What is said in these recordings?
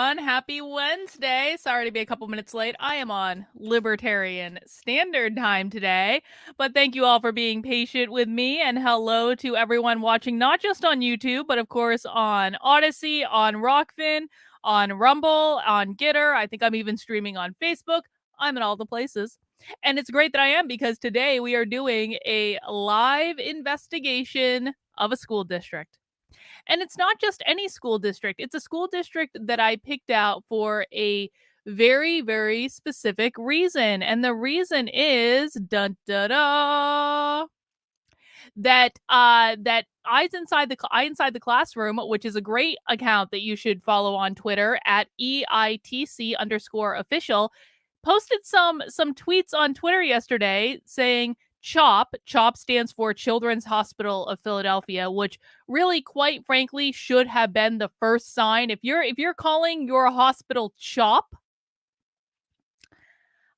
everyone. Happy Wednesday. Sorry to be a couple minutes late. I am on Libertarian Standard Time today, but thank you all for being patient with me, and hello to everyone watching not just on YouTube, but of course on Odyssey, on Rockfin, on Rumble, on Gitter. I think I'm even streaming on Facebook. I'm in all the places. And it's great that I am, because today we are doing a live investigation of a school district. And it's not just any school district. It's a school district that I picked out for a very, very specific reason. And the reason is dun da da that Eye Inside the Classroom, which is a great account that you should follow on Twitter at EITC_official, posted some tweets on Twitter yesterday saying CHOP stands for Children's Hospital of Philadelphia, which really, quite frankly, should have been the first sign. If you're calling your hospital CHOP,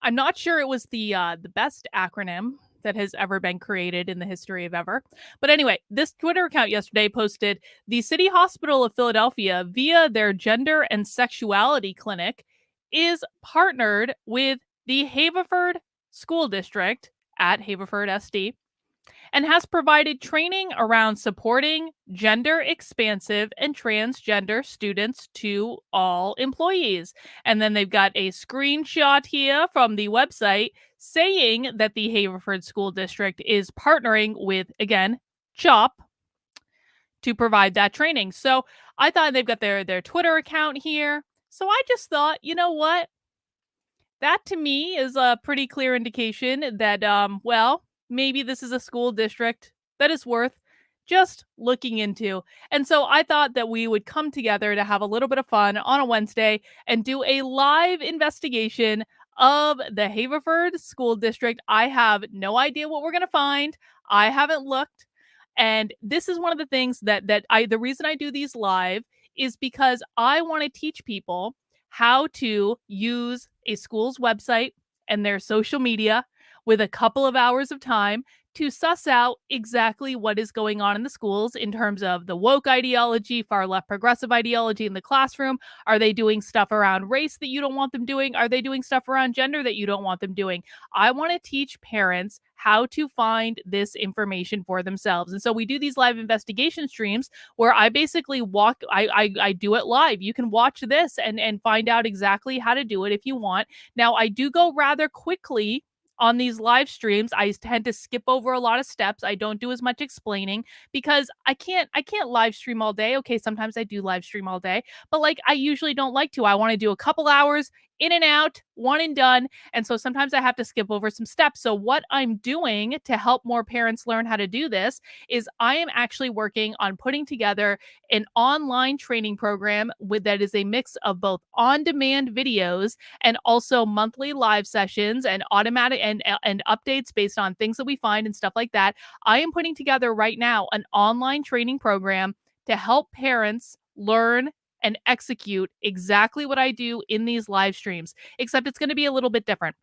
I'm not sure it was the best acronym that has ever been created in the history of ever. But anyway, this Twitter account yesterday posted the City Hospital of Philadelphia, via their gender and sexuality clinic, is partnered with the Haverford School District at Haverford SD, and has provided training around supporting gender expansive and transgender students to all employees. And then they've got a screenshot here from the website saying that the Haverford School District is partnering with, again, CHOP to provide that training. So I thought they've got their Twitter account here. So I just thought, you know what? That to me is a pretty clear indication that, well, maybe this is a school district that is worth just looking into. And so I thought that we would come together to have a little bit of fun on a Wednesday and do a live investigation of the Haverford School District. I have no idea what we're going to find. I haven't looked. And this is one of the things the reason I do these live is because I want to teach people how to use a school's website and their social media with a couple of hours of time to suss out exactly what is going on in the schools in terms of the woke ideology, far left progressive ideology in the classroom. Are they doing stuff around race that you don't want them doing? Are they doing stuff around gender that you don't want them doing? I want to teach parents how to find this information for themselves. And so we do these live investigation streams where I basically I do it live. You can watch this and find out exactly how to do it if you want. Now, I do go rather quickly on these live streams. I tend to skip over a lot of steps. I don't do as much explaining because I can't live stream all day. Okay, sometimes I do live stream all day, but like I usually don't like to. I want to do a couple hours in and out, one and done. And so sometimes I have to skip over some steps. So what I'm doing to help more parents learn how to do this is I am actually working on putting together an online training program that is a mix of both on-demand videos and also monthly live sessions and automatic and updates based on things that we find and stuff like that. I am putting together right now an online training program to help parents learn and execute exactly what I do in these live streams, except it's going to be a little bit different.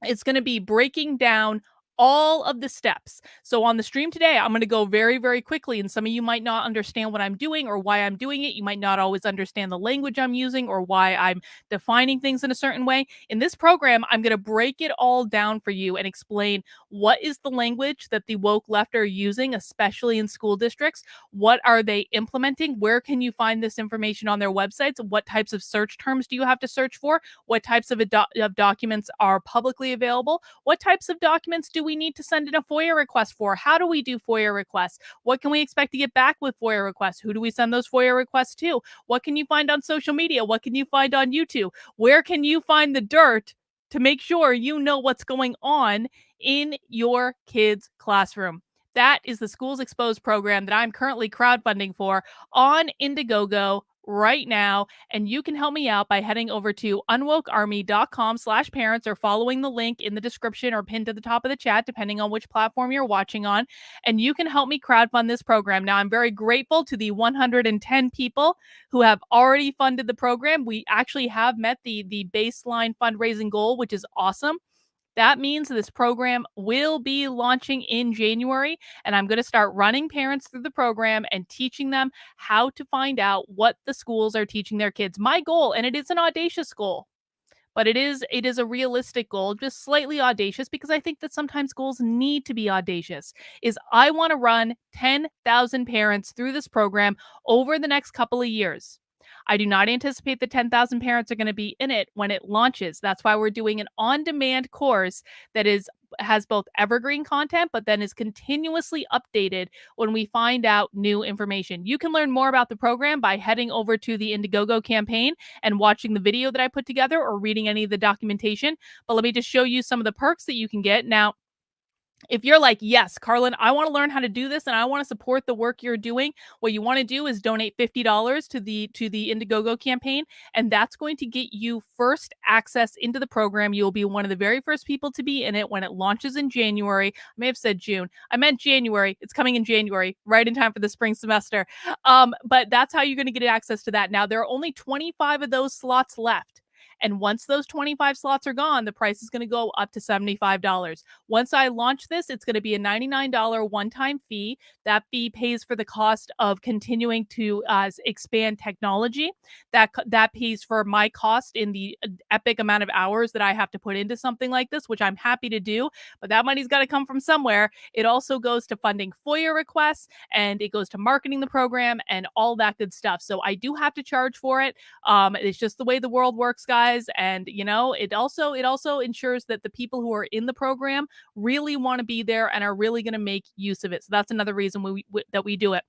It's going to be breaking down all of the steps. So on the stream today, I'm going to go very, very quickly. And some of you might not understand what I'm doing or why I'm doing it. You might not always understand the language I'm using or why I'm defining things in a certain way. In this program, I'm going to break it all down for you and explain what is the language that the woke left are using, especially in school districts. What are they implementing? Where can you find this information on their websites? What types of search terms do you have to search for? What types of documents are publicly available? What types of documents do we need to send in a FOIA request for? How do we do FOIA requests? What can we expect to get back with FOIA requests? Who do we send those FOIA requests to? What can you find on social media? What can you find on YouTube? Where can you find the dirt to make sure you know what's going on in your kid's classroom? That is the Schools Exposed program that I'm currently crowdfunding for on Indiegogo right now. And you can help me out by heading over to unwokearmy.com/parents or following the link in the description or pinned to the top of the chat, depending on which platform you're watching on. And you can help me crowdfund this program. Now, I'm very grateful to the 110 people who have already funded the program. We actually have met the baseline fundraising goal, which is awesome. That means this program will be launching in January, and I'm going to start running parents through the program and teaching them how to find out what the schools are teaching their kids. My goal, and it is an audacious goal, but it is a realistic goal, just slightly audacious because I think that sometimes goals need to be audacious. Is I want to run 10,000 parents through this program over the next couple of years. I do not anticipate the 10,000 parents are going to be in it when it launches. That's why we're doing an on-demand course that is has both evergreen content but then is continuously updated when we find out new information. You can learn more about the program by heading over to the Indiegogo campaign and watching the video that I put together or reading any of the documentation. But let me just show you some of the perks that you can get. Now, if you're like, yes, Carlin, I want to learn how to do this and I want to support the work you're doing, what you want to do is donate $50 to the Indiegogo campaign, and that's going to get you first access into the program. You'll be one of the very first people to be in it when it launches in January. I may have said June. I meant January. It's coming in January, right in time for the spring semester. But that's how you're going to get access to that. Now, there are only 25 of those slots left. And once those 25 slots are gone, the price is going to go up to $75. Once I launch this, it's going to be a $99 one-time fee. That fee pays for the cost of continuing to expand technology. That pays for my cost in the epic amount of hours that I have to put into something like this, which I'm happy to do. But that money's got to come from somewhere. It also goes to funding FOIA requests, and it goes to marketing the program and all that good stuff. So I do have to charge for it. It's just the way the world works, guys. And it also ensures that the people who are in the program really want to be there and are really going to make use of it. So that's another reason that we do it.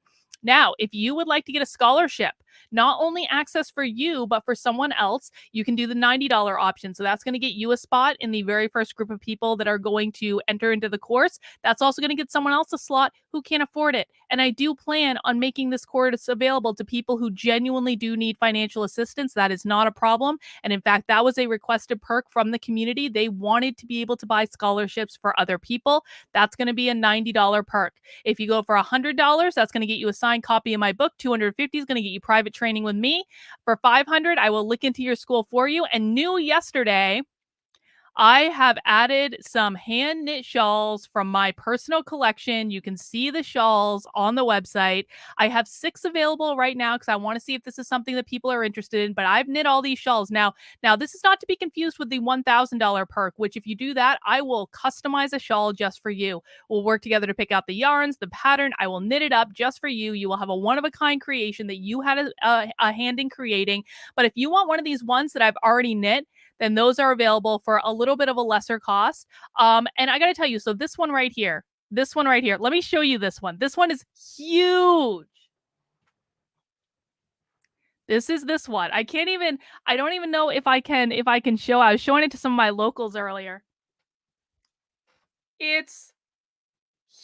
Now, if you would like to get a scholarship, not only access for you, but for someone else, you can do the $90 option. So that's going to get you a spot in the very first group of people that are going to enter into the course. That's also going to get someone else a slot who can't afford it. And I do plan on making this course available to people who genuinely do need financial assistance. That is not a problem. And in fact, that was a requested perk from the community. They wanted to be able to buy scholarships for other people. That's going to be a $90 perk. If you go for $100, that's going to get you a signed copy of my book. $250 is going to get you private training with me. For $500, I will look into your school for you. And new yesterday, I have added some hand knit shawls from my personal collection. You can see the shawls on the website. I have 6 available right now because I want to see if this is something that people are interested in. But I've knit all these shawls. Now, this is not to be confused with the $1,000 perk, which if you do that, I will customize a shawl just for you. We'll work together to pick out the yarns, the pattern. I will knit it up just for you. You will have a one-of-a-kind creation that you had a hand in creating. But if you want one of these ones that I've already knit, then those are available for a little bit of a lesser cost. And I got to tell you, so this one right here, let me show you this one. This one is huge. This is this one. I don't even know if I can show. I was showing it to some of my locals earlier. It's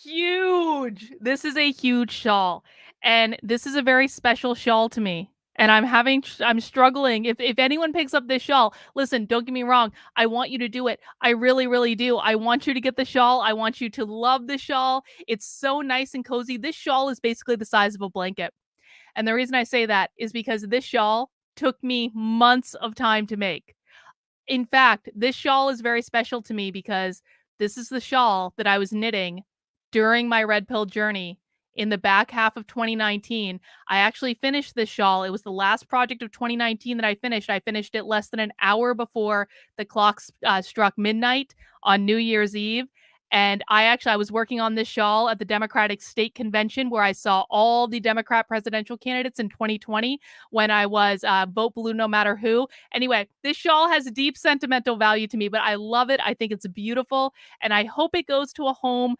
huge. This is a huge shawl, and this is a very special shawl to me. And I'm struggling. If anyone picks up this shawl, listen, don't get me wrong. I want you to do it. I really, really do. I want you to get the shawl. I want you to love the shawl. It's so nice and cozy. This shawl is basically the size of a blanket. And the reason I say that is because this shawl took me months of time to make. In fact, this shawl is very special to me because this is the shawl that I was knitting during my red pill journey in the back half of 2019. I actually finished this shawl. It was the last project of 2019 that I finished. I finished it less than an hour before the clock struck midnight on New Year's Eve. And I was working on this shawl at the Democratic State Convention where I saw all the Democrat presidential candidates in 2020 when I was vote blue no matter who. Anyway, this shawl has deep sentimental value to me, but I love it. I think it's beautiful. And I hope it goes to a home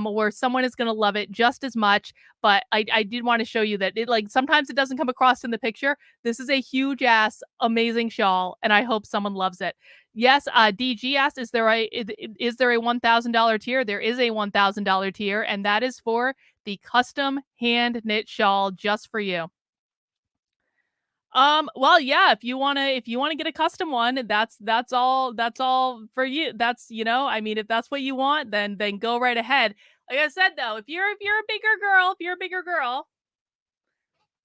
where someone is going to love it just as much. But I did want to show you that sometimes it doesn't come across in the picture. This is a huge ass, amazing shawl, and I hope someone loves it. Yes, DG asked, is there a $1,000 tier? There is a $1,000 tier, and that is for the custom hand knit shawl just for you. Well, yeah, if you wanna get a custom one, that's all for you. If that's what you want, then go right ahead. Like I said though, if you're a bigger girl,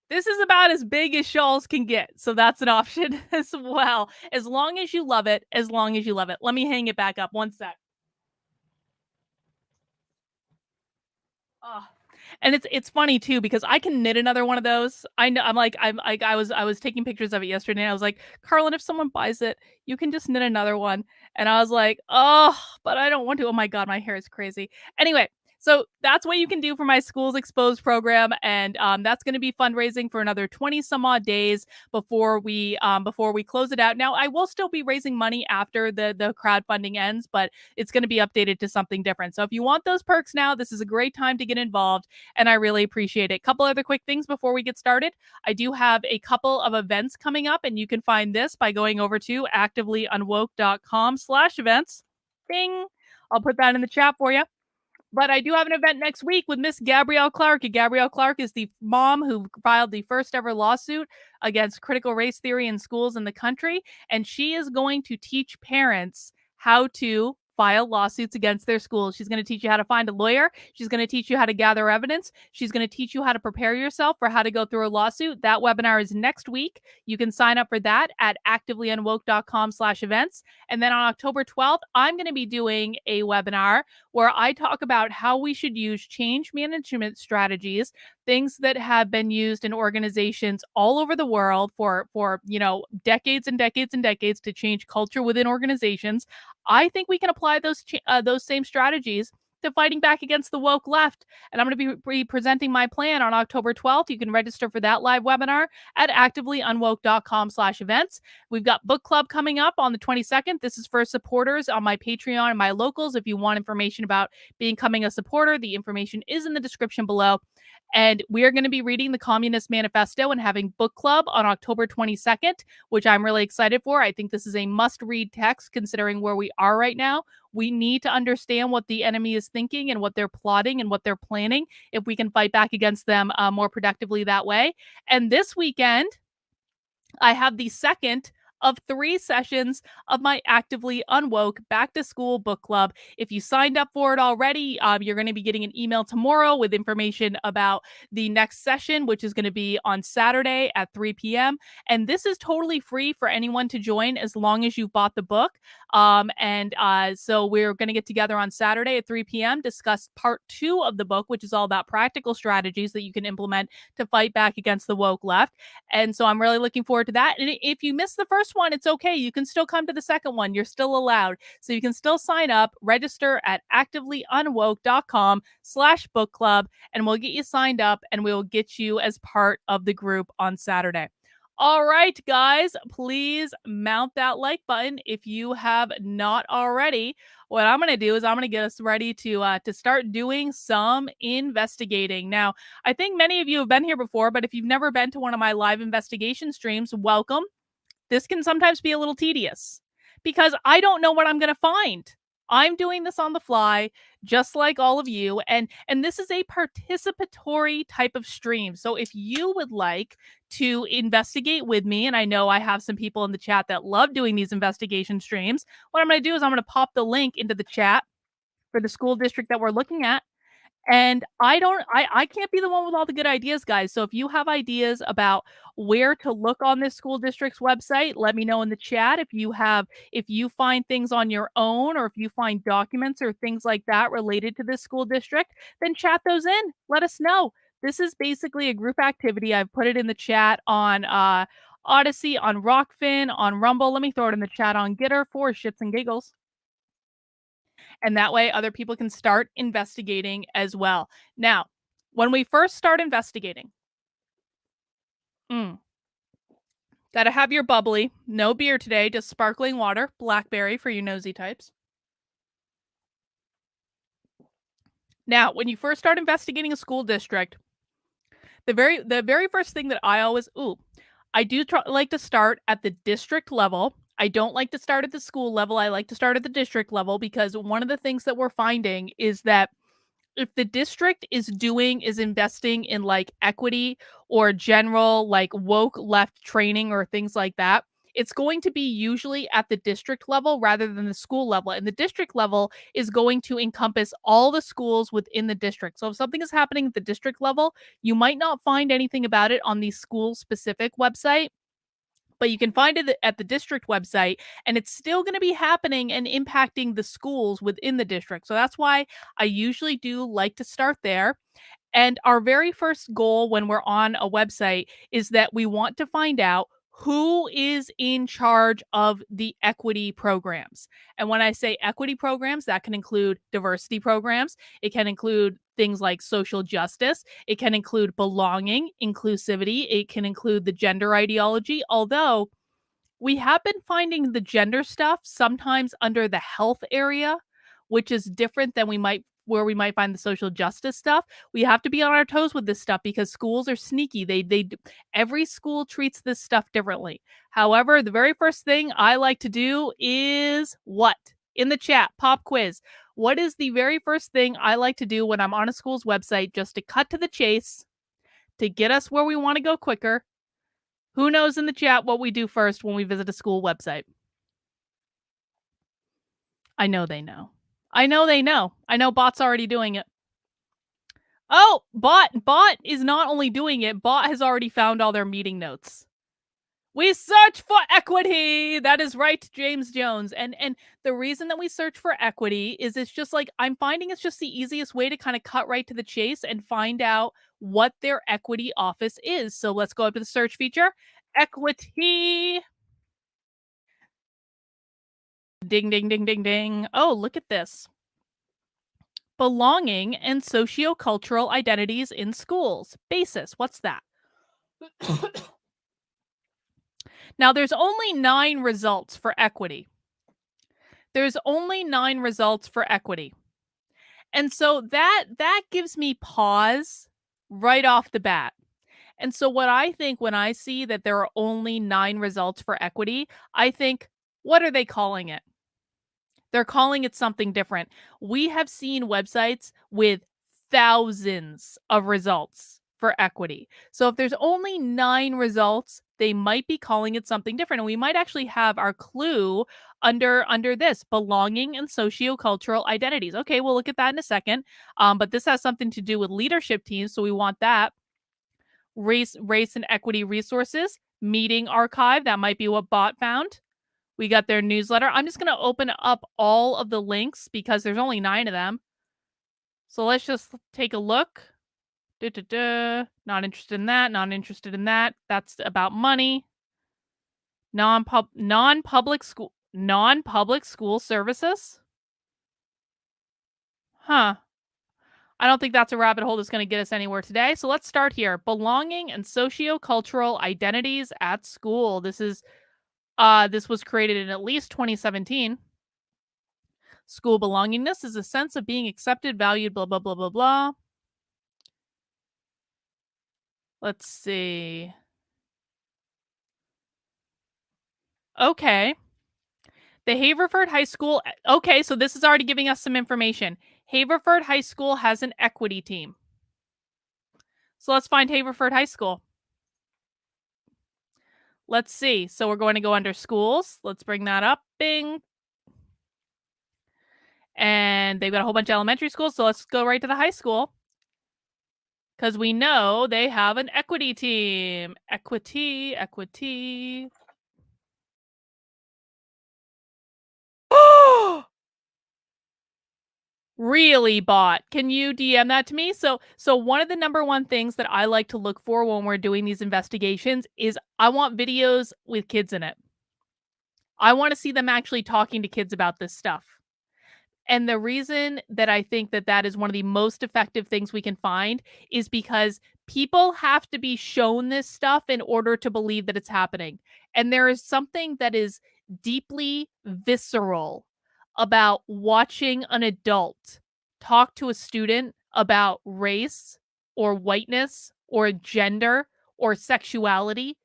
This is about as big as shawls can get, so that's an option as well. As long as you love it, as long as you love it. Let me hang it back up one sec. Oh, and it's funny too because I can knit another one of those. I know I was taking pictures of it yesterday and I was like, "Carlin, if someone buys it, you can just knit another one." And I was like, "Oh, but I don't want to. Oh my god, my hair is crazy." Anyway, so that's what you can do for my Schools Exposed program, and that's going to be fundraising for another 20 some odd days before we close it out. Now, I will still be raising money after the crowdfunding ends, but it's going to be updated to something different. So if you want those perks now, this is a great time to get involved, and I really appreciate it. Couple other quick things before we get started. I do have a couple of events coming up, and you can find this by going over to activelyunwoke.com/events. Ding. I'll put that in the chat for you. But I do have an event next week with Miss Gabrielle Clark. And Gabrielle Clark is the mom who filed the first ever lawsuit against critical race theory in schools in the country. And she is going to teach parents how to file lawsuits against their schools. She's going to teach you how to find a lawyer. She's going to teach you how to gather evidence. She's going to teach you how to prepare yourself for how to go through a lawsuit. That webinar is next week. You can sign up for that at activelyunwoke.com/events. And then on October 12th, I'm going to be doing a webinar where I talk about how we should use change management strategies, things that have been used in organizations all over the world for decades and decades and decades to change culture within organizations. I think we can apply those same strategies to fighting back against the woke left. And I'm going to be presenting my plan on October 12th. You can register for that live webinar at activelyunwoke.com/events. We've got book club coming up on the 22nd. This is for supporters on my Patreon and my locals. If you want information about becoming a supporter, the information is in the description below. And we are going to be reading the Communist Manifesto and having book club on October 22nd, which I'm really excited for. I think this is a must read text considering where we are right now. We need to understand what the enemy is thinking and what they're plotting and what they're planning if we can fight back against them more productively that way. And this weekend, I have the second of 3 sessions of my Actively Unwoke Back to School book club. If you signed up for it already, you're going to be getting an email tomorrow with information about the next session, which is going to be on Saturday at 3 p.m. And this is totally free for anyone to join as long as you've bought the book. So we're going to get together on Saturday at 3 p.m., discuss part 2 of the book, which is all about practical strategies that you can implement to fight back against the woke left. And so I'm really looking forward to that. And if you missed the first one, it's okay. You can still come to the second one. You're still allowed. So you can still sign up, register at activelyunwoke.com/book club, and we'll get you signed up and we'll get you as part of the group on Saturday. All right, guys, please mount that like button if you have not already. What I'm going to do is I'm going to get us ready to start doing some investigating. Now, I think many of you have been here before, but if you've never been to one of my live investigation streams, welcome. This can sometimes be a little tedious because I don't know what I'm going to find. I'm doing this on the fly, just like all of you, and this is a participatory type of stream. So if you would like to investigate with me, and I know I have some people in the chat that love doing these investigation streams, what I'm going to do is I'm going to pop the link into the chat for the school district that we're looking at. And I can't be the one with all the good ideas, guys. So if you have ideas about where to look on this school district's website, let me know in the chat. If you find things on your own or if you find documents or things like that related to this school district, then chat those in. Let us know. This is basically a group activity. I've put it in the chat on Odyssey, on Rockfin, on Rumble. Let me throw it in the chat on Gitter for shits and giggles. And that way other people can start investigating as well. Now, when we first start investigating, gotta have your bubbly, no beer today, just sparkling water, blackberry for you nosy types. Now, when you first start investigating a school district, the very first thing that I do like to start at the district level. I don't like to start at the school level. I like to start at the district level because one of the things that we're finding is that if the district is investing in like equity or general like woke left training or things like that, it's going to be usually at the district level rather than the school level. And the district level is going to encompass all the schools within the district. So if something is happening at the district level, you might not find anything about it on the school specific website, but you can find it at the district website, and it's still going to be happening and impacting the schools within the district. So that's why I usually do like to start there. And our very first goal when we're on a website is that we want to find out who is in charge of the equity programs. And when I say equity programs, that can include diversity programs. It can include things like social justice. It can include belonging, inclusivity. It can include the gender ideology. Although we have been finding the gender stuff sometimes under the health area, which is different than we might find the social justice stuff. We have to be on our toes with this stuff because schools are sneaky. Every school treats this stuff differently. However, the very first thing I like to do is what? In the chat, pop quiz. What is the very first thing I like to do when I'm on a school's website just to cut to the chase, to get us where we want to go quicker? Who knows in the chat what we do first when we visit a school website? I know they know. I know they know. I know Bot's already doing it. Oh, Bot is not only doing it, Bot has already found all their meeting notes. We search for equity. That is right, James Jones. And the reason that we search for equity is it's just like I'm finding it's just the easiest way to kind of cut right to the chase and find out what their equity office is. So let's go up to the search feature. Equity. Ding, ding, ding, ding, ding. Oh, look at this. Belonging and sociocultural identities in schools. BASIS. What's that? Now, there's only 9 results for equity. There's only 9 results for equity. And so that gives me pause right off the bat. And so what I think when I see that there are only 9 results for equity, I think, what are they calling it? They're calling it something different. We have seen websites with thousands of results for equity. So if there's only 9 results, they might be calling it something different. And we might actually have our clue under this belonging and sociocultural identities. Okay, we'll look at that in a second. But this has something to do with leadership teams. So we want that. Race and equity resources, meeting archive. That might be what Bot found. We got their newsletter. I'm just going to open up all of the links because there's only 9 of them. So let's just take a look. Not interested in that. Not interested in that. That's about money. Non-public school services. Huh. I don't think that's a rabbit hole that's going to get us anywhere today. So let's start here. Belonging and sociocultural identities at school. This was created in at least 2017. School belongingness is a sense of being accepted, valued, blah, blah, blah, blah, blah. Let's see. Okay. The Haverford High School. Okay, so this is already giving us some information. Haverford High School has an equity team. So let's find Haverford High School. Let's see. So we're going to go under schools. Let's bring that up. Bing. And they've got a whole bunch of elementary schools. So let's go right to the high school. Because we know they have an equity team. Equity. Really, Bot? Can you DM that to me? So one of the number one things that I like to look for when we're doing these investigations is I want videos with kids in it. I want to see them actually talking to kids about this stuff. And the reason that I think that that is one of the most effective things we can find is because people have to be shown this stuff in order to believe that it's happening. And there is something that is deeply visceral about watching an adult talk to a student about race or whiteness or gender or sexuality.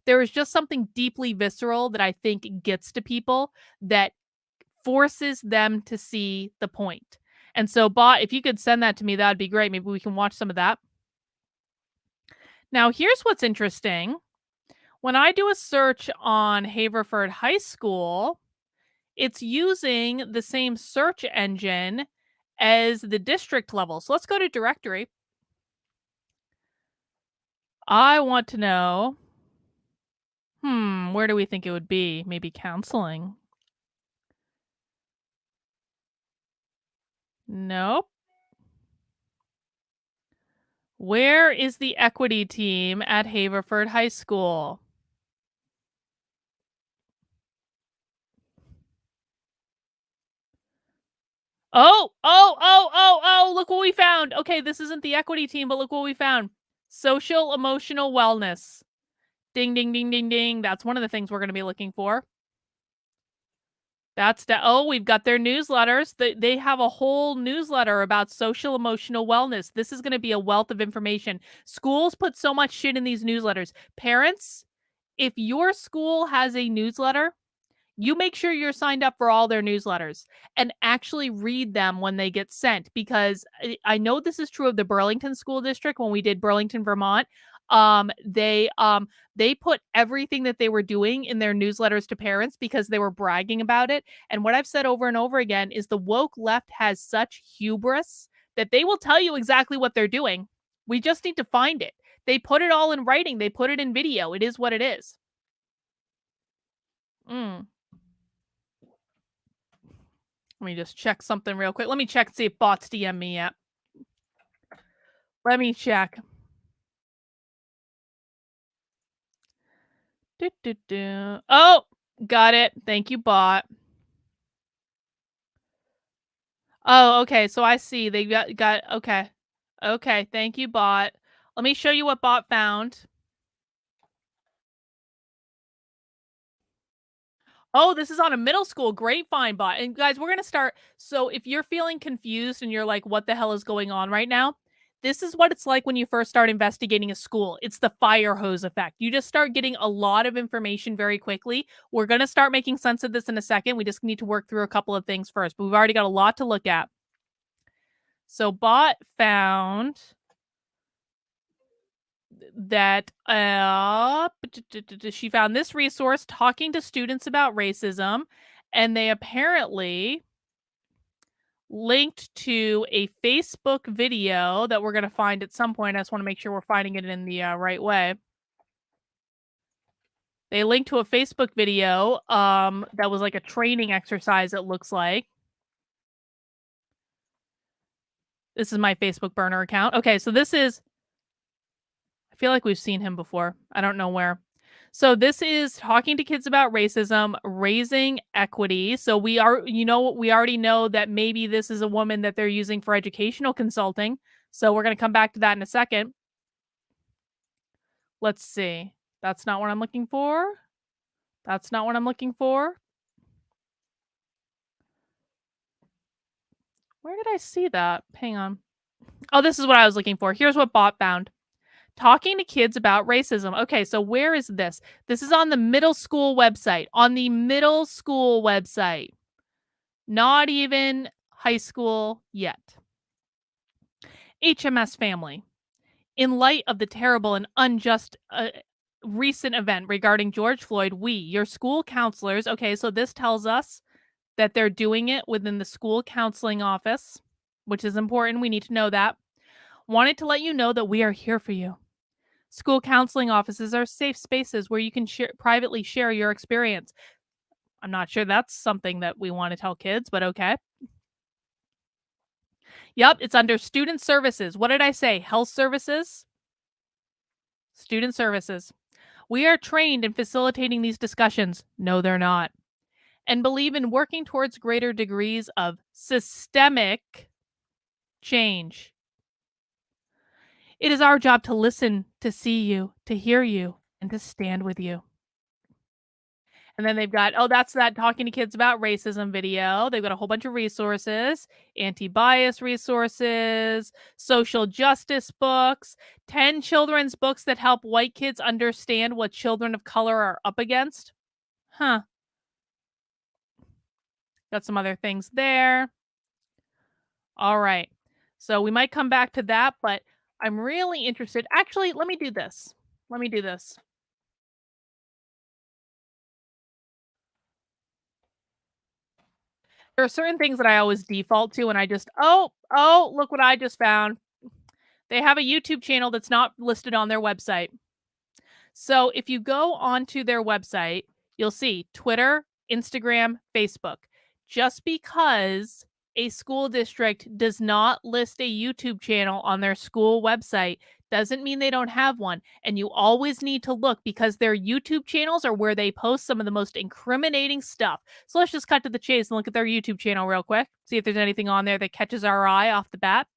There is just something deeply visceral that I think gets to people that forces them to see the point. And so, Bot, if you could send that to me, that'd be great. Maybe we can watch some of that. Now, here's what's interesting. When I do a search on Haverford High School, it's using the same search engine as the district level. So let's go to directory. I want to know, where do we think it would be? Maybe counseling. Nope. Where is the equity team at Haverford High School? Oh, oh, oh, oh, oh, look what we found. Okay, this isn't the equity team, but look what we found. Social emotional wellness. Ding, ding, ding, ding, ding. That's one of the things we're going to be looking for. We've got their newsletters. They have a whole newsletter about social emotional wellness. This is going to be a wealth of information. Schools put so much shit in these newsletters. Parents, if your school has a newsletter, you make sure you're signed up for all their newsletters and actually read them when they get sent because I know this is true of the Burlington School District when we did Burlington, Vermont. They put everything that they were doing in their newsletters to parents because they were bragging about it. And what I've said over and over again is the woke left has such hubris that they will tell you exactly what they're doing. We just need to find it. They put it all in writing. They put it in video. It is what it is. Mm. Let me just check something real quick. Let me check and see if bots DM me yet. Let me check. Do, do, do. Oh, got it. Thank you, bot. Oh, okay. So I see they got okay. Okay, thank you, bot. Let me show you what bot found. Oh, this is on a middle school grapevine bot. And guys, we're going to start. So if you're feeling confused and you're like, what the hell is going on right now? This is what it's like when you first start investigating a school. It's the fire hose effect. You just start getting a lot of information very quickly. We're going to start making sense of this in a second. We just need to work through a couple of things first, but we've already got a lot to look at. So bot found that she found this resource talking to students about racism, and they apparently linked to a Facebook video that we're going to find at some point. I just want to make sure we're finding it in the right way. They linked to a Facebook video that was like a training exercise, it looks like. This is my Facebook burner account. Okay, so this is I feel like we've seen him before. I don't know where. So this is talking to kids about racism, raising equity. So we already know that maybe this is a woman that they're using for educational consulting. So we're going to come back to that in a second. Let's see. That's not what I'm looking for. That's not what I'm looking for. Where did I see that? Hang on. Oh, this is what I was looking for. Here's what bot found. Talking to kids about racism. Okay, so where is this? This is on the middle school website. On the middle school website. Not even high school yet. HMS family. In light of the terrible and unjust recent event regarding George Floyd, we, your school counselors, okay, so this tells us that they're doing it within the school counseling office, which is important. We need to know that. Wanted to let you know that we are here for you. School counseling offices are safe spaces where you can privately share your experience. I'm not sure that's something that we want to tell kids, but okay. Yep, it's under student services. What did I say? Health services? Student services. We are trained in facilitating these discussions. No, they're not. And believe in working towards greater degrees of systemic change. It is our job to listen, to see you, to hear you, and to stand with you. And then they've got, oh, that's that talking to kids about racism video. They've got a whole bunch of resources, anti-bias resources, social justice books, 10 children's books that help white kids understand what children of color are up against. Huh. Got some other things there. All right. So we might come back to that, but I'm really interested. Actually, let me do this. Let me do this. There are certain things that I always default to, and I just, "Oh, look what I just found." They have a YouTube channel that's not listed on their website. So if you go onto their website, you'll see Twitter, Instagram, Facebook. Just because a school district does not list a YouTube channel on their school website doesn't mean they don't have one. And you always need to look because their YouTube channels are where they post some of the most incriminating stuff. So let's just cut to the chase and look at their YouTube channel real quick. See if there's anything on there that catches our eye off the bat.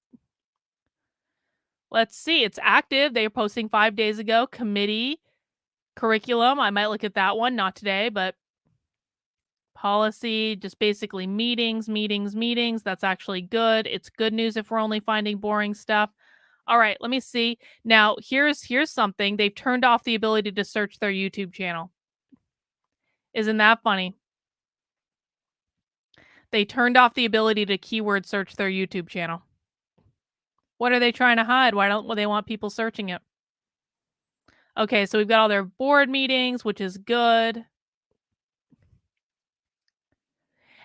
Let's see. It's active. They are posting 5 days ago. Committee curriculum, I might look at that one, not today, but policy, just basically meetings, meetings, meetings. That's actually good. It's good news if we're only finding boring stuff. All right, let me see. Now, here's something. They've turned off the ability to search their YouTube channel. Isn't that funny? They turned off the ability to keyword search their YouTube channel. What are they trying to hide? Why don't they want people searching it? Okay, so we've got all their board meetings, which is good.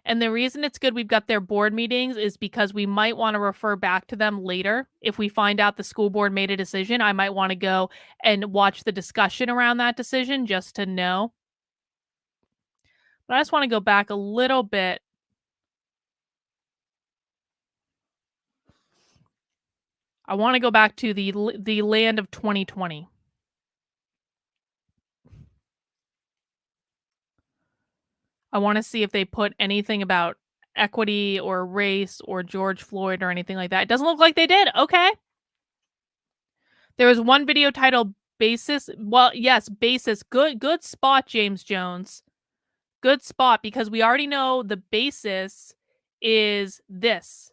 And the reason it's good we've got their board meetings is because we might want to refer back to them later. If we find out the school board made a decision, I might want to go and watch the discussion around that decision just to know. But I just want to go back a little bit. I want to go back to the land of 2020. I want to see if they put anything about equity or race or George Floyd or anything like that. It doesn't look like they did. Okay. There was one video titled Basis. Well, yes, Basis. Good spot, James Jones. Good spot because we already know the basis is this.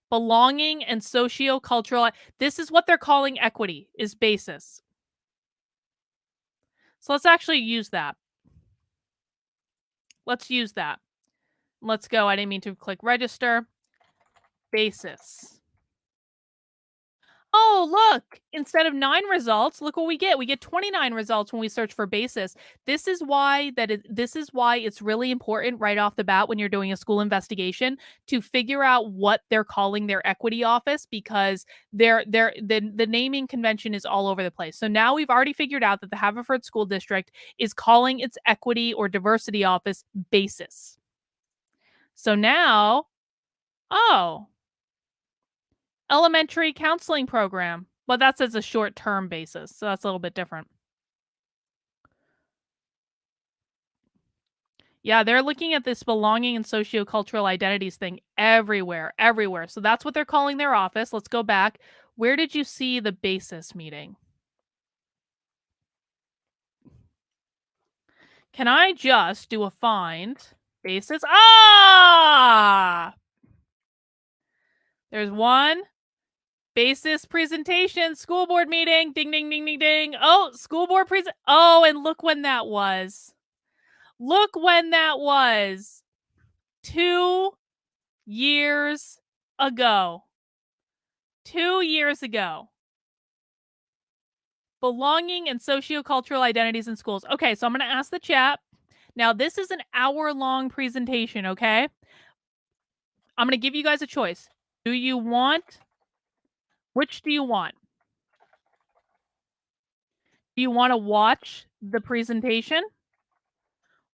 Belonging and socio-cultural. This is what they're calling equity is basis. So let's actually use that. Let's use that. Let's go. I didn't mean to click register. Basis. Oh, look, instead of 9 results, look what we get. We get 29 results when we search for basis. This is why it's really important right off the bat when you're doing a school investigation to figure out what they're calling their equity office because the naming convention is all over the place. So now we've already figured out that the Haverford School District is calling its equity or diversity office basis. So now, oh, elementary counseling program, but that's as a short-term basis, so that's a little bit different. Yeah, they're looking at this belonging and sociocultural identities thing everywhere, everywhere. So that's what they're calling their office. Let's go back. Where did you see the basis meeting? Can I just do a find? Basis? Ah! There's one. Basis presentation, school board meeting. Ding, ding, ding, ding, ding. Oh, school board present. Oh, and look when that was. Look when that was. 2 years ago. 2 years ago. Belonging and sociocultural identities in schools. Okay, so I'm going to ask the chat. Now, this is an hour-long presentation, okay? I'm going to give you guys a choice. Do you want... Which do you want? Do you want to watch the presentation?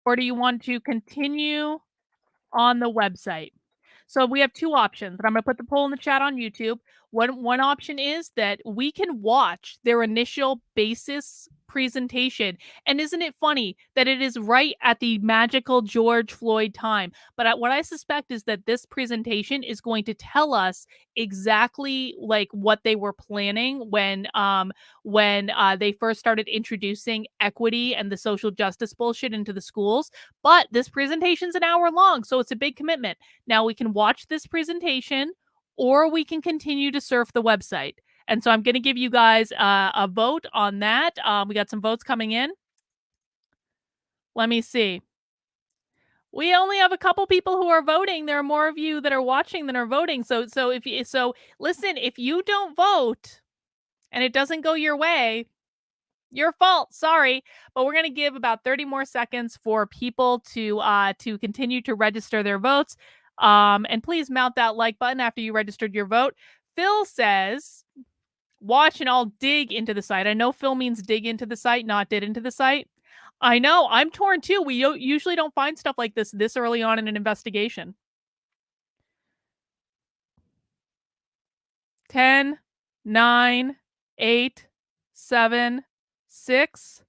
Or do you want to continue on the website? So we have 2 options, and I'm gonna put the poll in the chat on YouTube. One option is that we can watch their initial basis presentation, and isn't it funny that it is right at the magical George Floyd time? But what I suspect is that this presentation is going to tell us exactly, like, what they were planning when they first started introducing equity and the social justice bullshit into the schools. But this presentation's an hour long, so it's a big commitment. Now we can watch this presentation or we can continue to surf the website. And so I'm going to give you guys a vote on that. We got some votes coming in. Let me see. We only have a couple people who are voting. There are more of you that are watching than are voting. So listen, if you don't vote and it doesn't go your way, your fault. Sorry, but we're going to give about 30 more seconds for people to continue to register their votes. And please mount that like button after you registered your vote. Phil says, watch and I'll dig into the site. I know Phil means dig into the site, not did into the site. I know, I'm torn too. We usually don't find stuff like this early on in an investigation. 10, 9, 8, 7, 6,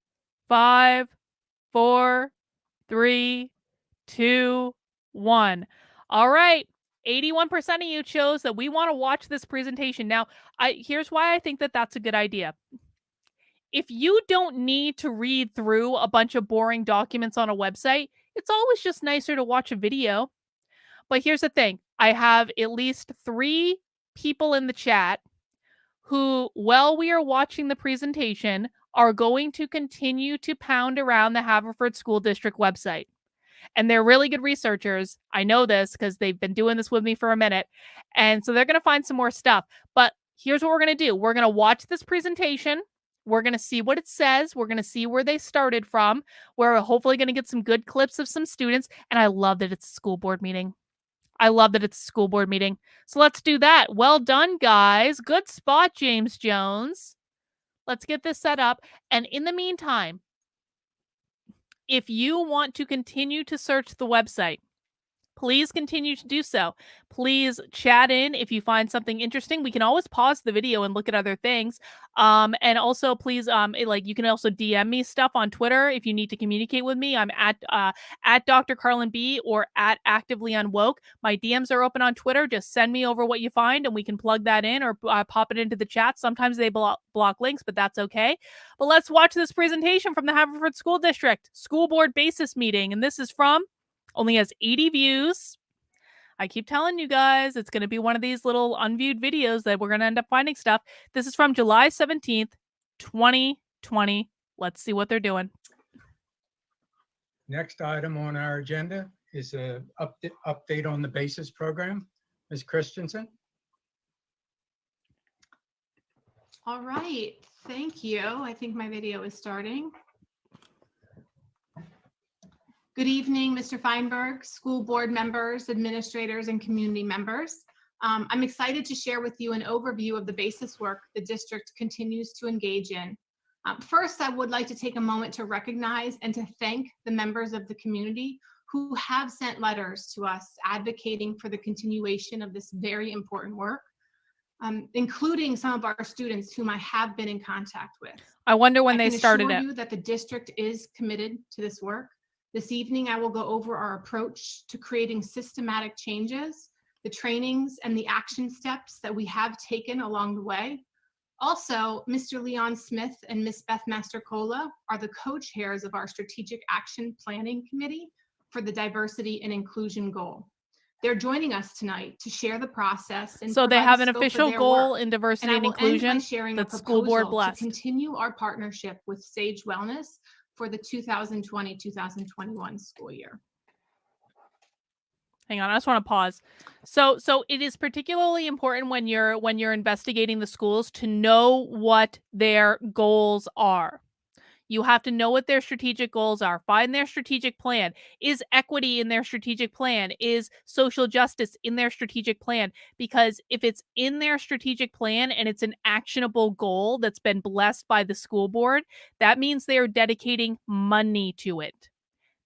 5, 4, 3, 2, 1. All right. 81% of you chose that we want to watch this presentation. Now, here's why I think that that's a good idea. If you don't need to read through a bunch of boring documents on a website, it's always just nicer to watch a video. But here's the thing. I have at least 3 people in the chat who, while we are watching the presentation, are going to continue to pound around the Haverford School District website. And they're really good researchers. I know this because they've been doing this with me for a minute. And so they're going to find some more stuff. But here's what we're going to do. We're going to watch this presentation. We're going to see what it says. We're going to see where they started from. We're hopefully going to get some good clips of some students. And I love that it's a school board meeting. I love that it's a school board meeting. So let's do that. Well done, guys. Good spot, James Jones. Let's get this set up. And in the meantime, if you want to continue to search the website, please continue to do so. Please chat in if you find something interesting. We can always pause the video and look at other things. And also, please, you can also DM me stuff on Twitter if you need to communicate with me. I'm at Dr. Carlin B or at Actively Unwoke. My DMs are open on Twitter. Just send me over what you find, and we can plug that in or pop it into the chat. Sometimes they block links, but that's okay. But let's watch this presentation from the Haverford School District School Board Basis Meeting, and this is from. Only has 80 views. I keep telling you guys, it's going to be one of these little unviewed videos that we're going to end up finding stuff. This is from July 17th, 2020. Let's see what they're doing. Next item on our agenda is an update on the BASIS program. Ms. Christensen. All right, thank you. I think my video is starting. Good evening, Mr. Feinberg, school board members, administrators, and community members. I'm excited to share with you an overview of the BASIS work the district continues to engage in. First, I would like to take a moment to recognize and to thank the members of the community who have sent letters to us advocating for the continuation of this very important work, including some of our students whom I have been in contact with. I wonder when they started it. I can assure you that the district is committed to this work. This evening, I will go over our approach to creating systematic changes, the trainings and the action steps that we have taken along the way. Also, Mr. Leon Smith and Ms. Beth Mastercola are the co-chairs of our Strategic Action Planning Committee for the Diversity and Inclusion Goal. They're joining us tonight to share the process. And so they have an official goal in diversity and inclusion that school board blessed. To continue our partnership with Sage Wellness for the 2020-2021 school year. Hang on, I just want to pause. So it is particularly important when you're investigating the schools to know what their goals are. You have to know what their strategic goals are. Find their strategic plan. Is equity in their strategic plan? Is social justice in their strategic plan? Because if it's in their strategic plan and it's an actionable goal that's been blessed by the school board, that means they are dedicating money to it.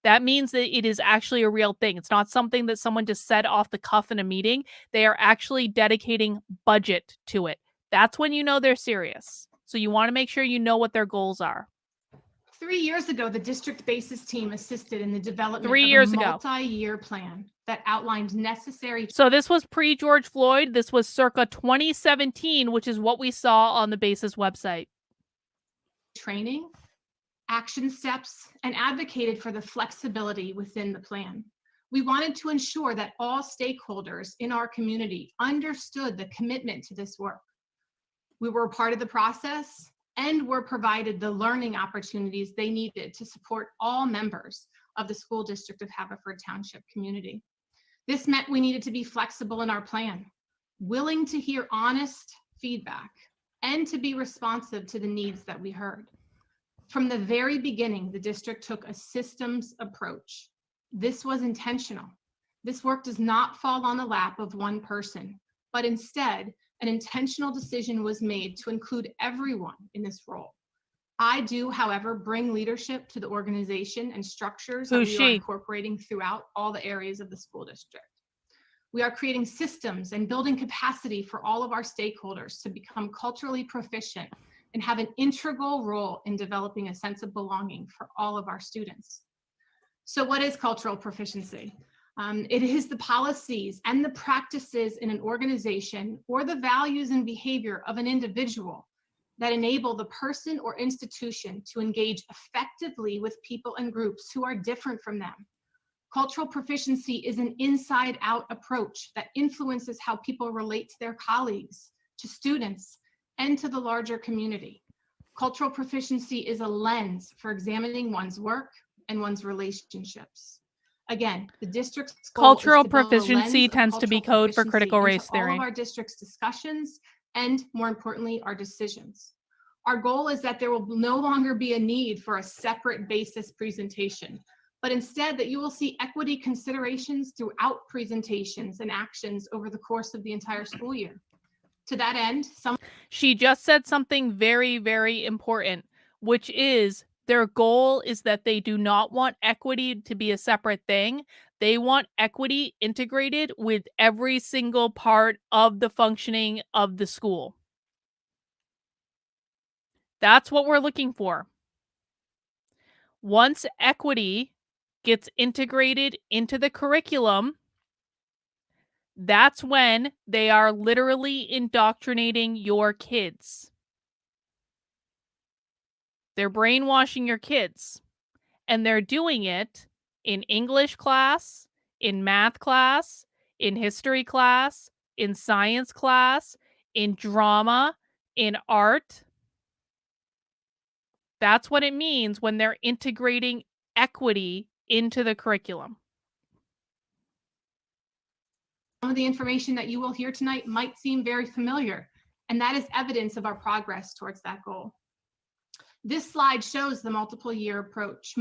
That means that it is actually a real thing. It's not something that someone just said off the cuff in a meeting. They are actually dedicating budget to it. That's when you know they're serious. So you want to make sure you know what their goals are. 3 years ago, the district BASIS team assisted in the development of a multi-year plan that outlined necessary. So this was pre-George Floyd. This was circa 2017, which is what we saw on the BASIS website. Training, action steps, and advocated for the flexibility within the plan. We wanted to ensure that all stakeholders in our community understood the commitment to this work. We were a part of the process and were provided the learning opportunities they needed to support all members of the school district of Haverford Township community. This meant we needed to be flexible in our plan, willing to hear honest feedback, and to be responsive to the needs that we heard. From the very beginning, the district took a systems approach. This was intentional. This work does not fall on the lap of one person, but instead, an intentional decision was made to include everyone in this role. I do, however, bring leadership to the organization and structures that we are incorporating throughout all the areas of the school district. We are creating systems and building capacity for all of our stakeholders to become culturally proficient and have an integral role in developing a sense of belonging for all of our students. So what is cultural proficiency? It is the policies and the practices in an organization or the values and behavior of an individual that enable the person or institution to engage effectively with people and groups who are different from them. Cultural proficiency is an inside-out approach that influences how people relate to their colleagues, to students, and to the larger community. Cultural proficiency is a lens for examining one's work and one's relationships. Again, the district's cultural proficiency tends to be code for critical race theory. All of our district's discussions and, more importantly, our decisions. Our goal is that there will no longer be a need for a separate basis presentation, but instead that you will see equity considerations throughout presentations and actions over the course of the entire school year. To that end, she just said something very, very important, which is their goal is that they do not want equity to be a separate thing. They want equity integrated with every single part of the functioning of the school. That's what we're looking for. Once equity gets integrated into the curriculum, that's when they are literally indoctrinating your kids. They're brainwashing your kids, and they're doing it in English class, in math class, in history class, in science class, in drama, in art. That's what it means when they're integrating equity into the curriculum. Some of the information that you will hear tonight might seem very familiar, and that is evidence of our progress towards that goal. This slide shows the multiple layered approach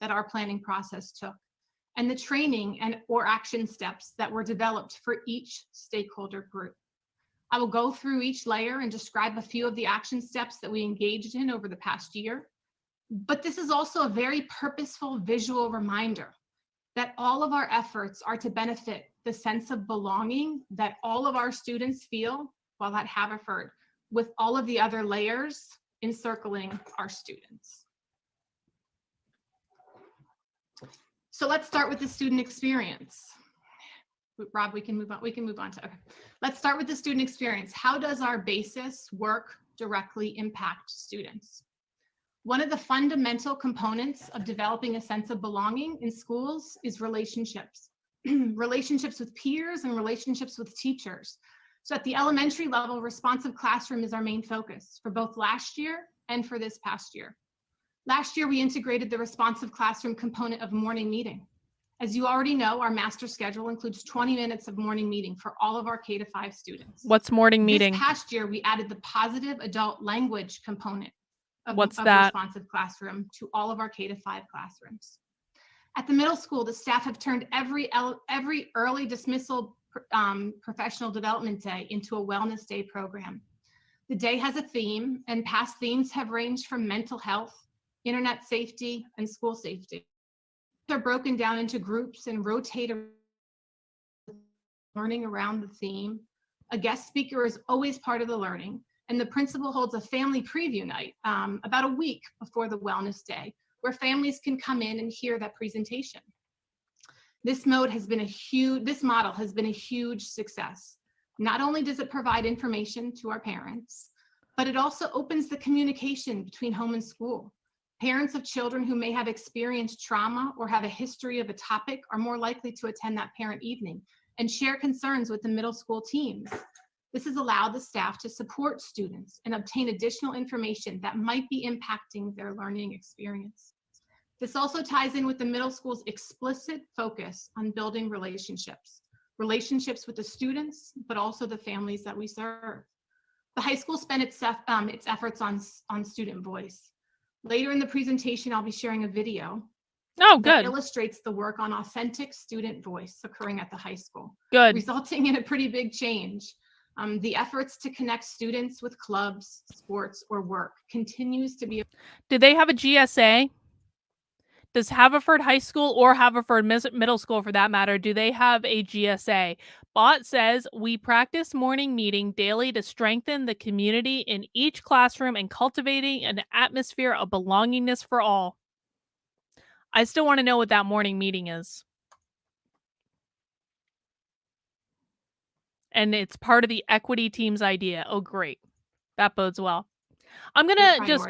that our planning process took, and the training and or action steps that were developed for each stakeholder group. I will go through each layer and describe a few of the action steps that we engaged in over the past year, but this is also a very purposeful visual reminder that all of our efforts are to benefit the sense of belonging that all of our students feel while at Haverford, with all of the other layers encircling our students. So let's start with the student experience. Rob, we can move on to, okay. Let's start with the student experience. How does our basis work directly impact students? One of the fundamental components of developing a sense of belonging in schools is relationships. Relationships with peers and relationships with teachers. So at the elementary level, responsive classroom is our main focus for both last year and for this past year. Last year, we integrated the responsive classroom component of morning meeting. As you already know, our master schedule includes 20 minutes of morning meeting for all of our K-5 students. What's morning meeting? This past year, we added the positive adult language component of responsive classroom to all of our K-5 classrooms. At the middle school, the staff have turned every early dismissal professional development day into a wellness day program. The day has a theme, and past themes have ranged from mental health, internet safety, and school safety. They're broken down into groups and rotate learning around the theme. A guest speaker is always part of the learning, and the principal holds a family preview night about a week before the wellness day, where families can come in and hear that presentation. This model has been a huge success. Not only does it provide information to our parents, but it also opens the communication between home and school. Parents of children who may have experienced trauma or have a history of a topic are more likely to attend that parent evening and share concerns with the middle school teams. This has allowed the staff to support students and obtain additional information that might be impacting their learning experience. This also ties in with the middle school's explicit focus on building relationships with the students, but also the families that we serve. The high school spent its efforts on student voice. Later in the presentation, I'll be sharing a video Oh, that good. illustrates the work on authentic student voice occurring at the high school, Good. resulting in a pretty big change. The efforts to connect students with clubs, sports, or work continues to be. Do they have a GSA? Does Haverford High School or Haverford Middle School, for that matter, do they have a GSA? Bot says, we practice morning meeting daily to strengthen the community in each classroom and cultivating an atmosphere of belongingness for all. I still want to know what that morning meeting is. And it's part of the equity team's idea. Oh, great. That bodes well. I'm going to just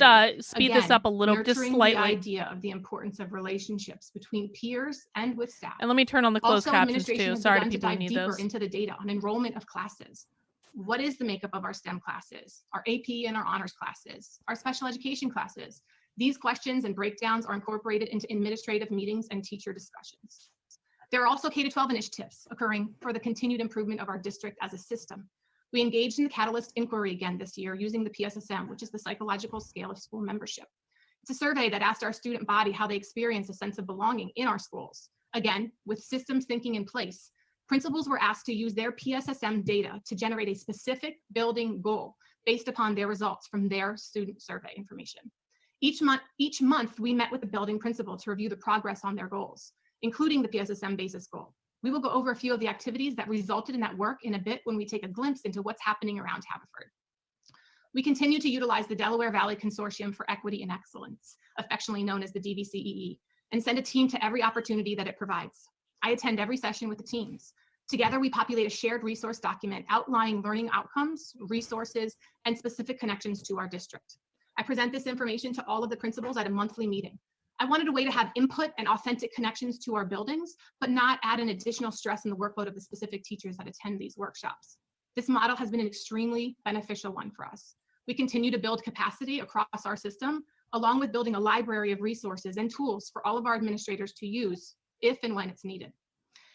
speed this up a little, just slightly. The idea of the importance of relationships between peers and with staff. And let me turn on the closed captions too. Sorry to people who need those. Into the data on enrollment of classes. What is the makeup of our STEM classes, our AP and our honors classes, our special education classes? These questions and breakdowns are incorporated into administrative meetings and teacher discussions. There are also K-12 initiatives occurring for the continued improvement of our district as a system. We engaged in the Catalyst inquiry again this year using the PSSM, which is the psychological scale of school membership. It's a survey that asked our student body how they experience a sense of belonging in our schools. Again, with systems thinking in place, principals were asked to use their PSSM data to generate a specific building goal based upon their results from their student survey information. Each month, we met with the building principal to review the progress on their goals, including the PSSM basis goal. We will go over a few of the activities that resulted in that work in a bit when we take a glimpse into what's happening around Haverford. We continue to utilize the Delaware Valley Consortium for Equity and Excellence, affectionately known as the DVCEE, and send a team to every opportunity that it provides. I attend every session with the teams. Together, we populate a shared resource document outlining learning outcomes, resources, and specific connections to our district. I present this information to all of the principals at a monthly meeting. I wanted a way to have input and authentic connections to our buildings, but not add an additional stress in the workload of the specific teachers that attend these workshops. This model has been an extremely beneficial one for us. We continue to build capacity across our system, along with building a library of resources and tools for all of our administrators to use if and when it's needed.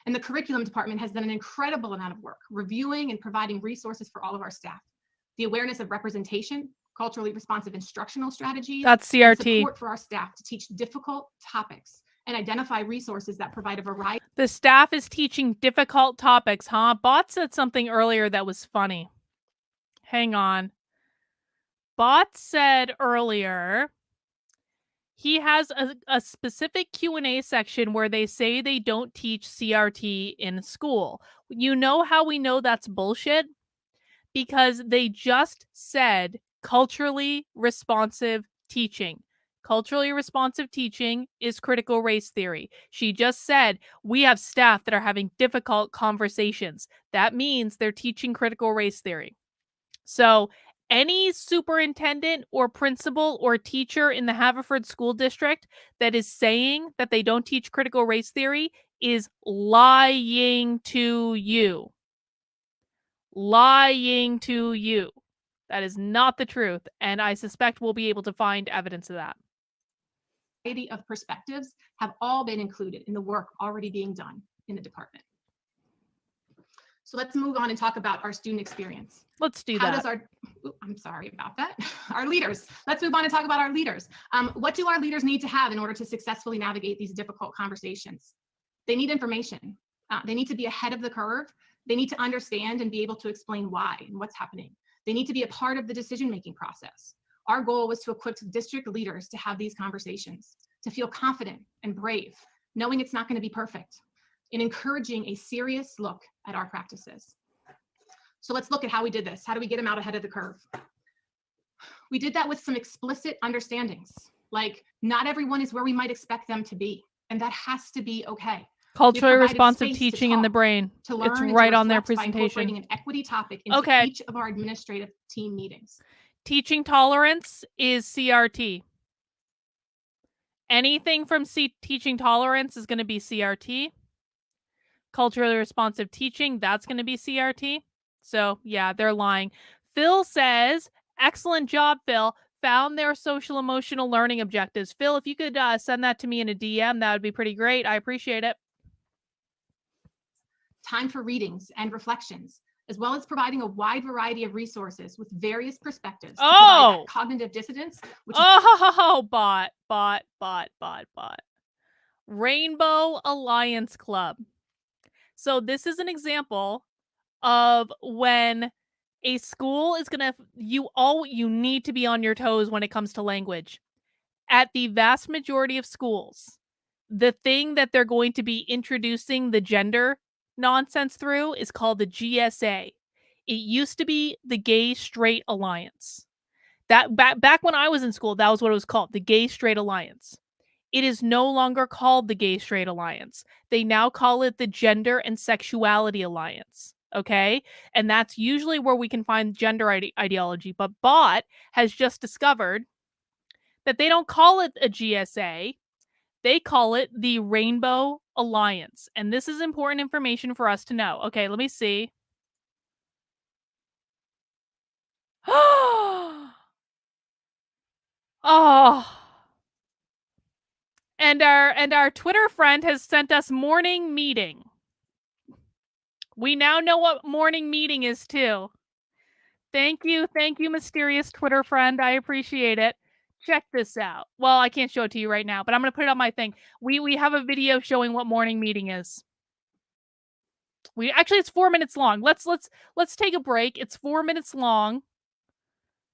And the curriculum department has done an incredible amount of work reviewing and providing resources for all of our staff. The awareness of representation, culturally responsive instructional strategies, that's CRT. And support for our staff to teach difficult topics and identify resources that provide a variety. The staff is teaching difficult topics, huh? Bot said something earlier that was funny. Hang on. Bot said earlier he has a specific Q&A section where they say they don't teach CRT in school. You know how we know that's bullshit? Because they just said culturally responsive teaching. Culturally responsive teaching is critical race theory. She just said we have staff that are having difficult conversations. That means they're teaching critical race theory. So any superintendent or principal or teacher in the Haverford School District that is saying that they don't teach critical race theory is lying to you. Lying to you. That is not the truth, and I suspect we'll be able to find evidence of that. Of perspectives have all been included in the work already being done in the department. So let's move on and talk about our student experience. Let's do that. I'm sorry about that. Our leaders. Let's move on and talk about our leaders. What do our leaders need to have in order to successfully navigate these difficult conversations? They need information. They need to be ahead of the curve. They need to understand and be able to explain why and what's happening. They need to be a part of the decision-making process. Our goal was to equip district leaders to have these conversations, to feel confident and brave, knowing it's not going to be perfect, and encouraging a serious look at our practices. So let's look at how we did this. How do we get them out ahead of the curve? We did that with some explicit understandings, like not everyone is where we might expect them to be, and that has to be okay. Culturally responsive teaching in the brain. It's right on their presentation. By incorporating an equity topic into each of our administrative team meetings. Teaching tolerance is CRT. Anything from teaching tolerance is going to be CRT. Culturally responsive teaching, that's going to be CRT. So yeah, they're lying. Phil says, excellent job, Phil. Found their social emotional learning objectives. Phil, if you could send that to me in a DM, that would be pretty great. I appreciate it. Time for readings and reflections, as well as providing a wide variety of resources with various perspectives. Oh! Cognitive dissonance. Which bot. Rainbow Alliance Club. So this is an example of when a school is going to you need to be on your toes when it comes to language. At the vast majority of schools, the thing that they're going to be introducing the gender nonsense through is called the GSA. It used to be the Gay Straight Alliance. That back when I was in school, that was what it was called, the Gay Straight Alliance. It is no longer called the Gay Straight Alliance. They now call it the Gender and Sexuality Alliance. Okay? And that's usually where we can find gender ideology. But Bot has just discovered that they don't call it a GSA. They call it the Rainbow Alliance. And this is important information for us to know. Okay, let me see. Oh. And our Twitter friend has sent us morning meeting. We now know what morning meeting is too. Thank you, mysterious Twitter friend. I appreciate it. Check this out. Well, I can't show it to you right now, but I'm gonna put it on my thing. We have a video showing what morning meeting is. We actually it's 4 minutes long. Let's take a break. It's 4 minutes long.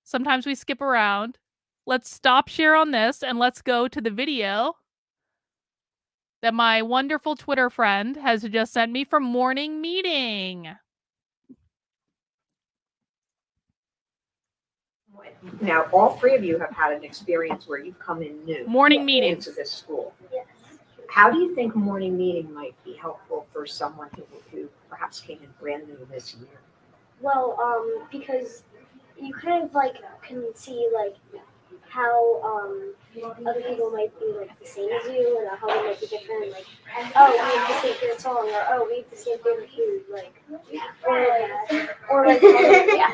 Sometimes we skip around. Let's stop share on this and let's go to the video that my wonderful Twitter friend has just sent me from morning meeting. Now, all three of you have had an experience where you've come in new Morning meeting into this school. Yes. How do you think morning meeting might be helpful for someone who perhaps came in brand new this year? Well, because you kind of like can see like how other people might be like the same as you, and how they might be different. Like, oh, we have the same favorite song, or oh, we have the same favorite food, like, or like, yeah,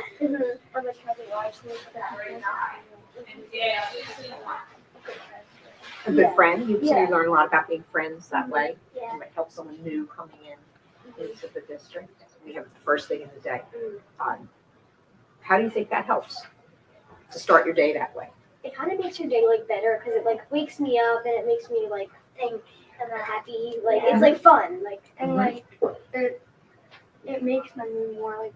or like how they watch things. A good friend. So you learn a lot about being friends that way. Yeah. It might help someone new coming into the district. We have the first thing in the day. How do you think that helps to start your day that way? It kind of makes your day like better because it like wakes me up and it makes me like think and I'm happy. Like it's like fun. Like and like it makes my mood more like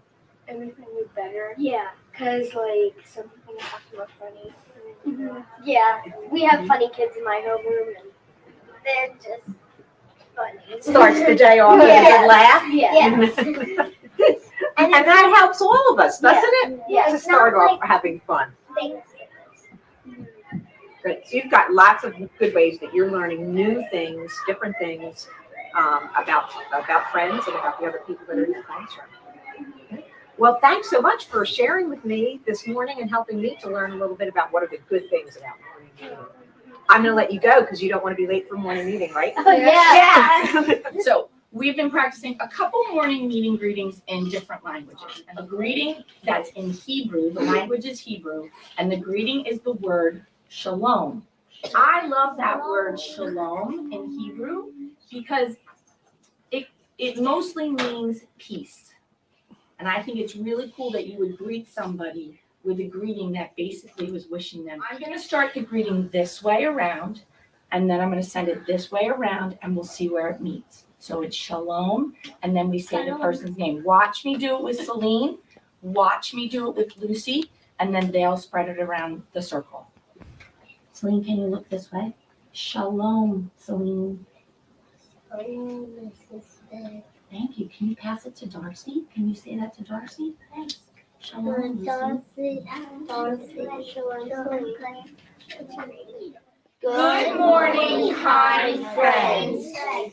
it makes my mood better. Yeah, because like some people are talking about funny. Yeah, we have funny kids in my homeroom and they're just funny. Starts the day off with a good laugh. Yeah. And that helps all of us, doesn't it? Yeah. To start off having fun. Good. So you've got lots of good ways that you're learning new things, different things about friends and about the other people that are in your classroom. Okay. Well, thanks so much for sharing with me this morning and helping me to learn a little bit about what are the good things about morning meeting. I'm going to let you go because you don't want to be late for morning meeting, right? Oh, yeah. So we've been practicing a couple morning meeting greetings in different languages. A greeting that's in Hebrew, the language is Hebrew, and the greeting is the word shalom. I love that word shalom in Hebrew because it mostly means peace. And I think it's really cool that you would greet somebody with a greeting that basically was wishing them. I'm going to start the greeting this way around, and then I'm going to send it this way around, and we'll see where it meets. So it's shalom, and then we say the person's name. Watch me do it with Celine. Watch me do it with Lucy, and then they'll spread it around the circle. Celine, can you look this way? Shalom, Celine. Thank you. Can you pass it to Darcy? Can you say that to Darcy? Thanks. Shalom, Lucy. Good morning, kind friends.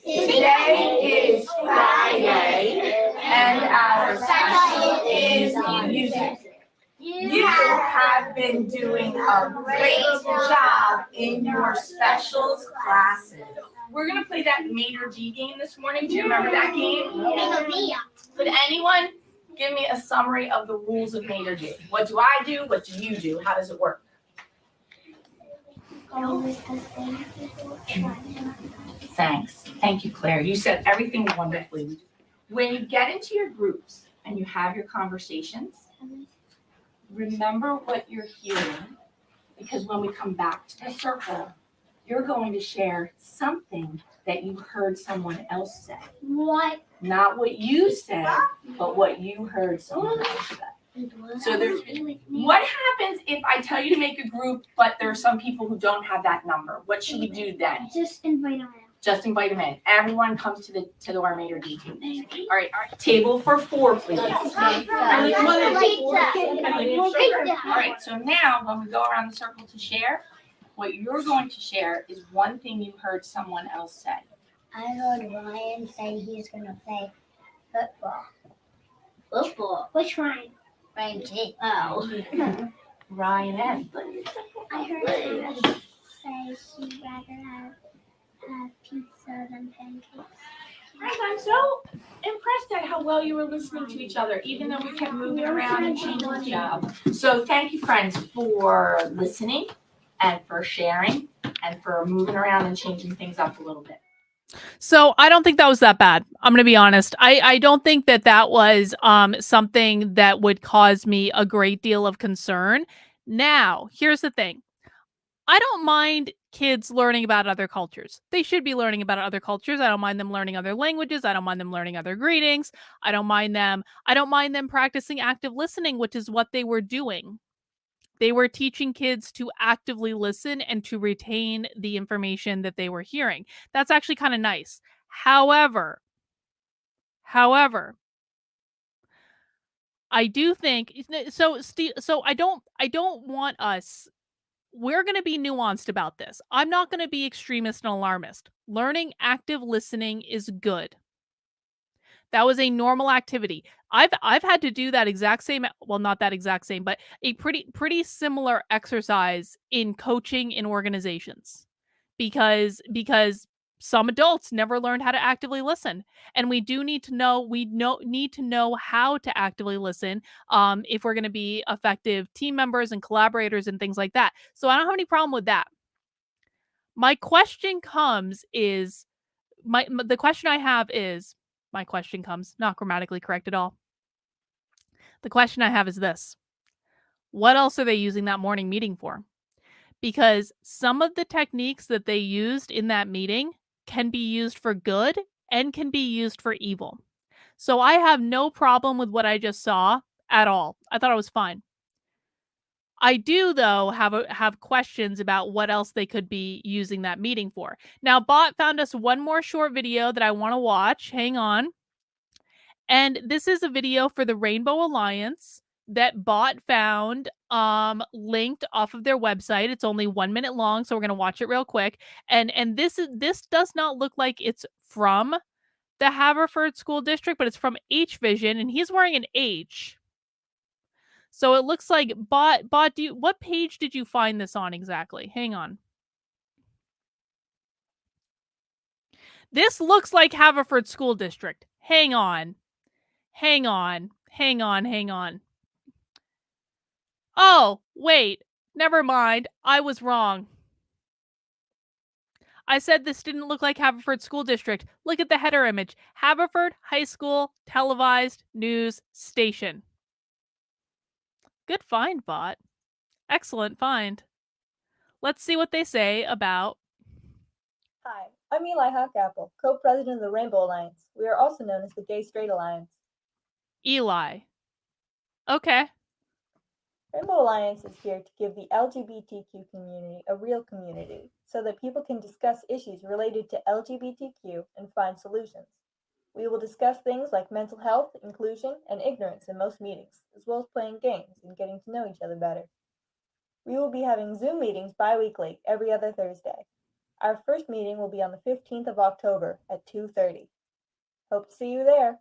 Today is Friday, and our session is music. You have been doing a great job in your specials classes. We're going to play that Mater D game this morning. Do you remember that game? Could anyone give me a summary of the rules of Mater D? What do I do? What do you do? How does it work? Thanks. Thank you, Claire. You said everything wonderfully. When you get into your groups and you have your conversations, remember what you're hearing, because when we come back to the circle, you're going to share something that you heard someone else say. What? Not what you said, but what you heard someone else say. So there's, what happens if I tell you to make a group, but there are some people who don't have that number? What should we do then? Just invite them in. Just invite them in. Everyone comes to the Armator D table. All right, table for 4, please. All right, so now when we go around the circle to share, what you're going to share is one thing you heard someone else say. I heard Ryan say he's gonna play football. Football? Which Ryan? Ryan T. Oh. Ryan M. I heard Hannah say she'd rather have pizza than pancakes. Guys, I'm so impressed at how well you were listening to each other, even though we kept moving around and changing the job. So thank you, friends, for listening and for sharing and for moving around and changing things up a little bit. So I don't think that was that bad. I'm going to be honest. I don't think that was something that would cause me a great deal of concern. Now, here's the thing. I don't mind kids learning about other cultures. They should be learning about other cultures. I don't mind them learning other languages. I don't mind them learning other greetings. I don't mind them practicing active listening, which is what they were doing. They were teaching kids to actively listen and to retain the information that they were hearing. That's actually kind of nice. However, I do think so. So I don't want us. We're going to be nuanced about this. I'm not going to be extremist and alarmist. Learning active listening is good. That was a normal activity. I've had to do that exact same, well, not that exact same, but a pretty similar exercise in coaching in organizations because some adults never learned how to actively listen, and we need to know how to actively listen if we're going to be effective team members and collaborators and things like that. So I don't have any problem with that. My question comes is the question I have is my question comes, not grammatically correct at all. The question I have is this. What else are they using that morning meeting for? Because some of the techniques that they used in that meeting can be used for good and can be used for evil. So I have no problem with what I just saw at all. I thought it was fine. I do, though, have questions about what else they could be using that meeting for. Now, Bot found us one more short video that I want to watch. Hang on. And this is a video for the Rainbow Alliance that Bot found linked off of their website. It's only 1 minute long, so we're going to watch it real quick. And this does not look like it's from the Haverford School District, but it's from H Vision, and he's wearing an H. So it looks like Bot, what page did you find this on exactly? Hang on. This looks like Haverford School District. Hang on. Oh, wait. Never mind. I was wrong. I said this didn't look like Haverford School District. Look at the header image. Haverford High School Televised News Station. Good find, Bot. Excellent find. Let's see what they say about... Hi, I'm Eli Hawkapple, co-president of the Rainbow Alliance. We are also known as the Gay Straight Alliance. Eli. Okay. Rainbow Alliance is here to give the LGBTQ community a real community so that people can discuss issues related to LGBTQ and find solutions. We will discuss things like mental health, inclusion, and ignorance in most meetings, as well as playing games and getting to know each other better. We will be having Zoom meetings bi-weekly every other Thursday. Our first meeting will be on the 15th of October at 2:30. Hope to see you there.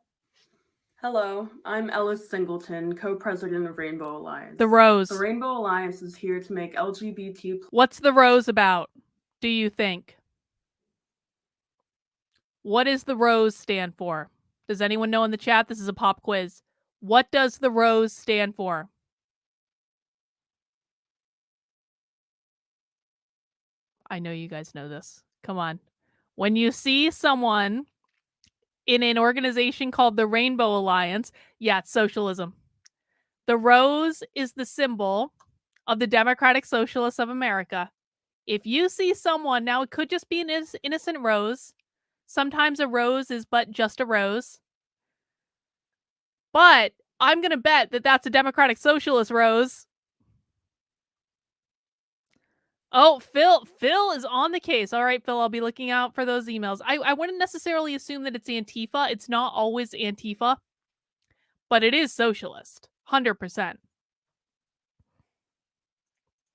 Hello, I'm Ellis Singleton, co-president of Rainbow Alliance. The Rose. The Rainbow Alliance is here to make LGBT... What's the Rose about, do you think? What does the Rose stand for? Does anyone know in the chat? This is a pop quiz. What does the Rose stand for? I know you guys know this. Come on. When you see someone in an organization called the Rainbow Alliance, yeah, it's socialism. The rose is the symbol of the Democratic Socialists of America. If you see someone, now it could just be an innocent rose, Sometimes a rose is but just a rose. But I'm going to bet that that's a Democratic Socialist rose. Oh, Phil is on the case. All right, Phil, I'll be looking out for those emails. I wouldn't necessarily assume that it's Antifa. It's not always Antifa, but it is socialist. 100%.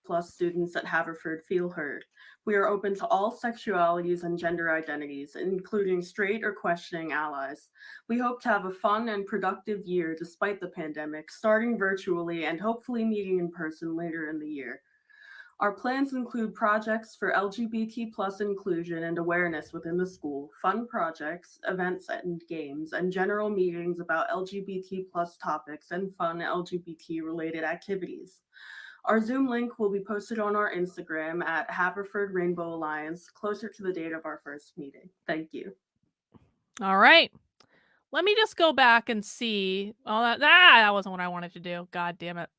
Plus students at Haverford feel heard. We are open to all sexualities and gender identities, including straight or questioning allies. We hope to have a fun and productive year despite the pandemic, starting virtually and hopefully meeting in person later in the year. Our plans include projects for LGBT plus inclusion and awareness within the school, fun projects, events and games, and general meetings about LGBT plus topics and fun LGBT related activities. Our Zoom link will be posted on our Instagram at Haverford Rainbow Alliance closer to the date of our first meeting. Thank you. All right. Let me just go back and see. Oh, that wasn't what I wanted to do. God damn it.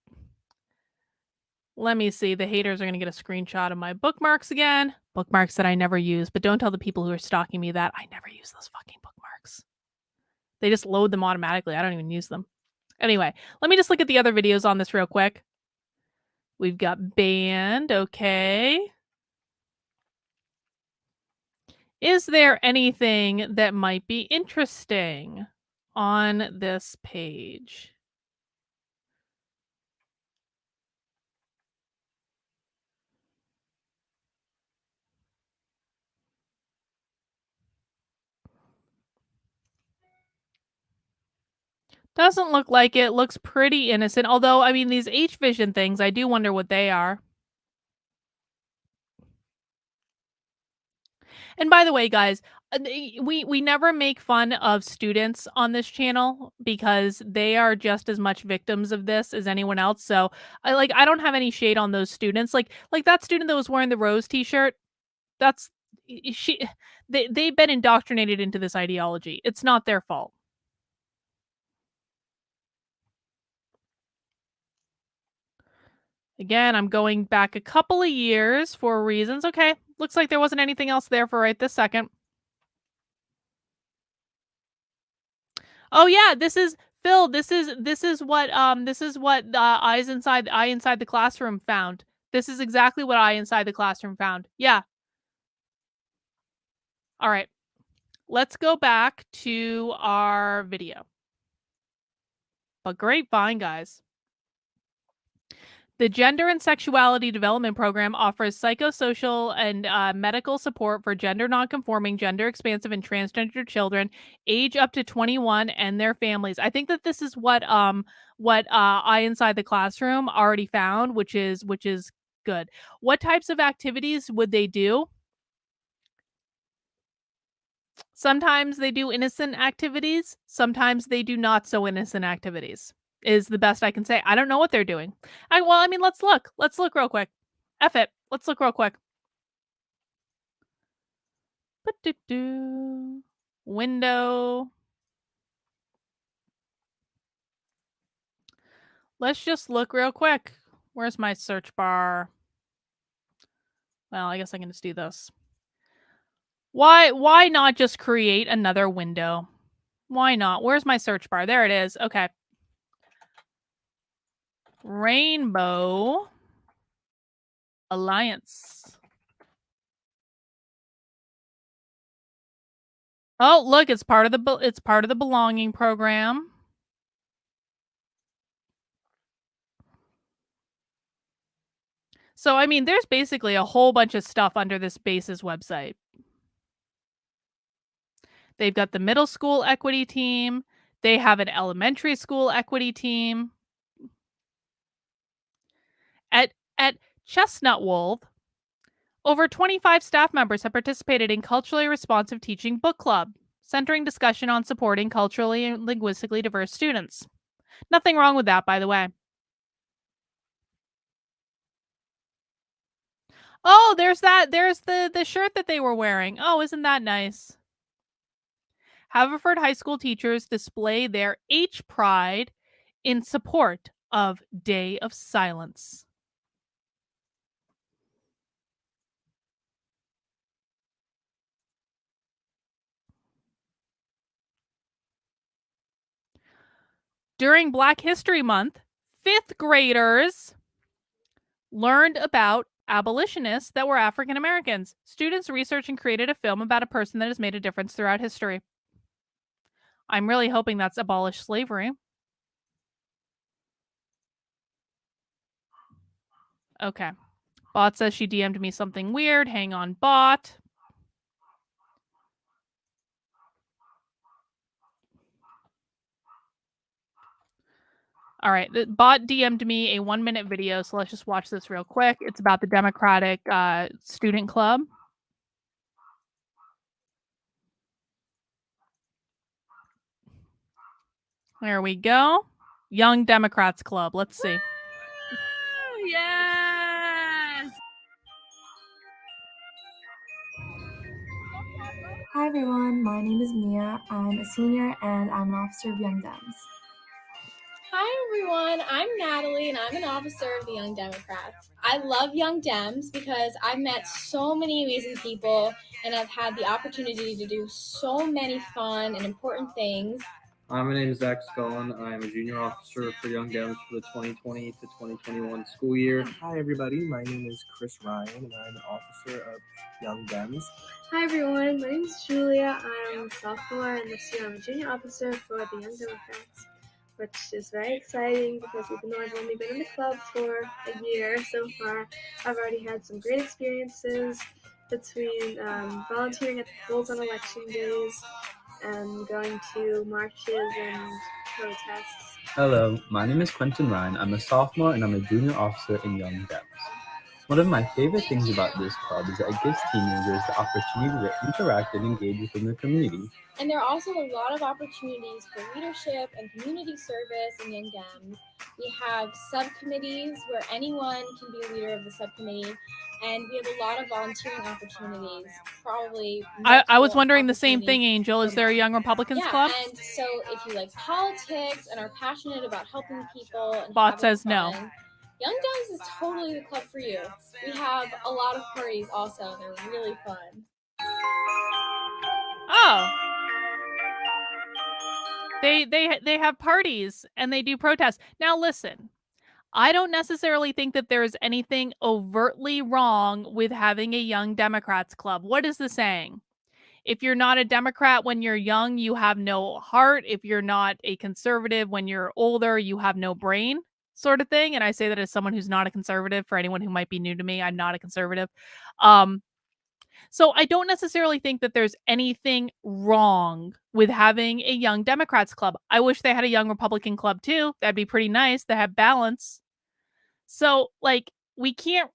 Let me see. The haters are going to get a screenshot of my bookmarks again. Bookmarks that I never use, but don't tell the people who are stalking me that I never use those fucking bookmarks. They just load them automatically. I don't even use them. Anyway, let me just look at the other videos on this real quick. We've got band. Okay. Is there anything that might be interesting on this page? Doesn't look like it. Looks pretty innocent. Although, I mean, these H-Vision things, I do wonder what they are. And by the way, guys, we never make fun of students on this channel because they are just as much victims of this as anyone else. So I don't have any shade on those students. Like that student that was wearing the rose t-shirt, that's they've been indoctrinated into this ideology. It's not their fault. Again, I'm going back a couple of years for reasons. Okay, looks like there wasn't anything else there for right this second. Oh yeah, this is Phil. This is what Eyes Inside the Classroom found. This is exactly what Eye Inside the Classroom found. Yeah. All right. Let's go back to our video. But great find, guys. The Gender and Sexuality Development Program offers psychosocial and medical support for gender nonconforming, gender expansive, and transgender children, age up to 21, and their families. I think that this is what Eye Inside the Classroom already found, which is good. What types of activities would they do? Sometimes they do innocent activities. Sometimes they do not so innocent activities. Is the best I can say. I don't know what they're doing. I mean, let's look. Let's look real quick. F it. Let's look real quick. Window. Let's just look real quick. Where's my search bar? Well, I guess I can just do this. Why not just create another window? Why not? Where's my search bar? There it is. Okay. Rainbow Alliance. Oh, look, it's part of the belonging program. So, I mean, there's basically a whole bunch of stuff under this base's website. They've got the middle school equity team. They have an elementary school equity team. At Chestnut Wolf, over 25 staff members have participated in Culturally Responsive Teaching Book Club, centering discussion on supporting culturally and linguistically diverse students. Nothing wrong with that, by the way. Oh, there's the shirt that they were wearing. Oh, isn't that nice? Haverford High School teachers display their H pride in support of Day of Silence. During Black History Month, 5th graders learned about abolitionists that were African Americans. Students researched and created a film about a person that has made a difference throughout history. I'm really hoping that's abolish slavery. Okay. Bot says she DM'd me something weird. Hang on, bot. All right, the bot DM'd me a 1-minute video, so let's just watch this real quick. It's about the Democratic Student Club. There we go. Young Democrats Club. Let's see. Yes! Hi everyone, my name is Mia. I'm a senior and I'm an officer of Young Dems. Hi everyone, I'm Natalie and I'm an officer of the Young Democrats. I love Young Dems because I've met so many amazing people and I've had the opportunity to do so many fun and important things. Hi, my name is Zach Scullin. I'm a junior officer for Young Dems for the 2020 to 2021 school year. Hi everybody, my name is Chris Ryan and I'm an officer of Young Dems. Hi everyone, my name is Julia. I'm a sophomore and this year I'm a junior officer for the Young Democrats, which is very exciting because even though I've only been in the club for a year so far, I've already had some great experiences between volunteering at the polls on election days and going to marches and protests. Hello, my name is Quentin Ryan. I'm a sophomore and I'm a junior officer in Young Dems. One of my favorite things about this club is that it gives teenagers the opportunity to interact and engage within the community. And there are also a lot of opportunities for leadership and community service in Young Dems. We have subcommittees where anyone can be a leader of the subcommittee, and we have a lot of volunteering opportunities. Probably. I was wondering the same thing, Angel. Is there a Young Republicans Club? And so if you like politics and are passionate about helping people, and Bot says no. Young Dems is totally the club for you. We have a lot of parties also. They're really fun. Oh. They have parties and they do protests. Now listen, I don't necessarily think that there's anything overtly wrong with having a Young Democrats Club. What is the saying? If you're not a Democrat when you're young, you have no heart. If you're not a conservative when you're older, you have no brain, sort of thing. And I say that as someone who's not a conservative. For anyone who might be new to me, I'm not a conservative. So I don't necessarily think that there's anything wrong with having a Young Democrats Club. I wish they had a Young Republican Club too. That'd be pretty nice to have balance. So we can't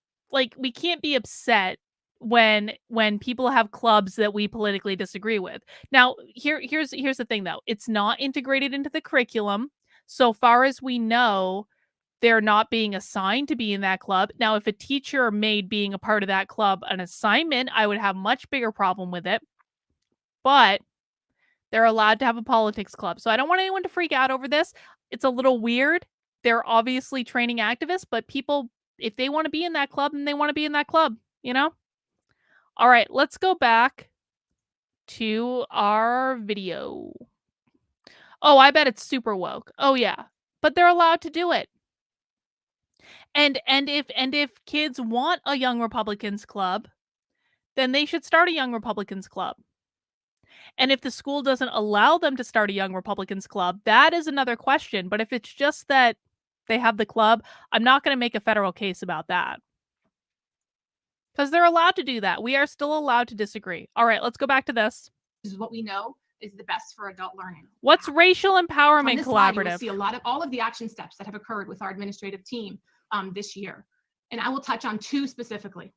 be upset when people have clubs that we politically disagree with. Now, here's the thing though. It's not integrated into the curriculum. So far as we know, they're not being assigned to be in that club. Now, if a teacher made being a part of that club an assignment, I would have much bigger problem with it. But they're allowed to have a politics club. So I don't want anyone to freak out over this. It's a little weird. They're obviously training activists, but people, if they want to be in that club, then they want to be in that club, you know? All right, let's go back to our video. Oh, I bet it's super woke. Oh, yeah. But they're allowed to do it. And if kids want a Young Republicans Club, then they should start a Young Republicans Club. And if the school doesn't allow them to start a Young Republicans Club, that is another question. But if it's just that they have the club, I'm not going to make a federal case about that. Because they're allowed to do that. We are still allowed to disagree. All right, let's go back to this. This is what we know is the best for adult learning. What's Racial Empowerment On this slide, you will Collaborative? see all of the action steps that have occurred with our administrative team this year. And I will touch on two specifically.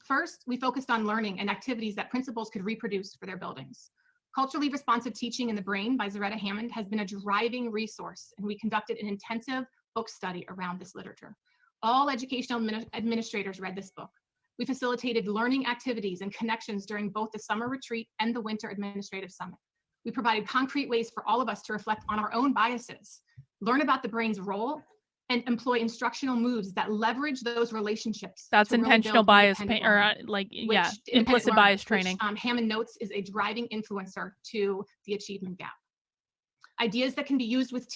First, we focused on learning and activities that principals could reproduce for their buildings. Culturally Responsive Teaching in the Brain by Zaretta Hammond has been a driving resource, and we conducted an intensive book study around this literature. All educational administrators read this book. We facilitated learning activities and connections during both the summer retreat and the winter administrative summit. We provided concrete ways for all of us to reflect on our own biases, learn about the brain's role, and employ instructional moves that leverage those relationships. That's to really intentional build bias, independent learning, implicit bias which, training. Hammond notes is a driving influencer to the achievement gap. Ideas that can be used with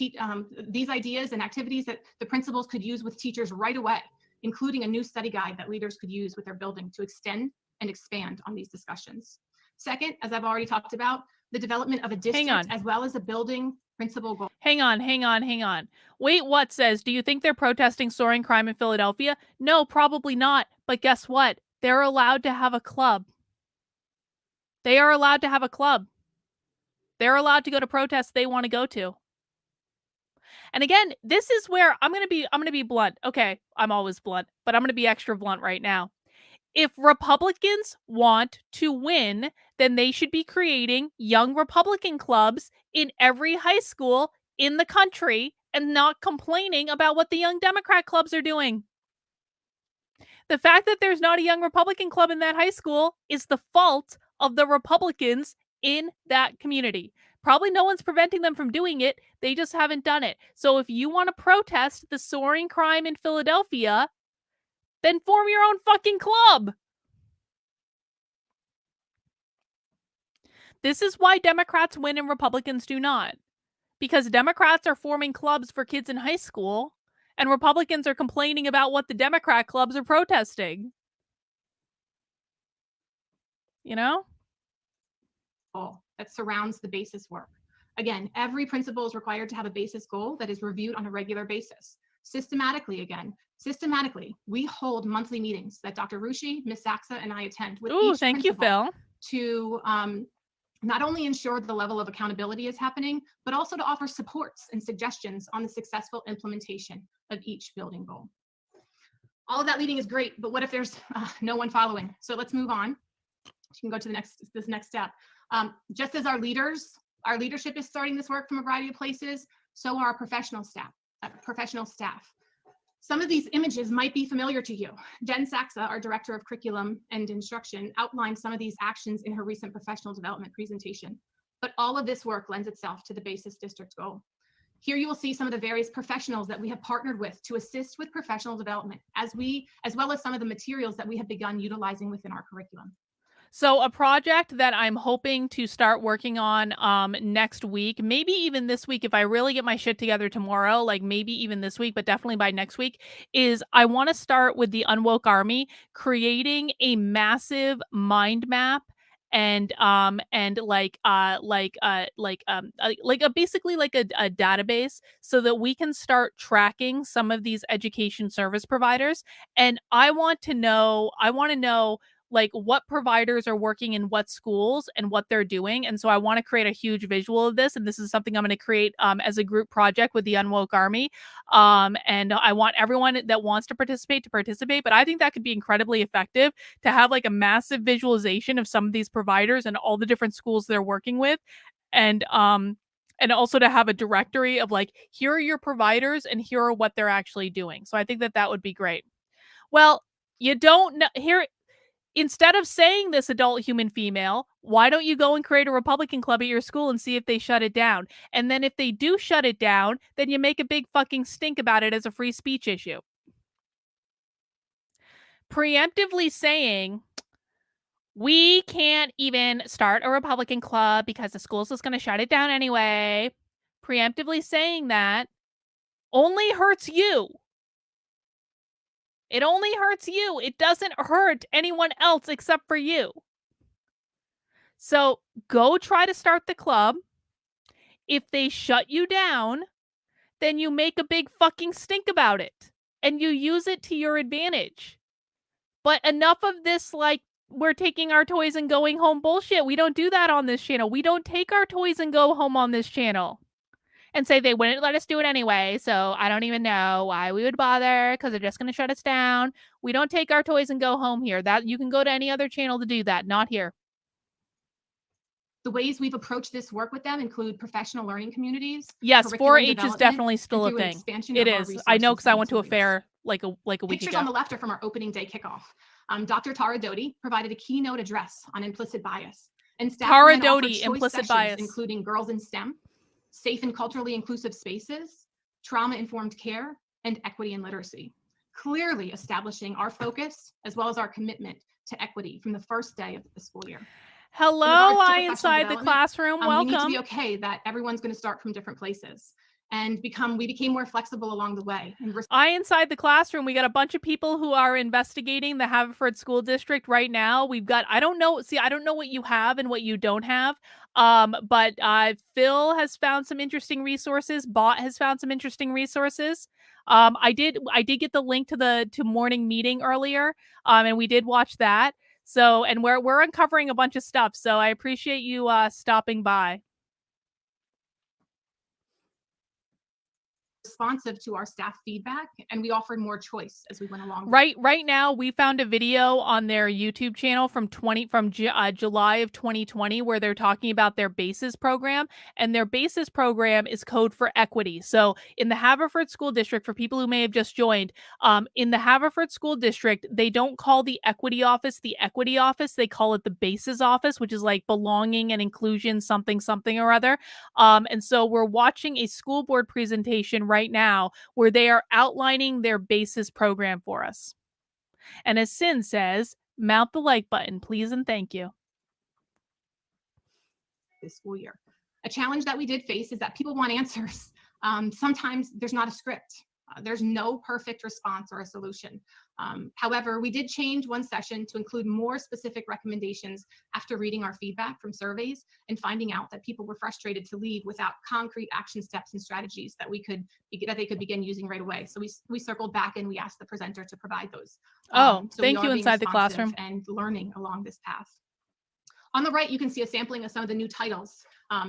these ideas and activities that the principals could use with teachers right away, including a new study guide that leaders could use with their building to extend and expand on these discussions. Second, as I've already talked about, the development of a district as well as a building principal goal. Hang on. Wait, what says, do you think they're protesting soaring crime in Philadelphia? No, probably not. But guess what? They're allowed to have a club. They are allowed to have a club. They're allowed to go to protests they want to go to. And again, this is where I'm going to be blunt. Okay, I'm always blunt, but I'm going to be extra blunt right now. If Republicans want to win, then they should be creating young Republican clubs in every high school in the country and not complaining about what the young Democrat clubs are doing. The fact that there's not a young Republican club in that high school is the fault of the Republicans in that community. Probably no one's preventing them from doing it. They just haven't done it. So if you want to protest the soaring crime in Philadelphia, then form your own fucking club. This is why Democrats win and Republicans do not. Because Democrats are forming clubs for kids in high school, and Republicans are complaining about what the Democrat clubs are protesting. You know? That surrounds the basis work. Again, every principal is required to have a basis goal that is reviewed on a regular basis. Systematically, we hold monthly meetings that Dr. Rushi, Ms. Saxa, and I attend with each thank you, Phil. To not only ensure the level of accountability is happening, but also to offer supports and suggestions on the successful implementation of each building goal. All of that leading is great, but what if there's no one following? So let's move on. You can go to this next step. Just as our leadership is starting this work from a variety of places, so are our professional staff. Some of these images might be familiar to you. Jen Saxa, our Director of Curriculum and Instruction, outlined some of these actions in her recent professional development presentation. But all of this work lends itself to the basis district goal. Here you will see some of the various professionals that we have partnered with to assist with professional development, as well as some of the materials that we have begun utilizing within our curriculum. So a project that I'm hoping to start working on next week, maybe even this week if I really get my shit together tomorrow, like maybe even this week, but definitely by next week, is I want to start with the Unwoke Army, creating a massive mind map and basically like a database so that we can start tracking some of these education service providers. And I want to know like what providers are working in what schools and what they're doing. And so I want to create a huge visual of this. And this is something I'm going to create as a group project with the Unwoke Army. And I want everyone that wants to participate, but I think that could be incredibly effective to have like a massive visualization of some of these providers and all the different schools they're working with. And also to have a directory of like, here are your providers and here are what they're actually doing. So I think that would be great. Well, you don't know here. Instead of saying this adult human female, why don't you go and create a Republican club at your school and see if they shut it down? And then if they do shut it down, then you make a big fucking stink about it as a free speech issue. Preemptively saying, we can't even start a Republican club because the school's just going to shut it down anyway. Preemptively saying that only hurts you. It only hurts you. It doesn't hurt anyone else except for you. So go try to start the club. If they shut you down, then you make a big fucking stink about it and you use it to your advantage. But enough of this, like, we're taking our toys and going home bullshit. We don't do that on this channel. We don't take our toys and go home on this channel. And say they wouldn't let us do it anyway, so I don't even know why we would bother, because they're just going to shut us down. We don't take our toys and go home here. That you can go to any other channel to do that, not here. The ways we've approached this work with them include professional learning communities. Yes, 4-H is definitely still a thing. It is. I know because I went to a fair like a week ago. Pictures on the left are from our opening day kickoff. Dr. Tara Doty provided a keynote address on implicit bias. And staff Tara Doty, implicit bias, including girls in STEM, safe and culturally inclusive spaces, trauma-informed care, and equity and literacy, clearly establishing our focus as well as our commitment to equity from the first day of the school year. Hello, regards to I professional inside the development, classroom. we need to Welcome. be okay that everyone's going to start from different places, and we became more flexible along the way. And I inside the classroom. We got a bunch of people who are investigating the Haverford School District right now. We've got, I don't know what you have and what you don't have. But Phil has found some interesting resources. Bot has found some interesting resources. I did get the link to morning meeting earlier. And we did watch that. So, and we're uncovering a bunch of stuff. So I appreciate you stopping by. Responsive to our staff feedback, and we offered more choice as we went along. Right now, we found a video on their YouTube channel from July of 2020 where they're talking about their BASES program, and their BASES program is code for equity. So in the Haverford School District, for people who may have just joined, in the Haverford School District, they don't call the equity office the equity office. They call it the BASES office, which is like belonging and inclusion something or other. And so we're watching a school board presentation right now where they are outlining their BASES program for us. And as Sin says, mount the like button, please and thank you. This school year. A challenge that we did face is that people want answers. Sometimes there's not a script. There's no perfect response or a solution. However, we did change one session to include more specific recommendations after reading our feedback from surveys and finding out that people were frustrated to leave without concrete action steps and strategies that they could begin using right away. So we circled back and we asked the presenter to provide those. So thank we you are inside the being classroom. responsive and learning along this path. On the right, you can see a sampling of some of the new titles,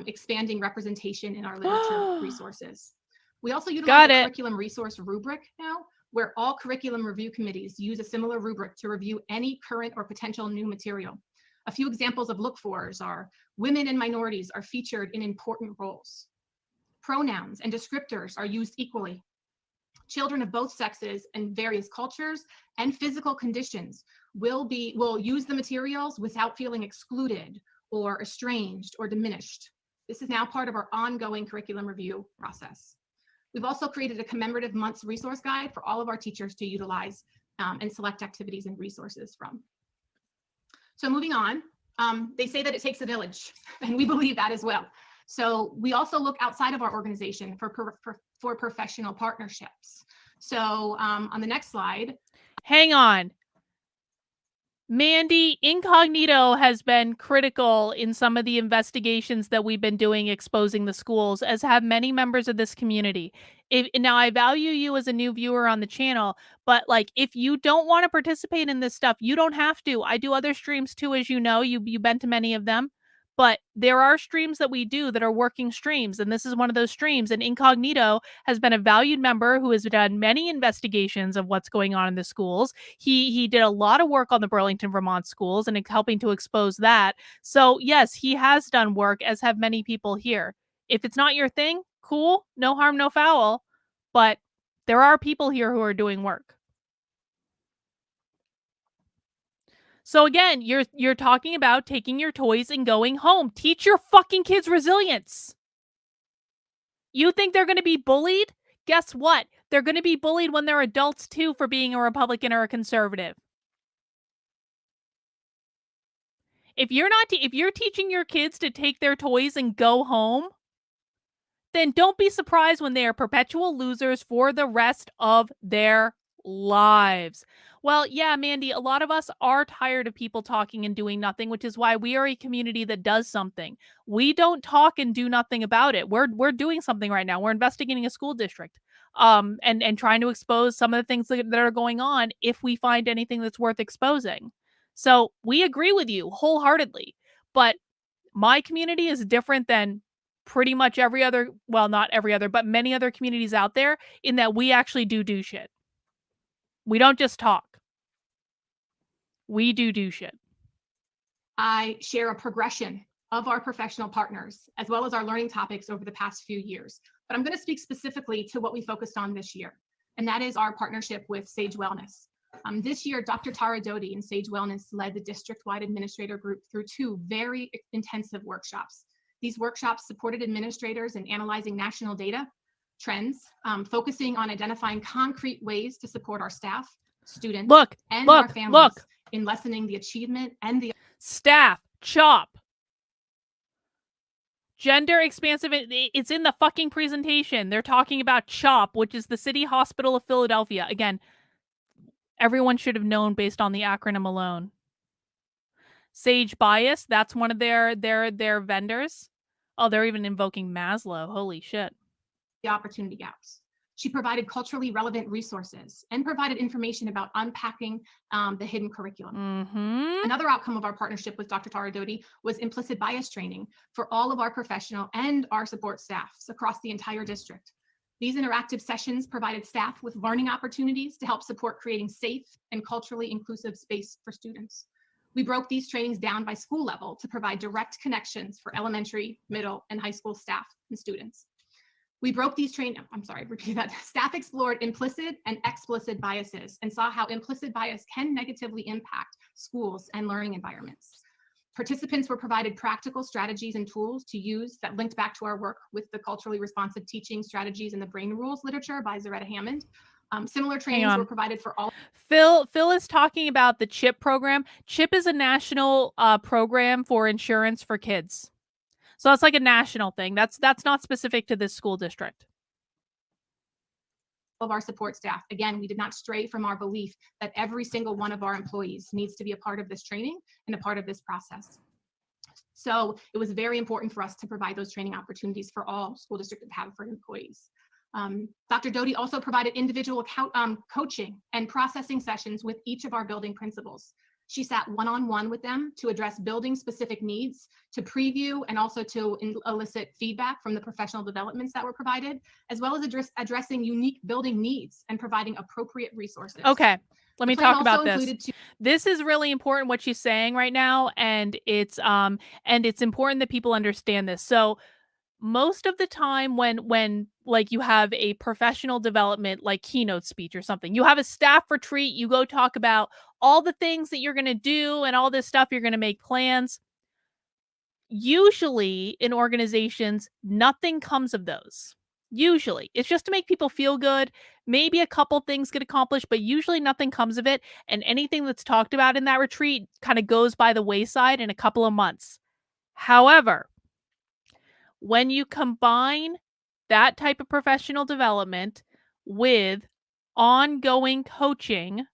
expanding representation in our literature resources. We also utilize a curriculum resource rubric now, where all curriculum review committees use a similar rubric to review any current or potential new material. A few examples of look-fors are women and minorities are featured in important roles. Pronouns and descriptors are used equally. Children of both sexes and various cultures and physical conditions will use the materials without feeling excluded or estranged or diminished. This is now part of our ongoing curriculum review process. We've also created a commemorative month's resource guide for all of our teachers to utilize and select activities and resources from. So moving on, they say that it takes a village, and we believe that as well. So we also look outside of our organization for professional partnerships. So on the next slide. Hang on. Mandy, Incognito has been critical in some of the investigations that we've been doing exposing the schools, as have many members of this community. Now, I value you as a new viewer on the channel, but like if you don't want to participate in this stuff, you don't have to. I do other streams too, as you know. You've been to many of them. But there are streams that we do that are working streams, and this is one of those streams. And Incognito has been a valued member who has done many investigations of what's going on in the schools. He did a lot of work on the Burlington, Vermont schools and helping to expose that. So yes, he has done work, as have many people here. If it's not your thing, cool, no harm, no foul. But there are people here who are doing work. So again, you're talking about taking your toys and going home. Teach your fucking kids resilience. You think they're going to be bullied? Guess what? They're going to be bullied when they're adults too for being a Republican or a conservative. If you're teaching your kids to take their toys and go home, then don't be surprised when they are perpetual losers for the rest of their lives. Well, yeah, Mandy, a lot of us are tired of people talking and doing nothing, which is why we are a community that does something. We don't talk and do nothing about it. We're doing something right now. We're investigating a school district, and trying to expose some of the things that are going on if we find anything that's worth exposing. So we agree with you wholeheartedly, but my community is different than pretty much every other, well, not every other, but many other communities out there, in that we actually do shit. We don't just talk. We do shit. I share a progression of our professional partners, as well as our learning topics over the past few years. But I'm going to speak specifically to what we focused on this year, and that is our partnership with Sage Wellness. This year, Dr. Tara Doty in Sage Wellness led the district-wide administrator group through 2 very intensive workshops. These workshops supported administrators in analyzing national data, trends, focusing on identifying concrete ways to support our staff, students, and our families in lessening the achievement and the staff, CHOP. Gender expansive, it's in the fucking presentation. They're talking about CHOP, which is the City Hospital of Philadelphia. Again, everyone should have known based on the acronym alone. Sage Bias, that's one of their vendors. Oh, they're even invoking Maslow. Holy shit. The opportunity gaps. She provided culturally relevant resources and provided information about unpacking the hidden curriculum. Another outcome of our partnership with Dr. Tara Doty was implicit bias training for all of our professional and our support staffs across the entire district. These interactive sessions provided staff with learning opportunities to help support creating safe and culturally inclusive space for students. We broke these trainings down by school level to provide direct connections for elementary, middle, and high school staff and students. We broke these Staff explored implicit and explicit biases and saw how implicit bias can negatively impact schools and learning environments. Participants were provided practical strategies and tools to use that linked back to our work with the culturally responsive teaching strategies and the brain rules literature by Zaretta Hammond. Similar trainings were provided for all. Phil is talking about the CHIP program. CHIP is a national program for insurance for kids. So that's like a national thing. That's not specific to this school district. Of our support staff. Again, we did not stray from our belief that every single one of our employees needs to be a part of this training and a part of this process. So it was very important for us to provide those training opportunities for all school district of Haverford employees. Dr. Doty also provided individual coaching and processing sessions with each of our building principals. She sat one-on-one with them to address building specific needs, to preview and also to elicit feedback from the professional developments that were provided, as well as addressing unique building needs and providing appropriate resources. Okay, let me talk about this. This is really important what she's saying right now, and it's important that people understand this. So most of the time when like you have a professional development like keynote speech or something, you have a staff retreat, you go talk about all the things that you're going to do and all this stuff, you're going to make plans. Usually in organizations, nothing comes of those. Usually it's just to make people feel good. Maybe a couple things get accomplished, but usually nothing comes of it. And anything that's talked about in that retreat kind of goes by the wayside in a couple of months. However, when you combine that type of professional development with ongoing coaching,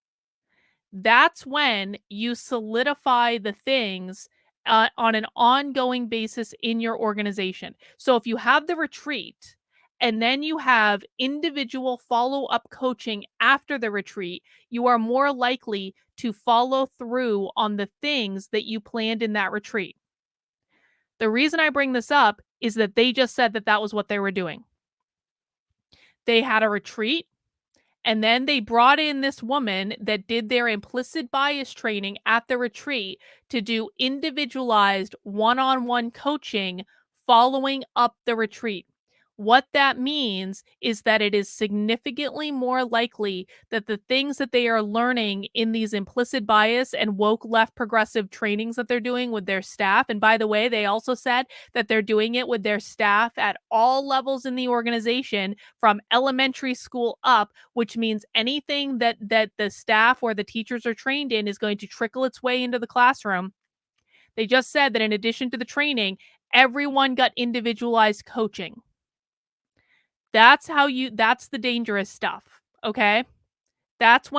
that's when you solidify the things on an ongoing basis in your organization. So if you have the retreat and then you have individual follow-up coaching after the retreat, you are more likely to follow through on the things that you planned in that retreat. The reason I bring this up is that they just said that that was what they were doing. They had a retreat, and then they brought in this woman that did their implicit bias training at the retreat to do individualized one-on-one coaching following up the retreat. What that means is that it is significantly more likely that the things that they are learning in these implicit bias and woke left progressive trainings that they're doing with their staff, and by the way, they also said that they're doing it with their staff at all levels in the organization from elementary school up, which means anything that the staff or the teachers are trained in is going to trickle its way into the classroom. They just said that in addition to the training, everyone got individualized coaching. That's the dangerous stuff. Okay. That's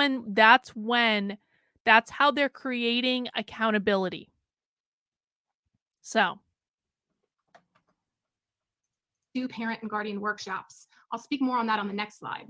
how they're creating accountability. So. Do parent and guardian workshops. I'll speak more on that on the next slide.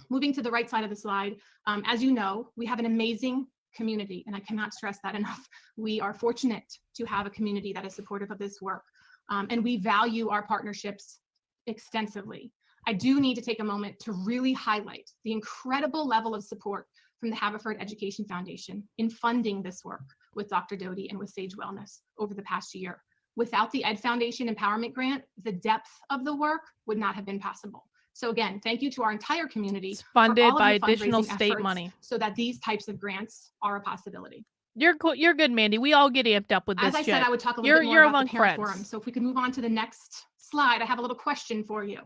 Moving to the right side of the slide, as you know, we have an amazing community, and I cannot stress that enough. We are fortunate to have a community that is supportive of this work, and we value our partnerships extensively. I do need to take a moment to really highlight the incredible level of support from the Haverford Education Foundation in funding this work with Dr. Doty and with Sage Wellness over the past year. Without the Ed Foundation Empowerment Grant, the depth of the work would not have been possible. So again, thank you to our entire community. It's funded by additional state money so that these types of grants are a possibility. You're good, Mandy. We all get amped up with this. As I said, I would talk a little bit more about the parent forum. So if we could move on to the next slide, I have a little question for you.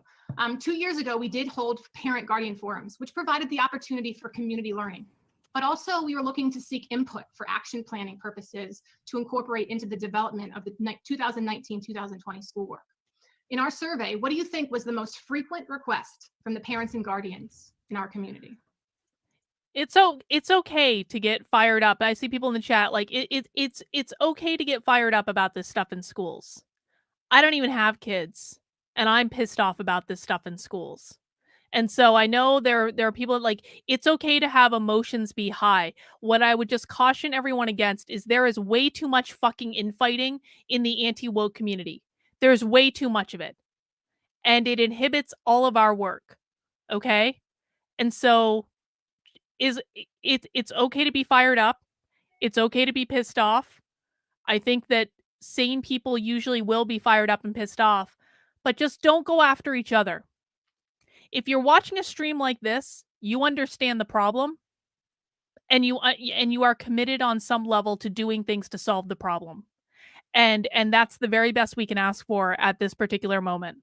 2 years ago, we did hold parent guardian forums, which provided the opportunity for community learning. But also we were looking to seek input for action planning purposes to incorporate into the development of the 2019-2020 schoolwork. In our survey, what do you think was the most frequent request from the parents and guardians in our community? It's okay to get fired up. I see people in the chat like it's okay to get fired up about this stuff in schools. I don't even have kids, and I'm pissed off about this stuff in schools. And so I know there are people like it's okay to have emotions be high. What I would just caution everyone against is there is way too much fucking infighting in the anti-woke community. There's way too much of it. And it inhibits all of our work. Okay? And so it's okay to be fired up. It's okay to be pissed off. I think that sane people usually will be fired up and pissed off, but just don't go after each other. If you're watching a stream like this, you understand the problem and you are committed on some level to doing things to solve the problem. And that's the very best we can ask for at this particular moment.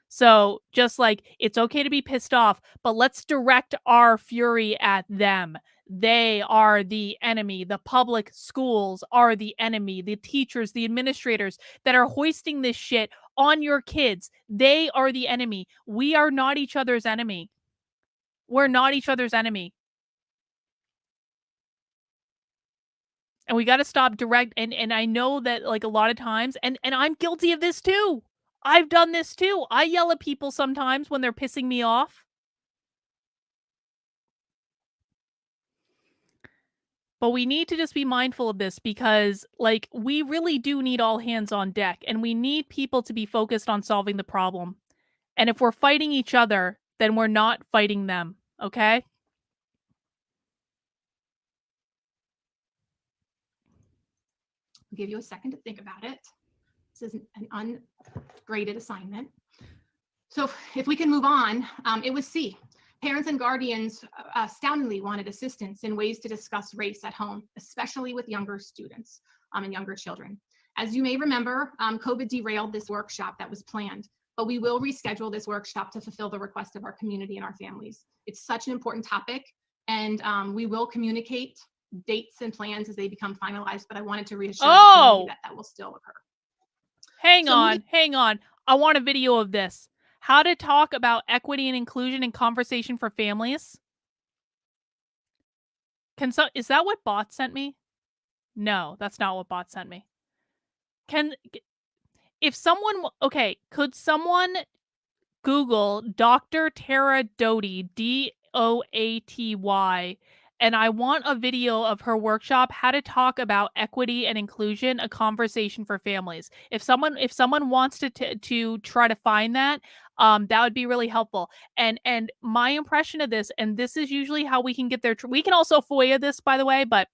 So just like it's okay to be pissed off, but let's direct our fury at them. They are the enemy. The public schools are the enemy. The teachers, the administrators that are hoisting this shit on your kids, they are the enemy. We are not each other's enemy. We're not each other's enemy. And we got to stop direct. And I know that like a lot of times, and I'm guilty of this too. I've done this too. I yell at people sometimes when they're pissing me off. But we need to just be mindful of this because, like, we really do need all hands on deck and we need people to be focused on solving the problem. And if we're fighting each other, then we're not fighting them, okay? I'll give you a second to think about it. This is an ungraded assignment. So if we can move on, it was C. Parents and guardians astoundingly wanted assistance in ways to discuss race at home, especially with younger students and younger children. As you may remember, COVID derailed this workshop that was planned, but we will reschedule this workshop to fulfill the request of our community and our families. It's such an important topic, and we will communicate dates and plans as they become finalized, but I wanted to reassure the community that that will still occur. Hang on. I want a video of this. How to talk about equity and inclusion in conversation for families. Is that what bot sent me? No, that's not what bot sent me. Could someone Google Dr. Tara Doty, Doaty, and I want a video of her workshop, How to Talk About Equity and Inclusion, a Conversation for Families. If someone wants to try to find that, that would be really helpful. And my impression of this, and this is usually how we can get there. We can also FOIA this, by the way, but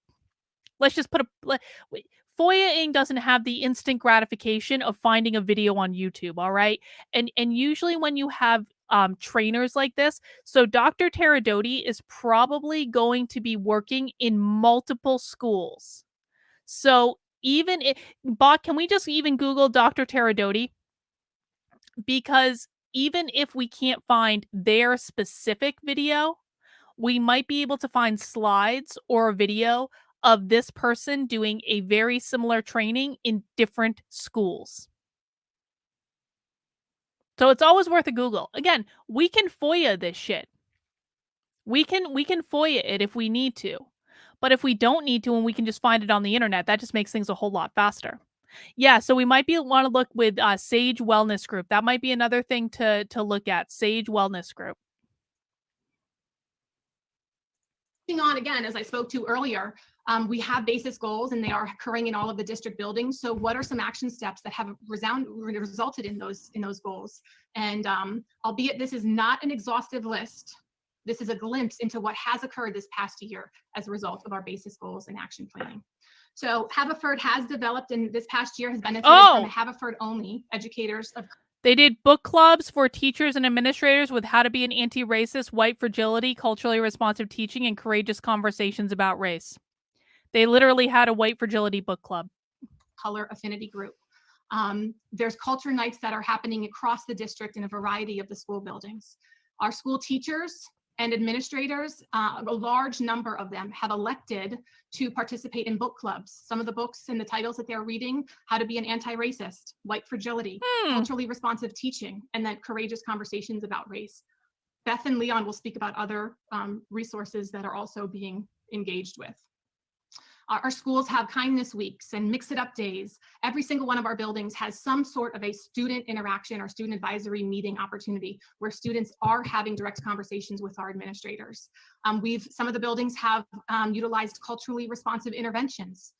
let's just put FOIA-ing doesn't have the instant gratification of finding a video on YouTube, all right? And usually when you have trainers like this, so Dr. Tara Doty is probably going to be working in multiple schools. So even bot, can we just even Google Dr. Tara Doty? Because even if we can't find their specific video, we might be able to find slides or a video of this person doing a very similar training in different schools. So it's always worth a Google. Again, we can FOIA this shit. We can FOIA it if we need to. But if we don't need to and we can just find it on the internet, that just makes things a whole lot faster. Yeah, so we might want to look with Sage Wellness Group. That might be another thing to look at, Sage Wellness Group. On again, as I spoke to earlier, we have basis goals and they are occurring in all of the district buildings. So what are some action steps that have resulted in those goals? And albeit this is not an exhaustive list, this is a glimpse into what has occurred this past year as a result of our basis goals and action planning. So Haverford has developed and this past year has benefited from the Haverford only educators of. They did book clubs for teachers and administrators with how to be an anti-racist, white fragility, culturally responsive teaching, and courageous conversations about race. They literally had a white fragility book club. Color affinity group. There's culture nights that are happening across the district in a variety of the school buildings. Our school teachers And administrators, a large number of them have elected to participate in book clubs. Some of the books and the titles that they're reading: How to Be an Anti-Racist, White Fragility, Culturally Responsive Teaching, and then Courageous Conversations About Race. Beth and Leon will speak about other resources that are also being engaged with. Our schools have kindness weeks and mix it up days. Every single one of our buildings has some sort of a student interaction or student advisory meeting opportunity where students are having direct conversations with our administrators. Some of the buildings have utilized culturally responsive interventions,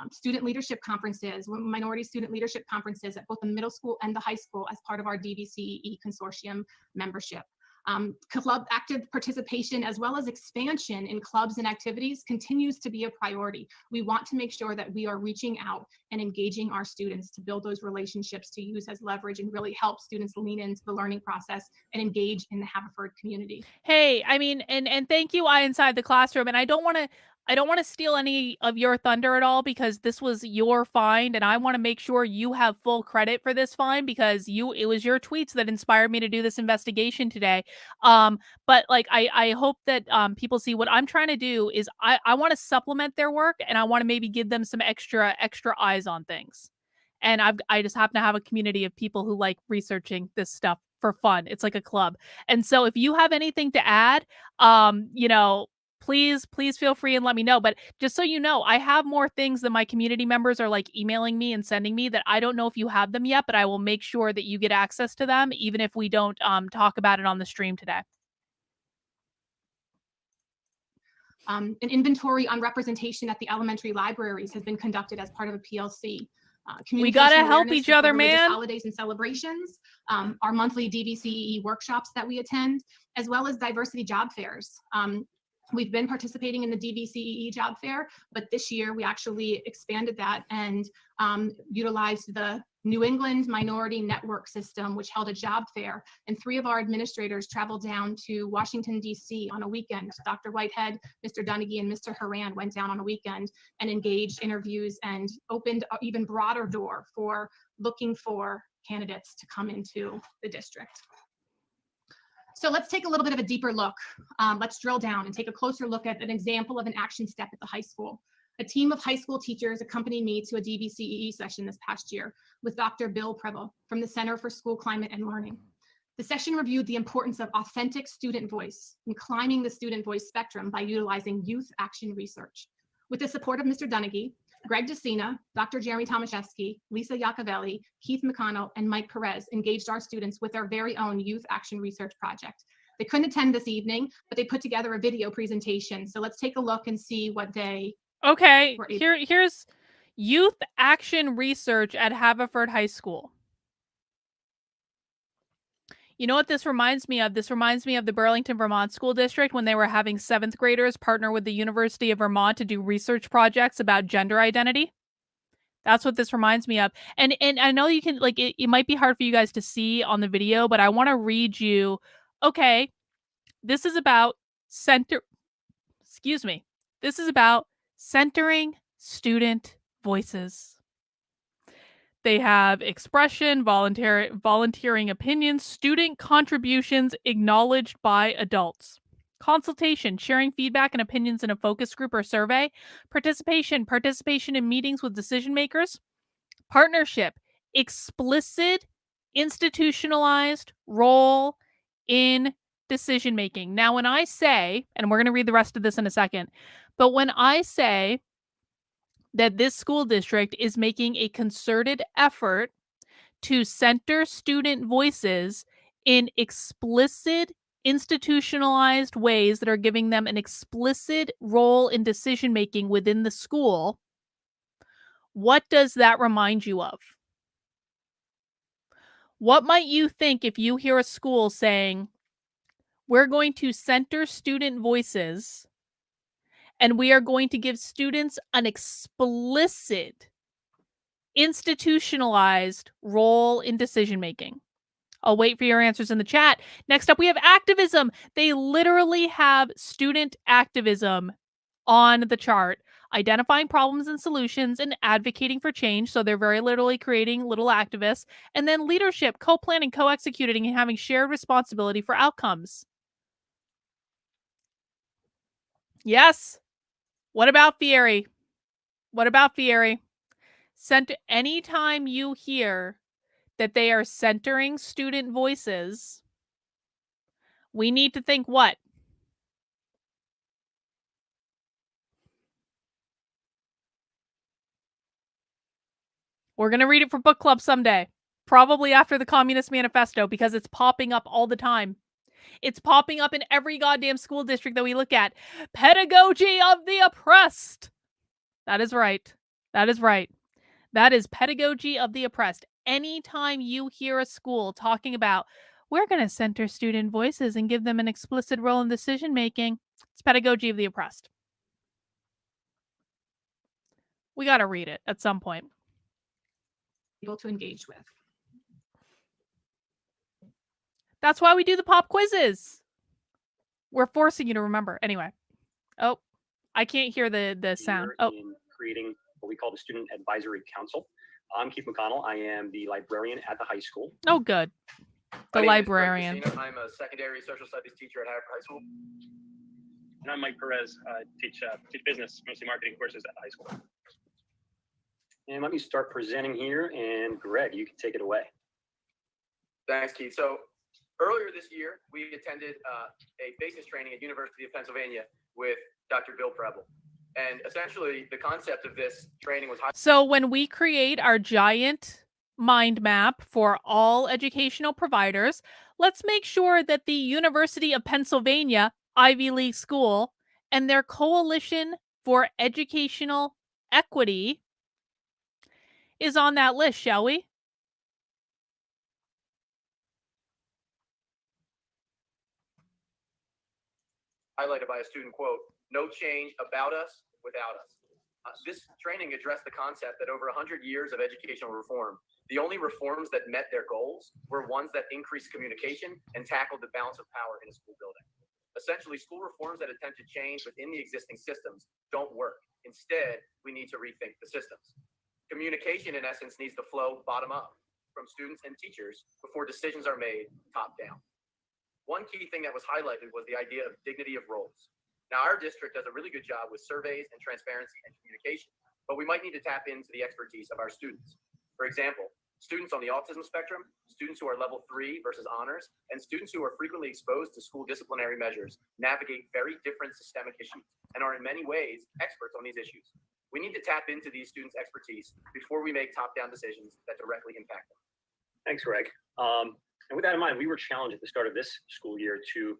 student leadership conferences, minority student leadership conferences at both the middle school and the high school as part of our DVCE consortium membership. Club active participation as well as expansion in clubs and activities continues to be a priority. We want to make sure that we are reaching out and engaging our students to build those relationships to use as leverage and really help students lean into the learning process and engage in the Haverford community. Hey, I mean, and thank you, Inside the Classroom. And I don't want to steal any of your thunder at all, because this was your find, and I want to make sure you have full credit for this find, because it was your tweets that inspired me to do this investigation today. But like I hope that people see what I'm trying to do is I want to supplement their work, and I want to maybe give them some extra eyes on things. And I just happen to have a community of people who like researching this stuff for fun. It's like a club. And so if you have anything to add, please feel free and let me know. But just so you know, I have more things that my community members are like emailing me and sending me that I don't know if you have them yet, but I will make sure that you get access to them, even if we don't talk about it on the stream today. An inventory on representation at the elementary libraries has been conducted as part of a PLC. We gotta help each other, man. Holidays and celebrations, our monthly DVCE workshops that we attend, as well as diversity job fairs. We've been participating in the DVCE job fair, but this year we actually expanded that and utilized the New England Minority Network System, which held a job fair. And 3 of our administrators traveled down to Washington, D.C. on a weekend. Dr. Whitehead, Mr. Dunnigy, and Mr. Haran went down on a weekend and engaged interviews and opened an even broader door for looking for candidates to come into the district. So let's take a little bit of a deeper look. Let's drill down and take a closer look at an example of an action step at the high school. A team of high school teachers accompanied me to a DVCE session this past year with Dr. Bill Preble from the Center for School Climate and Learning. The session reviewed the importance of authentic student voice and climbing the student voice spectrum by utilizing youth action research. With the support of Mr. Dunnigy, Greg DeCina, Dr. Jeremy Tomaszewski, Lisa Iacovelli, Keith McConnell, and Mike Perez engaged our students with their very own youth action research project. They couldn't attend this evening, but they put together a video presentation. So let's take a look and see what they Okay, here's youth action research at Haverford High School. You know what this reminds me of? This reminds me of the Burlington, Vermont School District when they were having 7th graders partner with the University of Vermont to do research projects about gender identity. That's what this reminds me of. And I know you can, like, it might be hard for you guys to see on the video, but I want to read you. Okay, this is about This is about centering student voices. They have expression, volunteering opinions, student contributions acknowledged by adults. Consultation, sharing feedback and opinions in a focus group or survey. Participation in meetings with decision makers. Partnership, explicit institutionalized role in decision making. Now, when I say, and we're going to read the rest of this in a second, but when I say that this school district is making a concerted effort to center student voices in explicit institutionalized ways that are giving them an explicit role in decision making within the school, what does that remind you of? What might you think if you hear a school saying, we're going to center student voices and we are going to give students an explicit institutionalized role in decision making? I'll wait for your answers in the chat. Next up, we have activism. They literally have student activism on the chart, identifying problems and solutions and advocating for change. So they're very literally creating little activists. And then leadership, co-planning, co-executing, and having shared responsibility for outcomes. Yes. What about Fieri? What about Fieri? Anytime you hear that they are centering student voices, we need to think what? We're going to read it for book club someday, probably after the Communist Manifesto, because it's popping up all the time. It's popping up in every goddamn school district that we look at. Pedagogy of the oppressed. That is right. That is right. That is pedagogy of the oppressed. Anytime you hear a school talking about, we're going to center student voices and give them an explicit role in decision making, it's pedagogy of the oppressed. We got to read it at some point. Able to engage with. That's why we do the pop quizzes. We're forcing you to remember. Anyway. Oh, I can't hear the sound. Oh. In creating what we call the Student Advisory Council. I'm Keith McConnell. I am the librarian at the high school. Oh, good. The librarian. I'm a secondary social studies teacher at Haverford High School. And I'm Mike Perez. Teach business, mostly marketing courses at the high school. And let me start presenting here. And Greg, you can take it away. Thanks, Keith. So earlier this year, we attended a basis training at University of Pennsylvania with Dr. Bill Preble. And essentially, the concept of this training was... So when we create our giant mind map for all educational providers, let's make sure that the University of Pennsylvania Ivy League school and their Coalition for Educational Equity is on that list, shall we? Highlighted by a student quote, "No change about us without us." This training addressed the concept that over 100 years of educational reform, the only reforms that met their goals were ones that increased communication and tackled the balance of power in a school building. Essentially, school reforms that attempt to change within the existing systems don't work. Instead, we need to rethink the systems. Communication, in essence, needs to flow bottom up from students and teachers before decisions are made top down. One key thing that was highlighted was the idea of dignity of roles. Now, our district does a really good job with surveys and transparency and communication, but we might need to tap into the expertise of our students. For example, students on the autism spectrum, students who are level 3 versus honors, and students who are frequently exposed to school disciplinary measures navigate very different systemic issues and are in many ways experts on these issues. We need to tap into these students' expertise before we make top-down decisions that directly impact them. Thanks, Greg. And with that in mind, we were challenged at the start of this school year to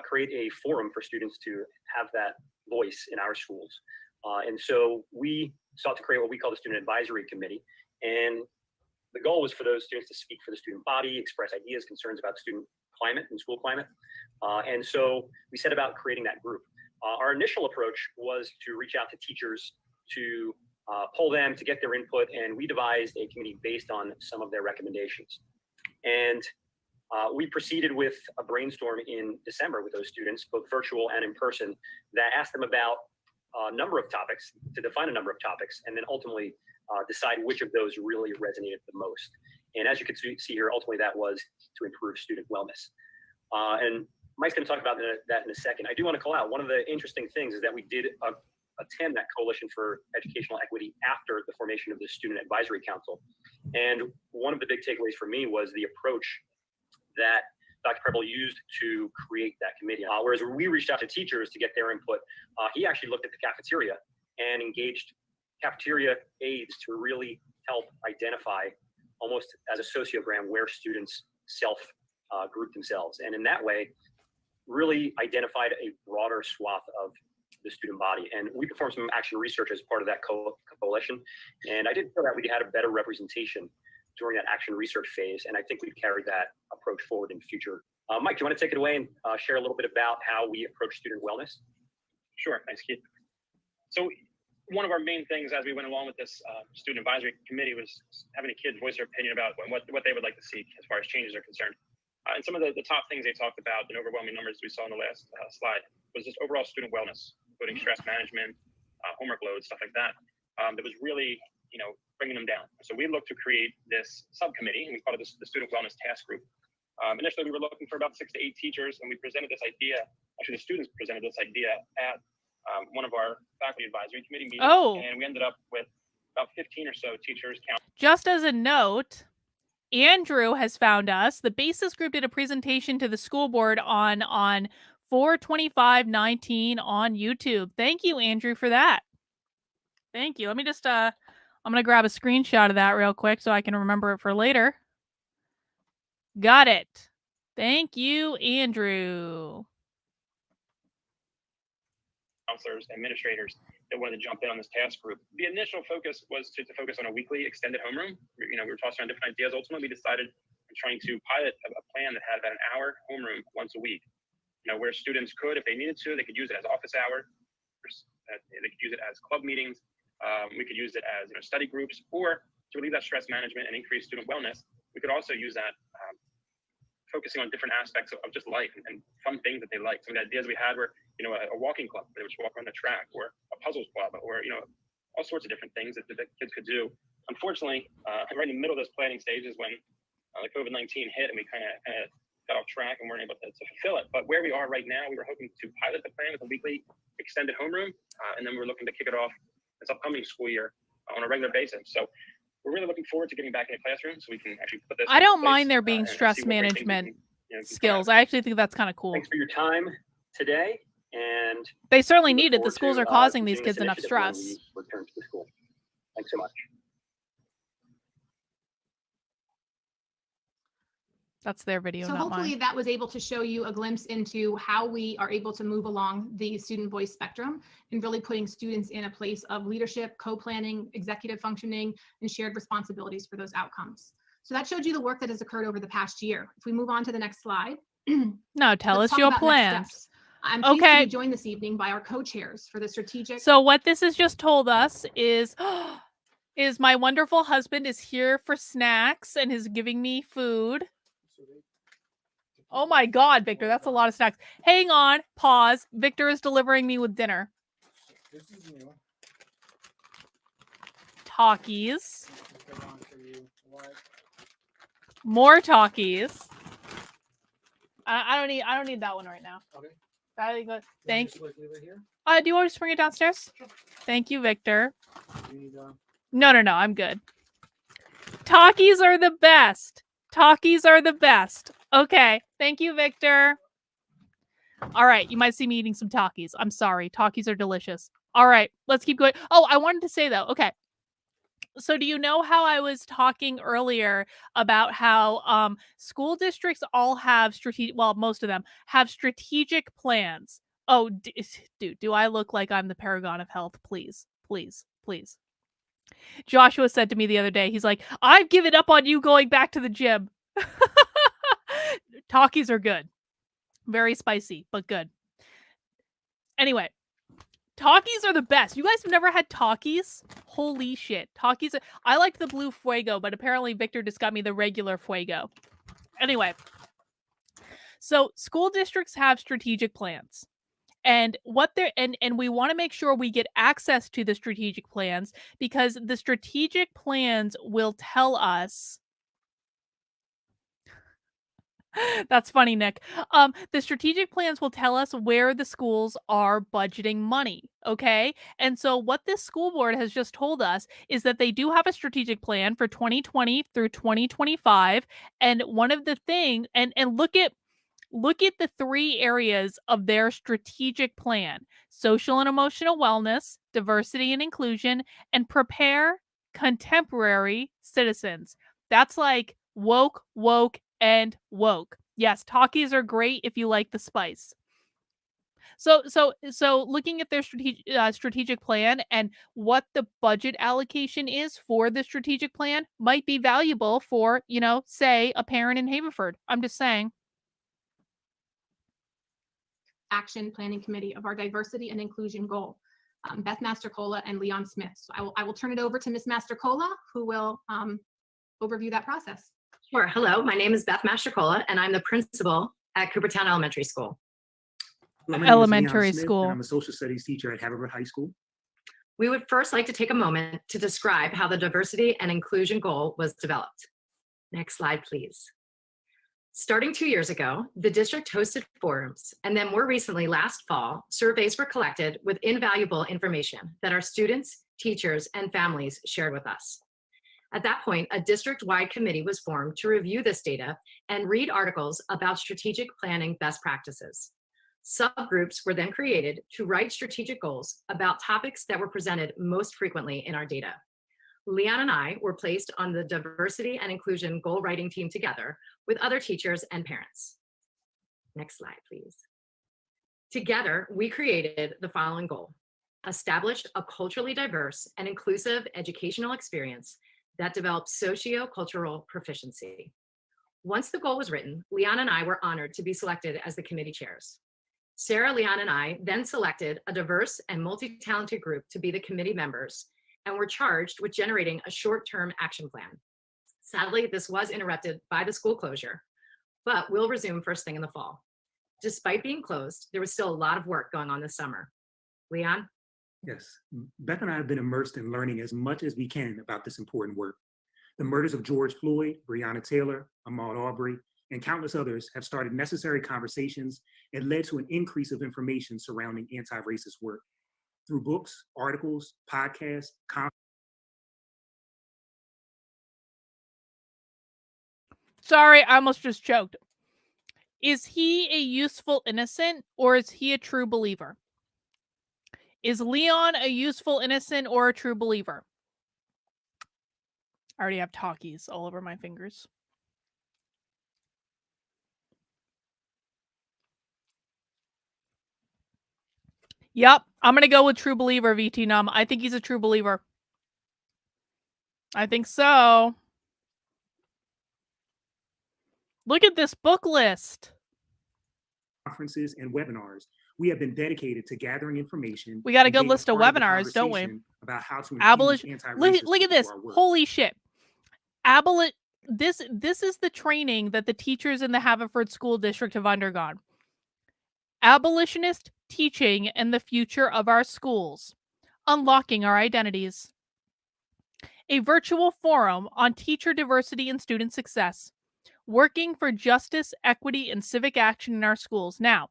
create a forum for students to have that voice in our schools. And so we sought to create what we call the Student Advisory Committee. And the goal was for those students to speak for the student body, express ideas, concerns about student climate and school climate. And so we set about creating that group. Our initial approach was to reach out to teachers to poll them, to get their input, and we devised a committee based on some of their recommendations. And we proceeded with a brainstorm in December with those students, both virtual and in person, that asked them about a number of topics, to define a number of topics, and then ultimately decide which of those really resonated the most. And as you can see here, ultimately that was to improve student wellness. And Mike's going to talk about that in a second. I do want to call out one of the interesting things is that we did attend that Coalition for Educational Equity after the formation of the Student Advisory Council. And one of the big takeaways for me was the approach that Dr. Preble used to create that committee. Whereas we reached out to teachers to get their input, he actually looked at the cafeteria and engaged cafeteria aides to really help identify, almost as a sociogram, where students self-group themselves. And in that way, really identified a broader swath of the student body. And we performed some action research as part of that coalition. And I did feel that we had a better representation during that action research phase. And I think we've carried that approach forward in future. Mike, do you want to take it away and share a little bit about how we approach student wellness? Sure, thanks, Keith. So one of our main things as we went along with this student advisory committee was having the kids voice their opinion about what they would like to see as far as changes are concerned. And some of the top things they talked about in overwhelming numbers we saw in the last slide was just overall student wellness, including stress management, homework load, stuff like that. That was really, bringing them down. So we looked to create this subcommittee, and we called it the Student Wellness Task Group. Initially, we were looking for about 6 to 8 teachers, and we presented this idea. Actually, the students presented this idea at one of our faculty advisory committee meetings, Oh. and we ended up with about 15 or so teachers. Just as a note, Andrew has found us. The Basis Group did a presentation to the school board on 4/25/19 on YouTube. Thank you, Andrew, for that. Thank you. Let me just I'm gonna grab a screenshot of that real quick so I can remember it for later. Got it. Thank you, Andrew. Counselors, administrators that wanted to jump in on this task group. The initial focus was to focus on a weekly extended homeroom. We were tossing around different ideas. Ultimately, we decided on trying to pilot a plan that had about an hour homeroom once a week. Where students could, if they needed to, they could use it as office hours. They could use it as club meetings. We could use it as study groups, or to relieve that stress management and increase student wellness. We could also use that focusing on different aspects of just life and fun things that they like. Some of the ideas we had were, a walking club, they would just walk around the track, or a puzzles club, or, all sorts of different things that the kids could do. Unfortunately, right in the middle of this planning stage is when the COVID-19 hit and we kind of got off track and weren't able to fulfill it. But where we are right now, we were hoping to pilot the plan with a weekly extended homeroom, and then we're looking to kick it off this upcoming school year on a regular basis. So we're really looking forward to getting back in a classroom so we can actually put this. I don't mind there being stress management skills. I actually think that's kind of cool. Thanks for your time today, and they certainly need it. The schools are causing these kids enough stress. Return to the school. Thanks so much. That's their video, so not hopefully mine. That was able to show you a glimpse into how we are able to move along the student voice spectrum and really putting students in a place of leadership, co-planning, executive functioning, and shared responsibilities for those outcomes. So that showed you the work that has occurred over the past year. If we move on to the next slide. No, tell us your plans. I'm pleased to be joined this evening by our co-chairs for the strategic. So what this has just told us is my wonderful husband is here for snacks and is giving me food. Oh my God, Victor, that's a lot of snacks. Hang on, pause. Victor is delivering me with dinner. This is new. Talkies. More talkies. I don't need that one right now. Okay. Thank you. Leave it here? Do you want to just bring it downstairs? Sure. Thank you, Victor. You need, No, I'm good. Talkies are the best. Talkies are the best. Okay. Thank you, Victor. All right. You might see me eating some Takis. I'm sorry. Takis are delicious. All right. Let's keep going. Oh, I wanted to say though. Okay. So do you know how I was talking earlier about how school districts all have most of them have strategic plans? Oh, dude, do I look like I'm the paragon of health? Please, please, please. Joshua said to me the other day, he's like, I've given up on you going back to the gym. Takis are good. Very spicy, but good. Anyway, Takis are the best. You guys have never had Takis? Holy shit. Takis. I like the blue Fuego, but apparently Victor just got me the regular Fuego. Anyway, so school districts have strategic plans. And what they're and we want to make sure we get access to the strategic plans, because the strategic plans will tell us. That's funny, Nick. The strategic plans will tell us where the schools are budgeting money. Okay. And so what this school board has just told us is that they do have a strategic plan for 2020 through 2025. And one of the things, and look at the three areas of their strategic plan: social and emotional wellness, diversity and inclusion, and prepare contemporary citizens. That's like woke, and woke. Yes, Takis are great if you like the spice. So looking at their strategic plan and what the budget allocation is for the strategic plan might be valuable for, say, a parent in Haverford. I'm just saying. Action Planning Committee of our diversity and inclusion goal. Beth Mastercola and Leon Smith. So I will turn it over to Ms. Mastercola, who will overview that process. Sure. Hello, my name is Beth Mastercola, and I'm the principal at Coopertown Elementary School. Hello, my name is Elementary Leon Smith, school. and I'm a social studies teacher at Haverford High School. We would first like to take a moment to describe how the diversity and inclusion goal was developed. Next slide, please. Starting 2 years ago, the district hosted forums, and then more recently, last fall, surveys were collected with invaluable information that our students, teachers, and families shared with us. At that point, a district-wide committee was formed to review this data and read articles about strategic planning best practices. Subgroups were then created to write strategic goals about topics that were presented most frequently in our data. Leon and I were placed on the diversity and inclusion goal writing team together with other teachers and parents. Next slide, please. Together, we created the following goal: established a culturally diverse and inclusive educational experience that develops socio-cultural proficiency. Once the goal was written, Leon and I were honored to be selected as the committee chairs. Sarah, Leon, and I then selected a diverse and multi-talented group to be the committee members and were charged with generating a short-term action plan. Sadly, this was interrupted by the school closure, but will resume first thing in the fall. Despite being closed, there was still a lot of work going on this summer. Leon? Yes, Beth and I have been immersed in learning as much as we can about this important work. The murders of George Floyd, Breonna Taylor, Ahmaud Arbery, and countless others have started necessary conversations and led to an increase of information surrounding anti-racist work. Through books, articles, podcasts, Sorry, I almost just choked. Is he a useful innocent or is he a true believer? Is Leon a useful innocent or a true believer? I already have talkies all over my fingers. Yep, I'm going to go with true believer, VT Num. I think he's a true believer. I think so. Look at this book list. conferences, and webinars. We have been dedicated to gathering information. We got a and good being list of part the webinars, don't we? conversation about how to Abolish. infuse anti-racism Look at into this. our work. Holy shit. This is the training that the teachers in the Haverford School District have undergone. Abolitionist teaching and the future of our schools. Unlocking our identities. A virtual forum on teacher diversity and student success. Working for justice, equity, and civic action in our schools. Now,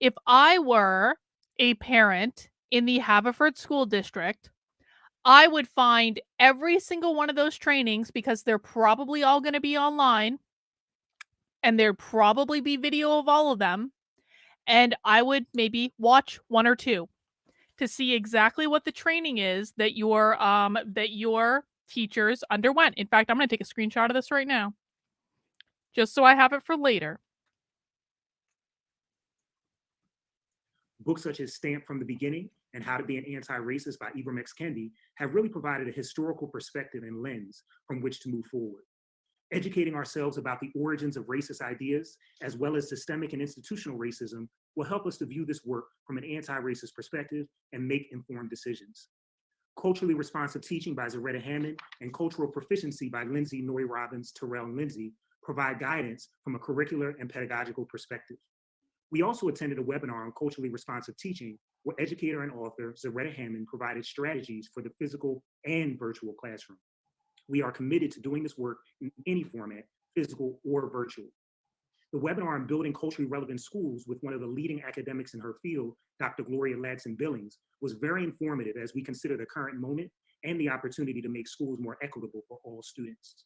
if I were a parent in the Haverford School District, I would find every single one of those trainings, because they're probably all going to be online and there'd probably be video of all of them. And I would maybe watch one or two to see exactly what the training is that your teachers underwent. In fact, I'm going to take a screenshot of this right now, just so I have it for later. Books such as Stamped from the Beginning and How to Be an Anti-Racist by Ibram X. Kendi have really provided a historical perspective and lens from which to move forward. Educating ourselves about the origins of racist ideas, as well as systemic and institutional racism, will help us to view this work from an anti-racist perspective and make informed decisions. Culturally Responsive Teaching by Zaretta Hammond and Cultural Proficiency by Lindsay, Noy Robbins, Terrell, and Lindsay provide guidance from a curricular and pedagogical perspective. We also attended a webinar on culturally responsive teaching where educator and author Zaretta Hammond provided strategies for the physical and virtual classroom. We are committed to doing this work in any format, physical or virtual. The webinar on building culturally relevant schools with one of the leading academics in her field, Dr. Gloria Ladson Billings, was very informative as we consider the current moment and the opportunity to make schools more equitable for all students.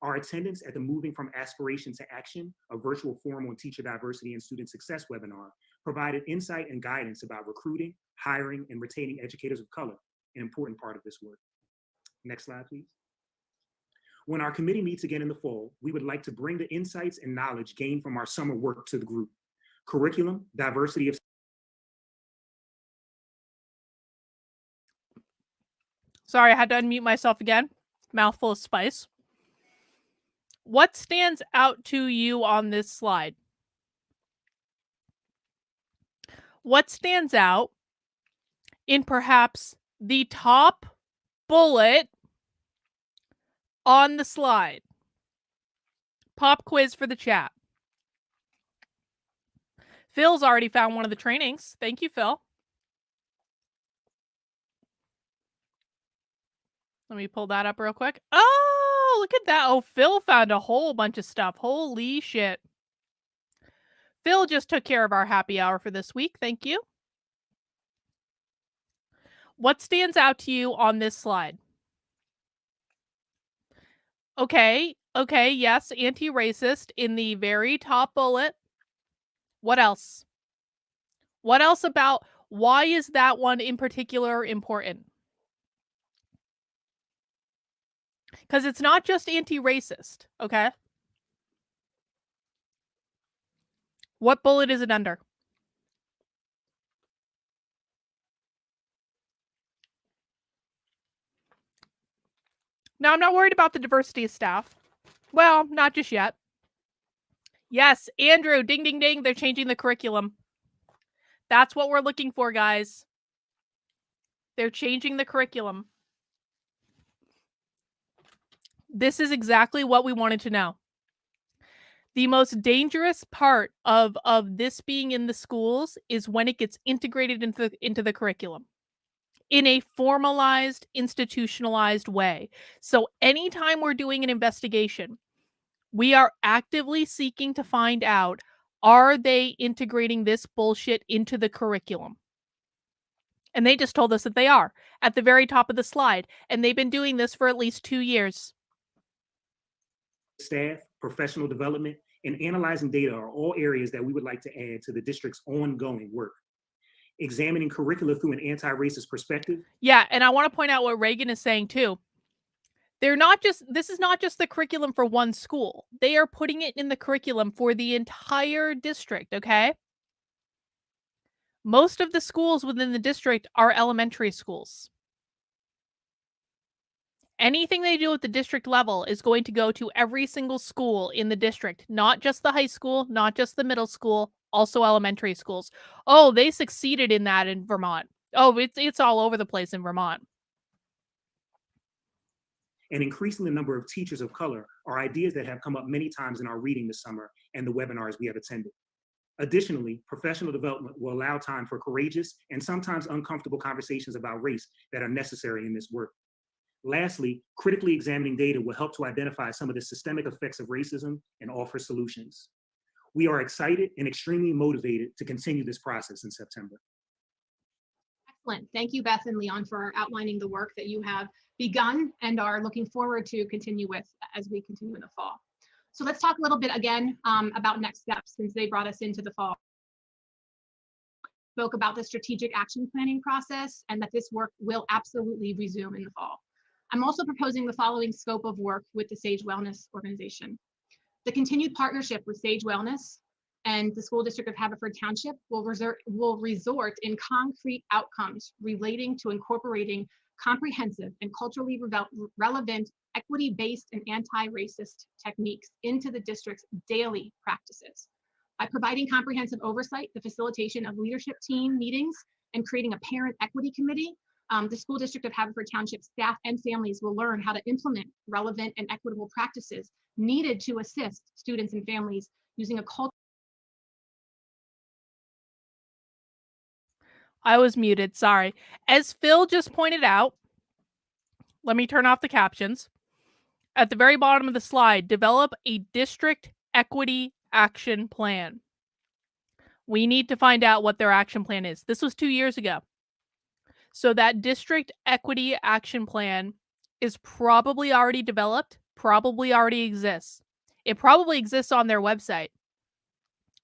Our attendance at the Moving from Aspiration to Action, a virtual forum on teacher diversity and student success webinar, provided insight and guidance about recruiting, hiring, and retaining educators of color, an important part of this work. Next slide, please. When our committee meets again in the fall, we would like to bring the insights and knowledge gained from our summer work to the group. Curriculum, diversity of... Sorry, I had to unmute myself again. Mouthful of spice. What stands out to you on this slide? What stands out in perhaps the top bullet on the slide? Pop quiz for the chat. Phil's already found one of the trainings. Thank you, Phil. Let me pull that up real quick. Oh, Oh, look at that. Oh, Phil found a whole bunch of stuff. Holy shit. Phil just took care of our happy hour for this week. Thank you. What stands out to you on this slide? Okay, yes, anti-racist in the very top bullet. What else? What else about why is that one in particular important? Because it's not just anti-racist, okay? What bullet is it under? Now, I'm not worried about the diversity of staff. Well, not just yet. Yes, Andrew, ding, ding, ding. They're changing the curriculum. That's what we're looking for, guys. They're changing the curriculum. This is exactly what we wanted to know. The most dangerous part of this being in the schools is when it gets integrated into the curriculum in a formalized, institutionalized way. So anytime we're doing an investigation, we are actively seeking to find out, are they integrating this bullshit into the curriculum? And they just told us that they are at the very top of the slide. And they've been doing this for at least 2 years. Staff, professional development, and analyzing data are all areas that we would like to add to the district's ongoing work. Examining curricula through an anti-racist perspective. Yeah, and I want to point out what Reagan is saying too. This is not just the curriculum for one school. They are putting it in the curriculum for the entire district, okay? Most of the schools within the district are elementary schools. Anything they do at the district level is going to go to every single school in the district, not just the high school, not just the middle school, also elementary schools. Oh, they succeeded in that in Vermont. Oh, it's all over the place in Vermont. And increasing the number of teachers of color are ideas that have come up many times in our reading this summer and the webinars we have attended. Additionally, professional development will allow time for courageous and sometimes uncomfortable conversations about race that are necessary in this work. Lastly, critically examining data will help to identify some of the systemic effects of racism and offer solutions. We are excited and extremely motivated to continue this process in September. Excellent. Thank you, Beth and Leon, for outlining the work that you have begun and are looking forward to continue with as we continue in the fall. So let's talk a little bit again about next steps, since they brought us into the fall. Spoke about the strategic action planning process and that this work will absolutely resume in the fall. I'm also proposing the following scope of work with the Sage Wellness organization. The continued partnership with Sage Wellness and the School District of Haverford Township will resort in concrete outcomes relating to incorporating comprehensive and culturally relevant, equity-based and anti-racist techniques into the district's daily practices. By providing comprehensive oversight, the facilitation of leadership team meetings, and creating a parent equity committee, the School District of Haverford Township staff and families will learn how to implement relevant and equitable practices needed to assist students and families using a culture. I was muted, sorry. As Phil just pointed out, let me turn off the captions. At the very bottom of the slide, develop a district equity action plan. We need to find out what their action plan is. This was 2 years ago. So that district equity action plan is probably already developed, probably already exists. It probably exists on their website.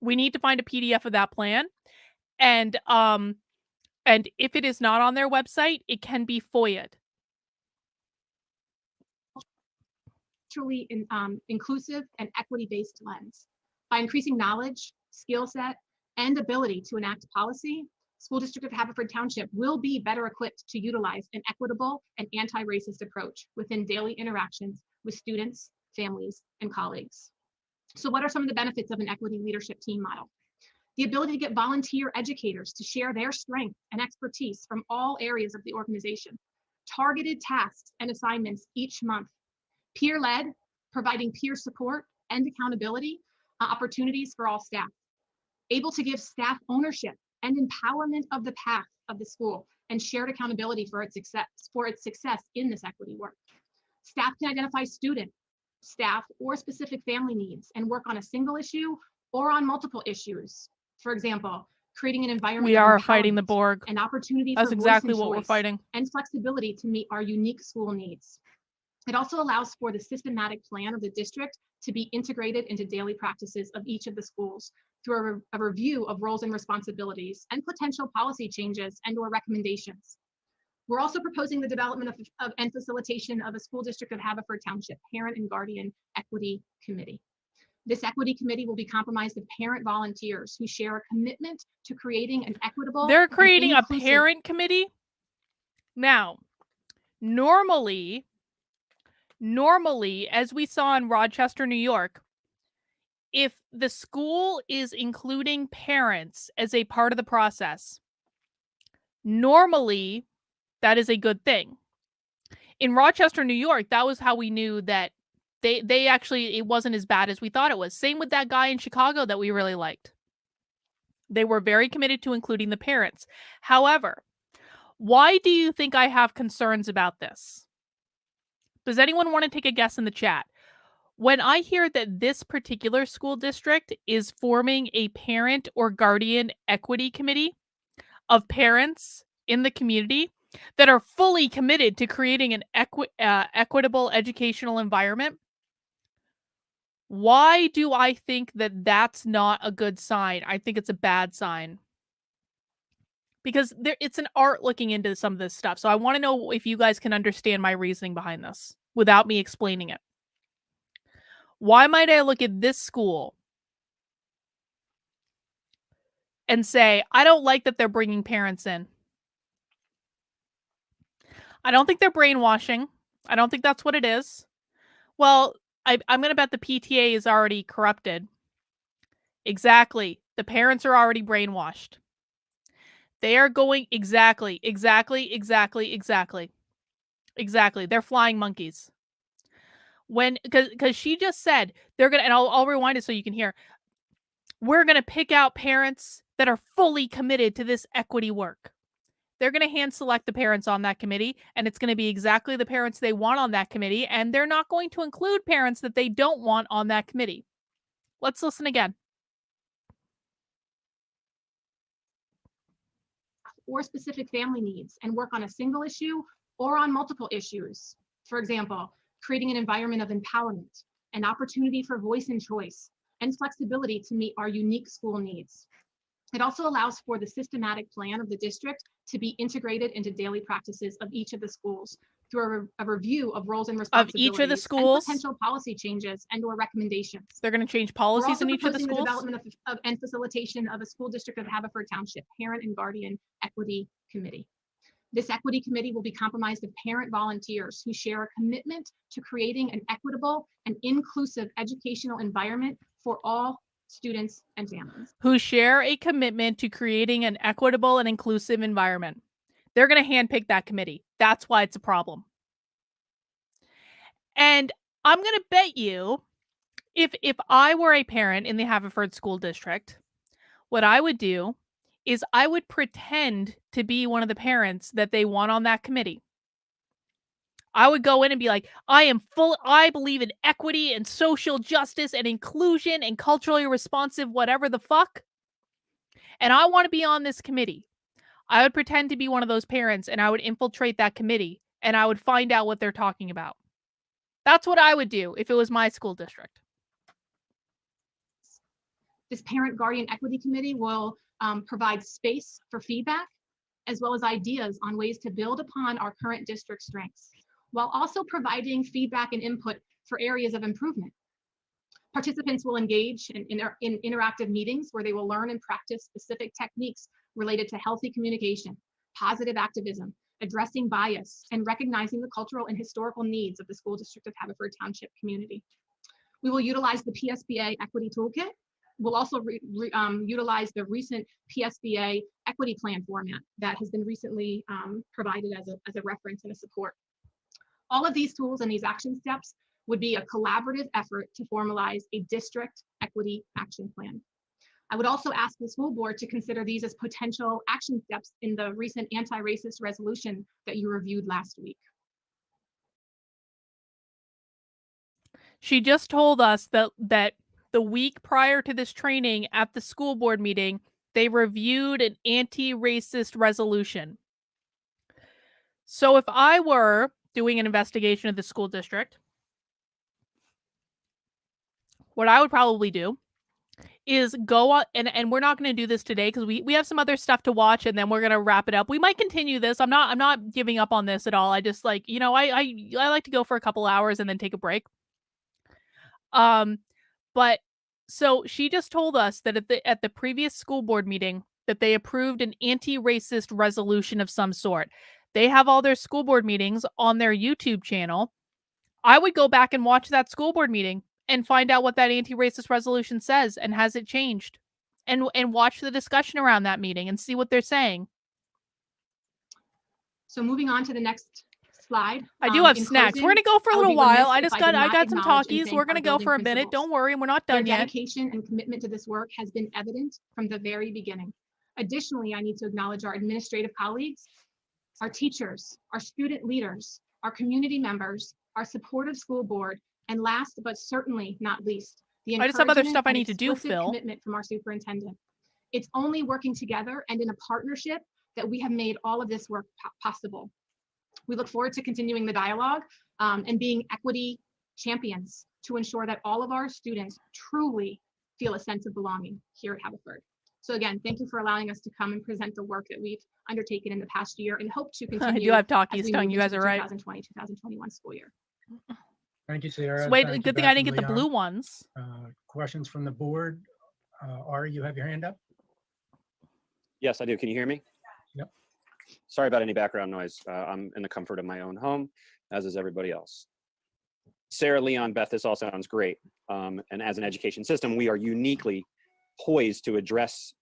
We need to find a PDF of that plan. And if it is not on their website, it can be FOIA'd. Truly inclusive and equity-based lens. By increasing knowledge, skill set, and ability to enact policy, School District of Haverford Township will be better equipped to utilize an equitable and anti-racist approach within daily interactions with students, families, and colleagues. So what are some of the benefits of an equity leadership team model? The ability to get volunteer educators to share their strength and expertise from all areas of the organization. Targeted tasks and assignments each month. Peer-led, providing peer support and accountability, opportunities for all staff. Able to give staff ownership and empowerment of the path of the school and shared accountability for its success in this equity work. Staff can identify student, staff, or specific family needs and work on a single issue or on multiple issues. For example, creating an environment We of are fighting the empowerment, Borg. an opportunity That's for exactly voice and what we're choice, fighting. and flexibility to meet our unique school needs. It also allows for the systematic plan of the district to be integrated into daily practices of each of the schools through a review of roles and responsibilities and potential policy changes and/or recommendations. We're also proposing the development of and facilitation of a school district of Haverford Township Parent and Guardian Equity Committee. This equity committee will be comprised of parent volunteers who share a commitment to creating an equitable. They're creating a inclusive parent committee? Now, normally, as we saw in Rochester, New York, if the school is including parents as a part of the process, normally that is a good thing. In Rochester, New York, that was how we knew that they actually, it wasn't as bad as we thought it was. Same with that guy in Chicago that we really liked. They were very committed to including the parents. However, why do you think I have concerns about this? Does anyone want to take a guess in the chat? When I hear that this particular school district is forming a parent or guardian equity committee of parents in the community that are fully committed to creating an equitable educational environment, why do I think that that's not a good sign? I think it's a bad sign. Because it's an art looking into some of this stuff. So I want to know if you guys can understand my reasoning behind this without me explaining it. Why might I look at this school and say, I don't like that they're bringing parents in? I don't think they're brainwashing. I don't think that's what it is. Well, I'm going to bet the PTA is already corrupted. Exactly. The parents are already brainwashed. They are going exactly. They're flying monkeys. Because she just said they're going to, and I'll rewind it so you can hear. We're going to pick out parents that are fully committed to this equity work. They're going to hand select the parents on that committee, and it's going to be exactly the parents they want on that committee, and they're not going to include parents that they don't want on that committee. Let's listen again. Or specific family needs and work on a single issue or on multiple issues. For example, creating an environment of empowerment, an opportunity for voice and choice, and flexibility to meet our unique school needs. It also allows for the systematic plan of the district to be integrated into daily practices of each of the schools through a review of roles and responsibilities Of each of the schools? and potential policy changes and/or recommendations. They're going to change policies in each of the We're also schools? proposing the development of and facilitation of a school district of Haverford Township Parent and Guardian Equity Committee. This equity committee will be comprised of parent volunteers who share a commitment to creating an equitable and inclusive educational environment for all students and families. Who share a commitment to creating an equitable and inclusive environment. They're going to handpick that committee. That's why it's a problem. And I'm going to bet you, if I were a parent in the Haverford School District, what I would do is I would pretend to be one of the parents that they want on that committee. I would go in and be like, I believe in equity and social justice and inclusion and culturally responsive, whatever the fuck. And I want to be on this committee. I would pretend to be one of those parents and I would infiltrate that committee and I would find out what they're talking about. That's what I would do if it was my school district. This Parent Guardian Equity Committee will provide space for feedback as well as ideas on ways to build upon our current district strengths, while also providing feedback and input for areas of improvement. Participants will engage in interactive meetings where they will learn and practice specific techniques related to healthy communication, positive activism, addressing bias, and recognizing the cultural and historical needs of the school district of Haverford Township community. We will utilize the PSBA Equity Toolkit. We'll also utilize the recent PSBA Equity Plan format that has been recently provided as a reference and a support. All of these tools and these action steps would be a collaborative effort to formalize a district equity action plan. I would also ask the school board to consider these as potential action steps in the recent anti-racist resolution that you reviewed last week. She just told us that the week prior to this training at the school board meeting, they reviewed an anti-racist resolution. So if I were doing an investigation of the school district, what I would probably do is go on, and we're not going to do this today because we have some other stuff to watch, and then we're going to wrap it up. We might continue this. I'm not giving up on this at all. I just like, I like to go for a couple hours and then take a break. But so she just told us that at the previous school board meeting that they approved an anti-racist resolution of some sort. They have all their school board meetings on their YouTube channel. I would go back and watch that school board meeting and find out what that anti-racist resolution says and has it changed, and watch the discussion around that meeting and see what they're saying. So moving on to the next slide. I do have in snacks. closing, We're gonna go for a I would little be while. remiss if I did got not some acknowledge and talkies. thank We're gonna our go for a building minute. Don't principals. worry, we're not Their done yet. dedication and commitment to this work has been evident from the very beginning. Additionally, I need to acknowledge our administrative colleagues, our teachers, our student leaders, our community members, our supportive school board, and last but certainly not least, the I just have other encouragement stuff I and need to do, explicit Phil. commitment from our superintendent. It's only working together and in a partnership that we have made all of this work possible. We look forward to continuing the dialogue and being equity champions to ensure that all of our students truly feel a sense of belonging here at Haverford. So again, thank you for allowing us to come and present the work that we've undertaken in the past year and hope to continue. I do have as talkies we tongue. move You guys into are the right. 2020-2021 school year. Thank you, Sarah. Wait, Thank you, good thing Beth I didn't and get the Leon. blue ones. Questions from the board? Ari, you have your hand up? Yes, I do. Can you hear me? Yep. Sorry about any background noise. I'm in the comfort of my own home, as is everybody else. Sarah, Leon, Beth, this all sounds great. And as an education system, we are uniquely poised to address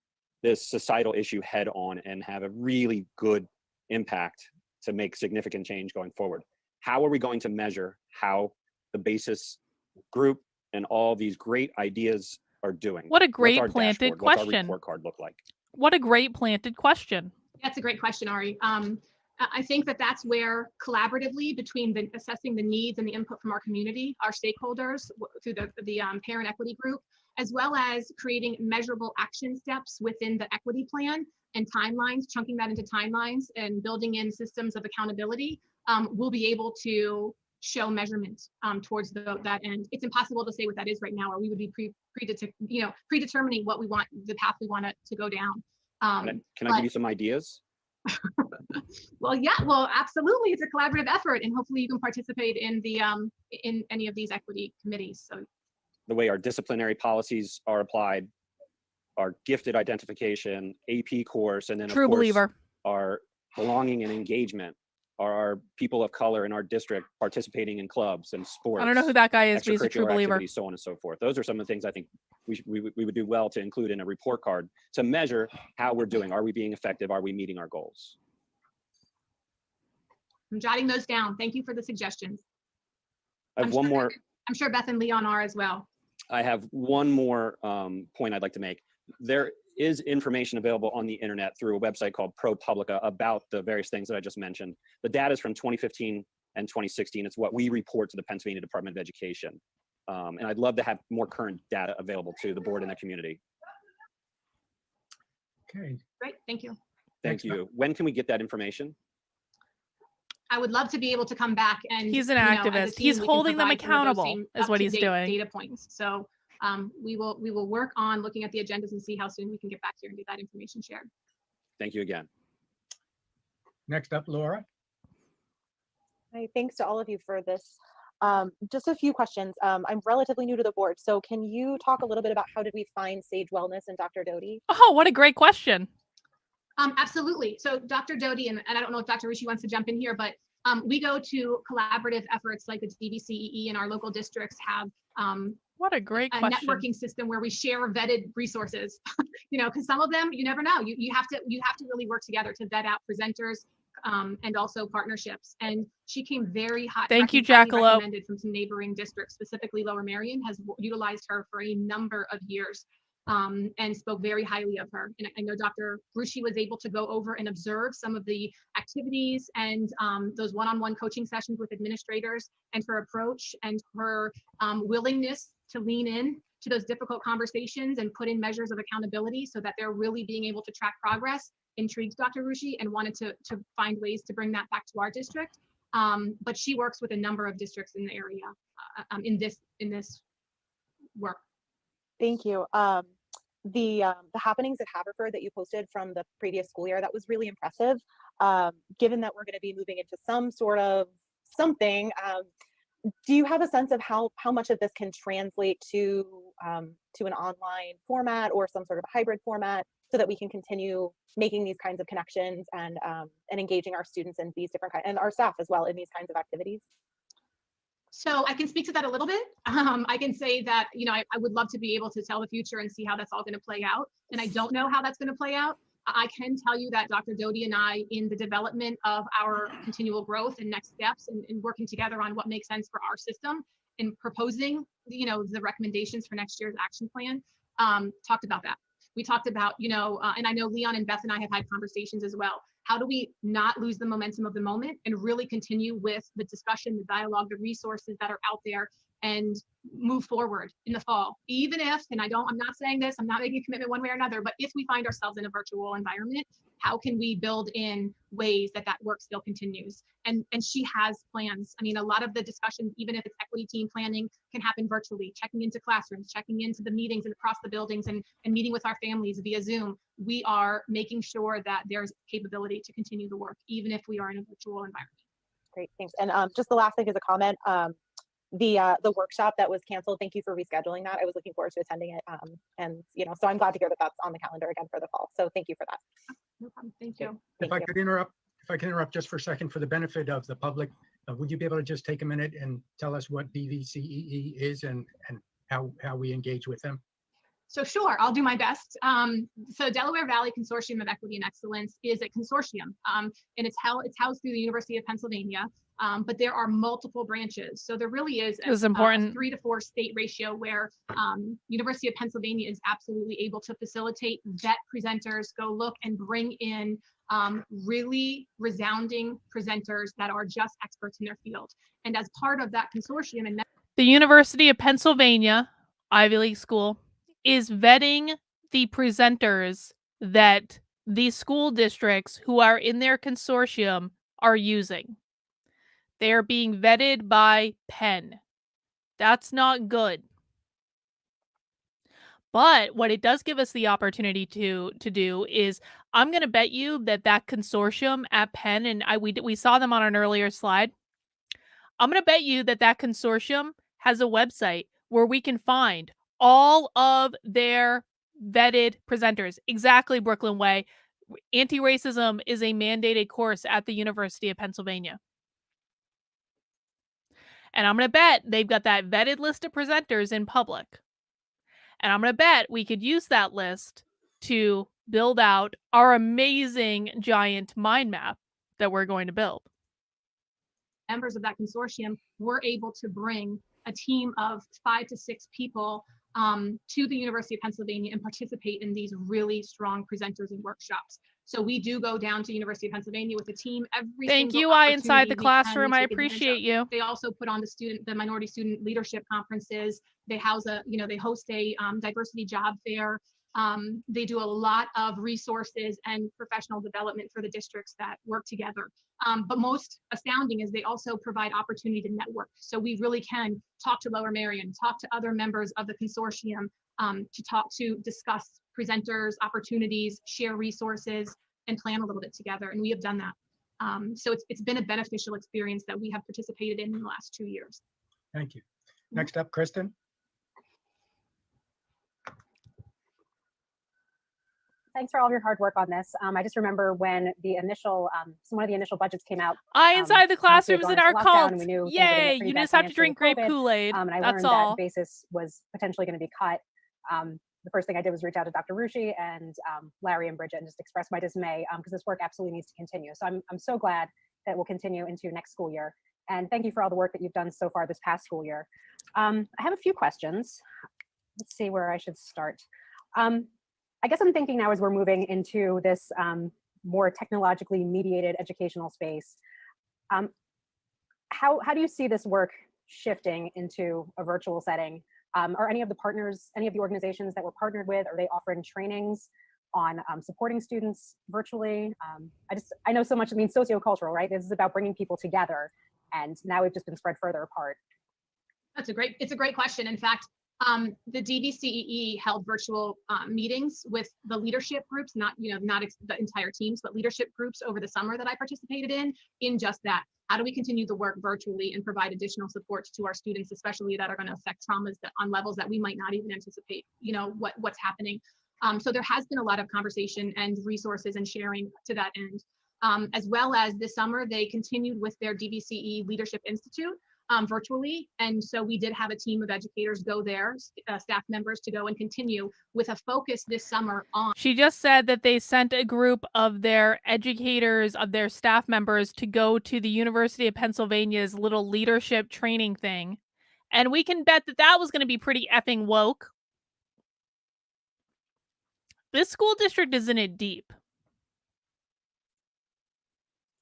this societal issue head on and have a really good impact to make significant change going forward. How are we going to measure how the BASIS group and all these great ideas are doing? What a What's great our planted dashboard? What's our question. report card look like? What a great planted question. That's a great question, Ari. I think that that's where collaboratively between assessing the needs and the input from our community, our stakeholders through the parent equity group, as well as creating measurable action steps within the equity plan and timelines, chunking that into timelines and building in systems of accountability, we'll be able to show measurement towards that end. It's impossible to say what that is right now, or we would be predetermining what we want, the path we want to go down. Can I give you some ideas? Well, absolutely. It's a collaborative effort, and hopefully you can participate in the in any of these equity committees. So The way our disciplinary policies are applied, our gifted identification, AP course, and then True of course, believer. our belonging and engagement, are our people of color in our district participating in clubs and sports. I don't know who that guy is, but he's a true extracurricular believer. activities, so on and so forth. Those are some of the things I think we would do well to include in a report card to measure how we're doing. Are we being effective? Are we meeting our goals? I'm jotting those down. Thank you for the suggestions. I have one more. I'm sure Beth and Leon are as well. I have one more point I'd like to make. There is information available on the internet through a website called ProPublica about the various things that I just mentioned. The data is from 2015 and 2016. It's what we report to the Pennsylvania Department of Education. And I'd love to have more current data available to the board and the community. Okay. Great, thank you. Thank you. When can we get that information? I would love to be able to come back and He's an as a activist. team, He's we can holding them provide some of those accountable, same is what he's up-to-date doing. Data points. So we will work on looking at the agendas and see how soon we can get back here and get that information shared. Thank you again. Next up, Laura. Hi, thanks to all of you for this. Just a few questions. I'm relatively new to the board, so can you talk a little bit about how did we find Sage Wellness and Dr. Doty? Oh, what a great question. Absolutely. So Dr. Doty, and I don't know if Dr. Rishi wants to jump in here, but we go to collaborative efforts like the DVCEE and our local districts have what a great a question. networking system where we share vetted resources, because some of them you never know. You have to really work together to vet out presenters and also partnerships. And she came very hot. Thank you, highly Jackalope. recommended from some neighboring districts, specifically Lower Merion has utilized her for a number of years. and spoke very highly of her. And I know Dr. Rushi was able to go over and observe some of the activities and those one-on-one coaching sessions with administrators, and her approach and her willingness to lean in to those difficult conversations and put in measures of accountability so that they're really being able to track progress intrigued Dr. Rushi, and wanted to find ways to bring that back to our district. But she works with a number of districts in the area in this work. Thank you. The happenings at Haverford that you posted from the previous school year, that was really impressive. Given that we're going to be moving into some sort of something, do you have a sense of how much of this can translate to an online format or some sort of hybrid format, so that we can continue making these kinds of connections and engaging our students in these different and our staff as well in these kinds of activities? So I can speak to that a little bit. I can say that, I would love to be able to tell the future and see how that's all going to play out. And I don't know how that's going to play out. I can tell you that Dr. Doty and I, in the development of our continual growth and next steps and working together on what makes sense for our system and proposing, the recommendations for next year's action plan, talked about that. We talked about, and I know Leon and Beth and I have had conversations as well. How do we not lose the momentum of the moment and really continue with the discussion, the dialogue, the resources that are out there, and move forward in the fall? Even if, and I'm not saying this, I'm not making a commitment one way or another, but if we find ourselves in a virtual environment, how can we build in ways that work still continues? And she has plans. I mean, a lot of the discussions, even if it's equity team planning, can happen virtually, checking into classrooms, checking into the meetings and across the buildings, and meeting with our families via Zoom. We are making sure that there's capability to continue the work, even if we are in a virtual environment. Great, thanks. And just the last thing is a comment. The workshop that was canceled, thank you for rescheduling that. I was looking forward to attending it. And so I'm glad to hear that that's on the calendar again for the fall. So thank you for that. No problem. Thank you. If I could interrupt just for a second for the benefit of the public, would you be able to just take a minute and tell us what BVCEE is and how we engage with them? So sure, I'll do my best. So Delaware Valley Consortium of Equity and Excellence is a consortium, and it's housed through the University of Pennsylvania, but there are multiple branches. So there really is a 3 to 4 state ratio where University of Pennsylvania is absolutely able to facilitate, vet presenters, go look and bring in really resounding presenters that are just experts in their field. And as part of that consortium, and the University of Pennsylvania, Ivy League school, is vetting the presenters that the school districts who are in their consortium are using. They are being vetted by Penn. That's not good. But what it does give us the opportunity to do is, I'm going to bet you that consortium at Penn, and we saw them on an earlier slide. I'm going to bet you that consortium has a website where we can find all of their vetted presenters. Exactly, Brooklyn Way. Anti-racism is a mandated course at the University of Pennsylvania. And I'm going to bet they've got that vetted list of presenters in public. And I'm going to bet we could use that list to build out our amazing giant mind map that we're going to build. Members of that consortium were able to bring a team of 5 to 6 people to the University of Pennsylvania and participate in these really strong presenters and workshops. So we do go down to University of Pennsylvania with a team every Thank single you, I inside the opportunity we classroom. I take advantage appreciate of. you. They also put on the minority student leadership conferences. They house they host a diversity job fair. They do a lot of resources and professional development for the districts that work together. But most astounding is they also provide opportunity to network. So we really can talk to Lower Merion, talk to other members of the consortium, to discuss presenters, opportunities, share resources, and plan a little bit together. And we have done that. So it's been a beneficial experience that we have participated in the last 2 years. Thank you. Next up, Kristen. Thanks for all of your hard work on this. I just remember when the initial, one of the initial budgets came out. I inside the classrooms in our cult. Yay! You You just have to drink grape Kool-Aid. And I That's learned all. that basis was potentially going to be cut. The first thing I did was reach out to Dr. Rushi and Larry and Bridget and just express my dismay because this work absolutely needs to continue. So I'm so glad that it will continue into next school year. And thank you for all the work that you've done so far this past school year. I have a few questions. Let's see where I should start. I guess I'm thinking now as we're moving into this more technologically mediated educational space, how do you see this work shifting into a virtual setting? Are any of the partners, any of the organizations that we're partnered with, are they offering trainings on supporting students virtually? I know so much, I mean, sociocultural, right? This is about bringing people together, and now we've just been spread further apart. It's a great question. In fact, the DVCEE held virtual meetings with the leadership groups, not the entire teams, but leadership groups over the summer that I participated in just that. How do we continue the work virtually and provide additional supports to our students, especially that are going to affect traumas on levels that we might not even anticipate, what's happening. So there has been a lot of conversation and resources and sharing to that end. As well as this summer, they continued with their DVCE Leadership Institute virtually. And so we did have a team of educators go there, staff members to go and continue with a focus this summer on. She just said that they sent a group of their educators, of their staff members, to go to the University of Pennsylvania's little leadership training thing. And we can bet that that was going to be pretty effing woke. This school district is in it deep.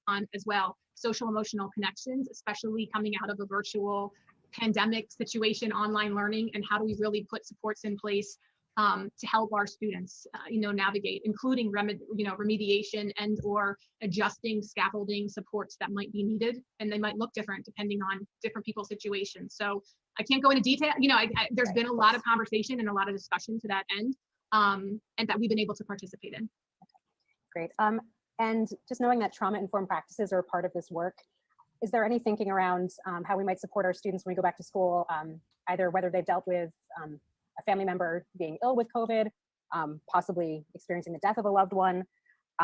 On as well, social emotional connections, especially coming out of a virtual pandemic situation, online learning, and how do we really put supports in place to help our students, navigate, including remediation and or adjusting scaffolding supports that might be needed, and they might look different depending on different people's situations. So I can't go into detail. There's been a lot of conversation and a lot of discussion to that end, and that we've been able to participate in. Great. And just knowing that trauma-informed practices are a part of this work, is there any thinking around how we might support our students when we go back to school, either whether they've dealt with a family member being ill with COVID, possibly experiencing the death of a loved one,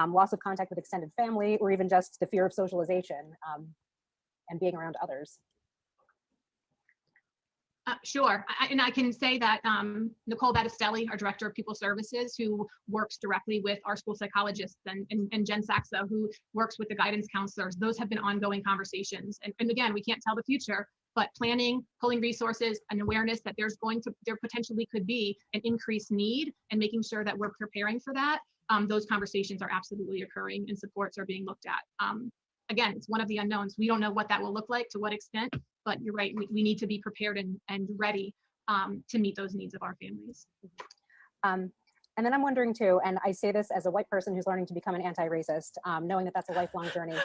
loss of contact with extended family, or even just the fear of socialization and being around others? Sure, and I can say that Nicole Battistelli, our Director of Pupil Services, who works directly with our school psychologists, and Jen Saxo, who works with the guidance counselors, those have been ongoing conversations. And again, we can't tell the future, but planning, pulling resources, and awareness that there potentially could be an increased need, and making sure that we're preparing for that. Those conversations are absolutely occurring, and supports are being looked at. Again, it's one of the unknowns. We don't know what that will look like, to what extent, but you're right, we need to be prepared and ready to meet those needs of our families. And then I'm wondering too, and I say this as a white person who's learning to become an anti-racist, knowing that that's a lifelong journey.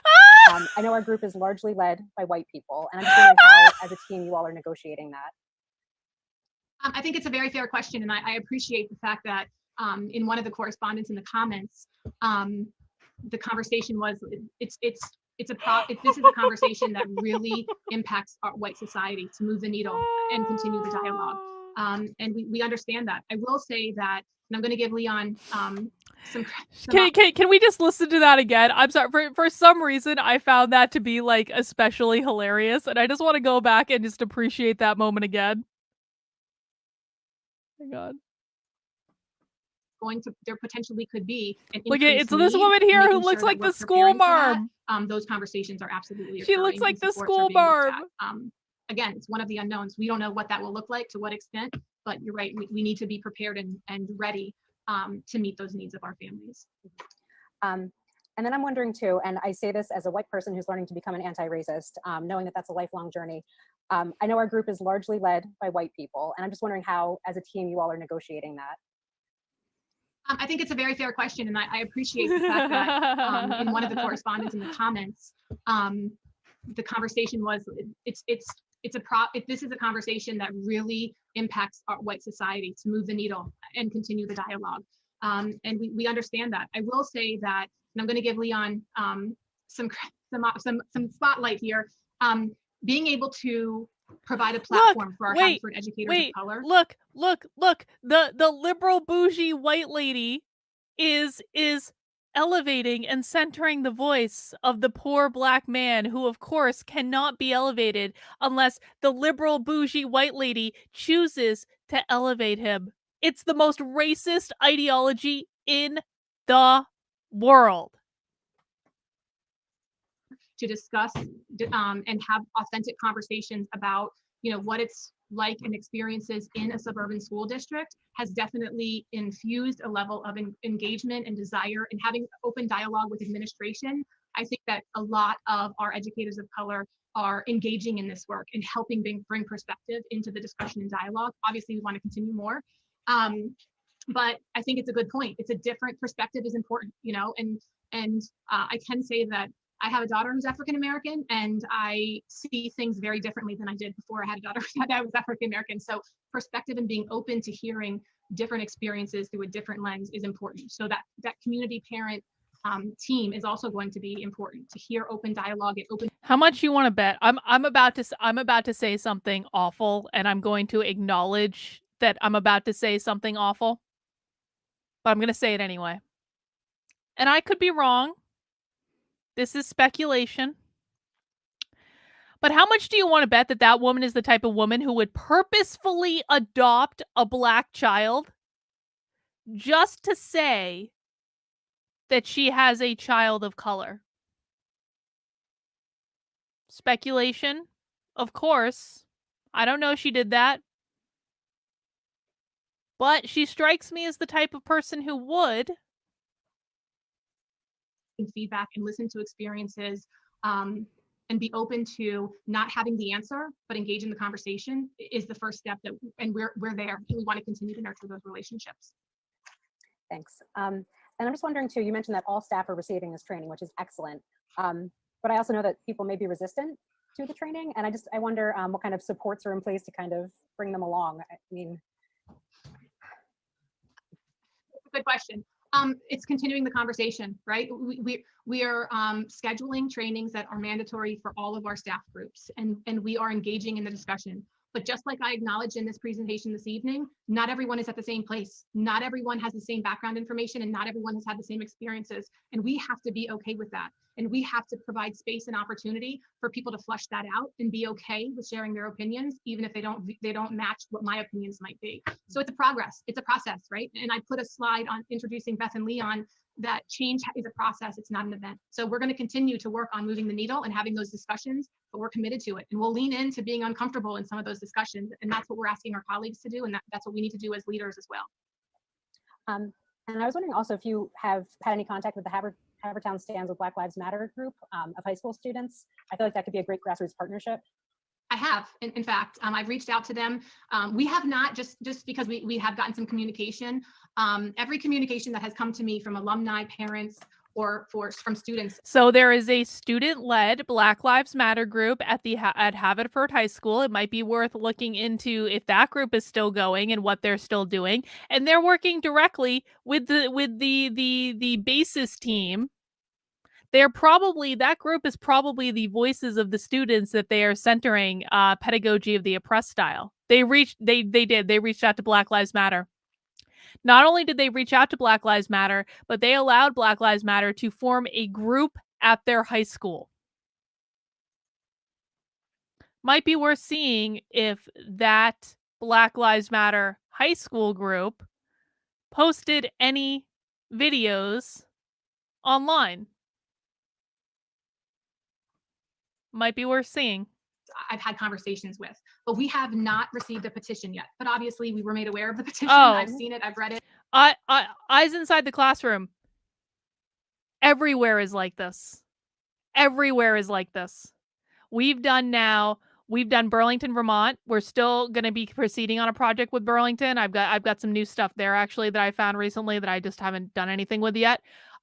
I know our group is largely led by white people, and I'm just wondering how, as a team, you all are negotiating that. I think it's a very fair question, and I appreciate the fact that in one of the correspondence in the comments, the conversation was, this is a conversation that really impacts our white society, to move the needle and continue the dialogue. And we understand that. I will say that, and I'm going to give Leon Can we just listen to that again? I'm sorry, for some reason I found that to be like especially hilarious, and I just want to go back and just appreciate that moment again. Oh my God. There potentially could be an Look at increased it's this need, woman here and who making looks sure like that the we're school preparing for marm. that. Those conversations are absolutely She occurring, looks like and the supports are school being looked marm. at. Again, it's one of the unknowns. We don't know what that will look like, to what extent, but you're right, we need to be prepared and ready to meet those needs of our families. And then I'm wondering too, and I say this as a white person who's learning to become an anti-racist, knowing that that's a lifelong journey. I know our group is largely led by white people, and I'm just wondering how, as a team, you all are negotiating that. I think it's a very fair question, and I appreciate the fact that in one of the correspondence in the comments, the conversation was, this is a conversation that really impacts our white society, to move the needle and continue the dialogue. And we understand that. I will say that, and I'm going to give Leon some spotlight here. Being able to provide a platform for our Haverford educators of color. Look. The liberal bougie white lady is elevating and centering the voice of the poor black man, who of course cannot be elevated unless the liberal bougie white lady chooses to elevate him. It's the most racist ideology in the world. To discuss and have authentic conversations about, what it's like and experiences in a suburban school district has definitely infused a level of engagement and desire, and having open dialogue with administration. I think that a lot of our educators of color are engaging in this work and helping bring perspective into the discussion and dialogue. Obviously, we want to continue more. But I think it's a good point. It's a different perspective is important, you know, and I can say that I have a daughter who's African American, and I see things very differently than I did before I had a daughter that was African American. So perspective and being open to hearing different experiences through a different lens is important. So that community parent team is also going to be important to hear open dialogue and open. How much you want to bet? I'm about to say something awful, and I'm going to acknowledge that I'm about to say something awful, but I'm going to say it anyway. And I could be wrong. This is speculation. But how much do you want to bet that that woman is the type of woman who would purposefully adopt a black child just to say that she has a child of color? Speculation, of course. I don't know if she did that. But she strikes me as the type of person who would. Feedback and listen to experiences, and be open to not having the answer, but engage in the conversation is the first step. And we're there. We want to continue to nurture those relationships. Thanks. And I'm just wondering too, you mentioned that all staff are receiving this training, which is excellent. But I also know that people may be resistant to the training. And I wonder what kind of supports are in place to kind of bring them along. I mean. Good question. It's continuing the conversation, right? We are scheduling trainings that are mandatory for all of our staff groups, and we are engaging in the discussion. But just like I acknowledged in this presentation this evening, not everyone is at the same place. Not everyone has the same background information, and not everyone has had the same experiences. And we have to be okay with that. And we have to provide space and opportunity for people to flesh that out and be okay with sharing their opinions, even if they don't match what my opinions might be. So it's a progress, it's a process, right? And I put a slide on introducing Beth and Leon that change is a process, it's not an event. So we're going to continue to work on moving the needle and having those discussions, but we're committed to it. And we'll lean into being uncomfortable in some of those discussions. And that's what we're asking our colleagues to do. And that's what we need to do as leaders as well. And I was wondering also if you have had any contact with the Havertown Stands with Black Lives Matter group of high school students. I feel like that could be a great grassroots partnership. I have, in fact, I've reached out to them. We have not, just because we have gotten some communication. Every communication that has come to me from alumni, parents, or from students. So there is a student-led Black Lives Matter group at Haverford High School. It might be worth looking into if that group is still going and what they're still doing. And they're working directly with the basis team. That group is probably the voices of the students that they are centering pedagogy of the oppressed style. They reached out to Black Lives Matter. Not only did they reach out to Black Lives Matter, but they allowed Black Lives Matter to form a group at their high school. Might be worth seeing if that Black Lives Matter high school group posted any videos online. Might be worth seeing. I've had conversations with, but we have not received a petition yet. But obviously we were made aware of the petition. Oh. I've seen it, I've read it. Eyes inside the classroom. Everywhere is like this. Everywhere is like this. We've done Burlington, Vermont. We're still going to be proceeding on a project with Burlington. I've got some new stuff there actually that I found recently that I just haven't done anything with yet.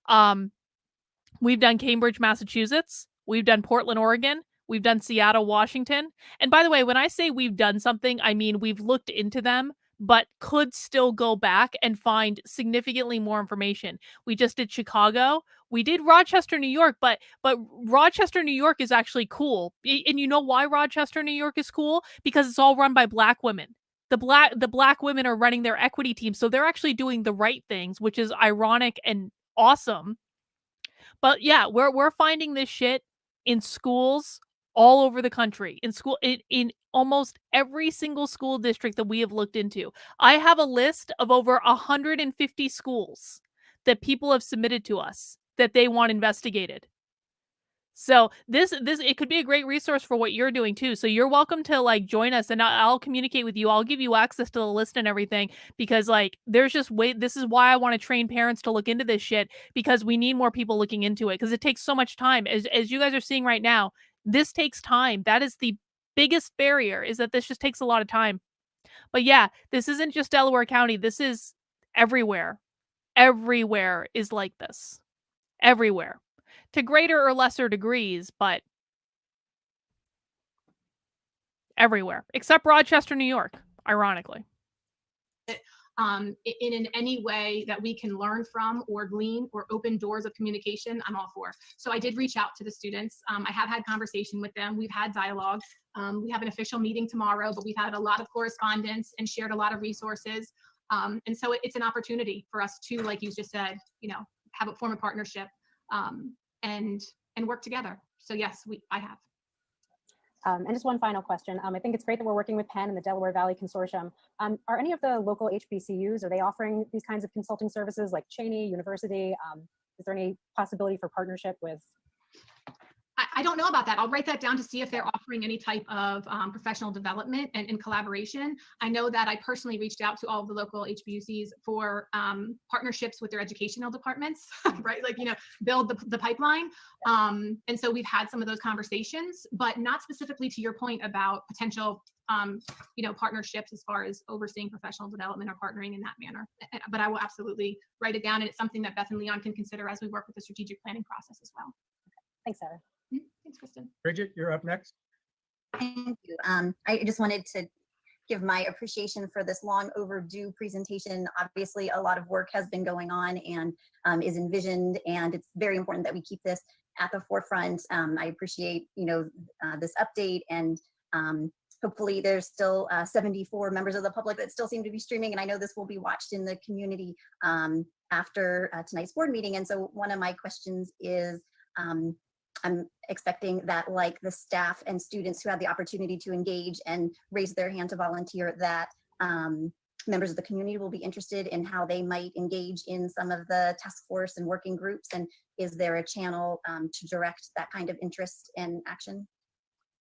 We've done Cambridge, Massachusetts. We've done Portland, Oregon. We've done Seattle, Washington. And by the way, when I say we've done something, I mean we've looked into them, but could still go back and find significantly more information. We just did Chicago. We did Rochester, New York, but Rochester, New York is actually cool. And you know why Rochester, New York is cool? Because it's all run by Black women. The black women are running their equity team, so they're actually doing the right things, which is ironic and awesome. But yeah, we're finding this shit in schools all over the country, in almost every single school district that we have looked into. I have a list of over 150 schools that people have submitted to us that they want investigated. So this it could be a great resource for what you're doing too. So you're welcome to like join us, and I'll communicate with you. I'll give you access to the list and everything, because like there's just this is why I want to train parents to look into this shit, because we need more people looking into it, because it takes so much time. As you guys are seeing right now, this takes time. That is the biggest barrier, is that this just takes a lot of time. But yeah, this isn't just Delaware County. This is everywhere. Everywhere is like this. Everywhere. To greater or lesser degrees, but everywhere. Except Rochester, New York, ironically. In any way that we can learn from or glean or open doors of communication, I'm all for. So I did reach out to the students. I have had conversation with them. We've had dialogue. We have an official meeting tomorrow, but we've had a lot of correspondence and shared a lot of resources. And so it's an opportunity for us to, like you just said, have a form of partnership and work together. So yes, I have. And just one final question. I think it's great that we're working with Penn and the Delaware Valley Consortium. Are any of the local HBCUs, are they offering these kinds of consulting services like Cheney University? Is there any possibility for partnership with? I don't know about that. I'll write that down to see if they're offering any type of professional development and collaboration. I know that I personally reached out to all of the local HBCUs for partnerships with their educational departments, right? Like, build the pipeline. And so we've had some of those conversations, but not specifically to your point about potential, partnerships as far as overseeing professional development or partnering in that manner. But I will absolutely write it down, and it's something that Beth and Leon can consider as we work with the strategic planning process as well. Thanks, Sarah. Thanks, Kristen. Bridget, you're up next. Thank you. I just wanted to give my appreciation for this long overdue presentation. Obviously, a lot of work has been going on and is envisioned, and it's very important that we keep this at the forefront. I appreciate, this update, and hopefully there's still 74 members of the public that still seem to be streaming, and I know this will be watched in the community after tonight's board meeting. And so one of my questions is, I'm expecting that, like the staff and students who had the opportunity to engage and raise their hand to volunteer, that members of the community will be interested in how they might engage in some of the task force and working groups. And is there a channel to direct that kind of interest and action?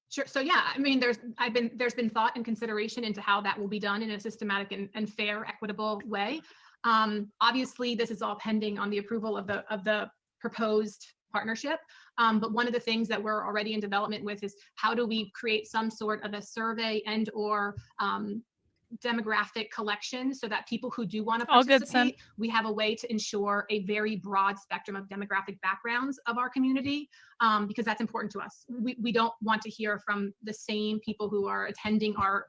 Sure. So yeah, I mean, there's been thought and consideration into how that will be done in a systematic and fair, equitable way. Obviously, this is all pending on the approval of the proposed partnership. But one of the things that we're already in development with is how do we create some sort of a survey and or demographic collection, so that people who do want to participate, we have a way to ensure a very broad spectrum of demographic backgrounds of our community, because that's important to us. We don't want to hear from the same people who are attending our,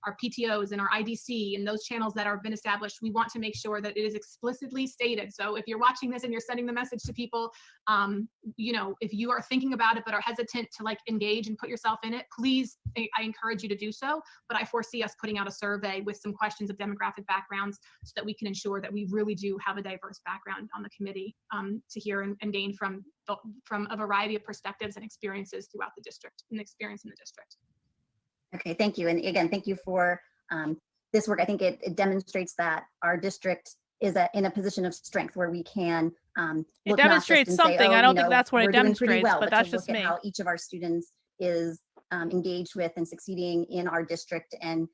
our PTOs and our IDC and those channels that have been established. We want to make sure that it is explicitly stated. So if you're watching this and you're sending the message to people, if you are thinking about it but are hesitant to like engage and put yourself in it, please, I encourage you to do so. But I foresee us putting out a survey with some questions of demographic backgrounds, so that we can ensure that we really do have a diverse background on the committee to hear and gain from a variety of perspectives and experiences throughout the district and experience in the district. Okay, thank you. And again, thank you for this work. I think it demonstrates that our district is in a position of strength where we can it demonstrates something. Say, I don't think that's what it demonstrates, well, but that's just look me. at how each of our students is engaged with and succeeding in our district, and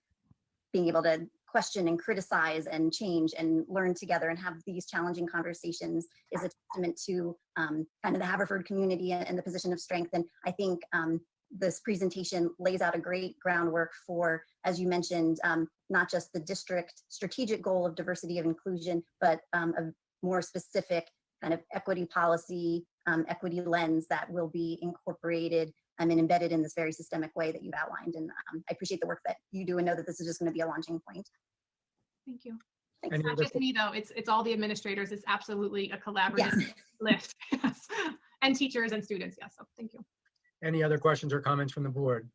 being able to question and criticize and change and learn together and have these challenging conversations is a testament to kind of the Haverford community and the position of strength. And I think this presentation lays out a great groundwork for, as you mentioned, not just the district strategic goal of diversity of inclusion, but a more specific kind of equity policy, equity lens that will be incorporated and embedded in this very systemic way that you've outlined. And I appreciate the work that you do, and know that this is just going to be a launching point. Thank you. It's not just me though, it's all the administrators. It's absolutely a collaborative lift. Yes. And teachers and students. Yes. So thank you. Any other questions or comments from the board?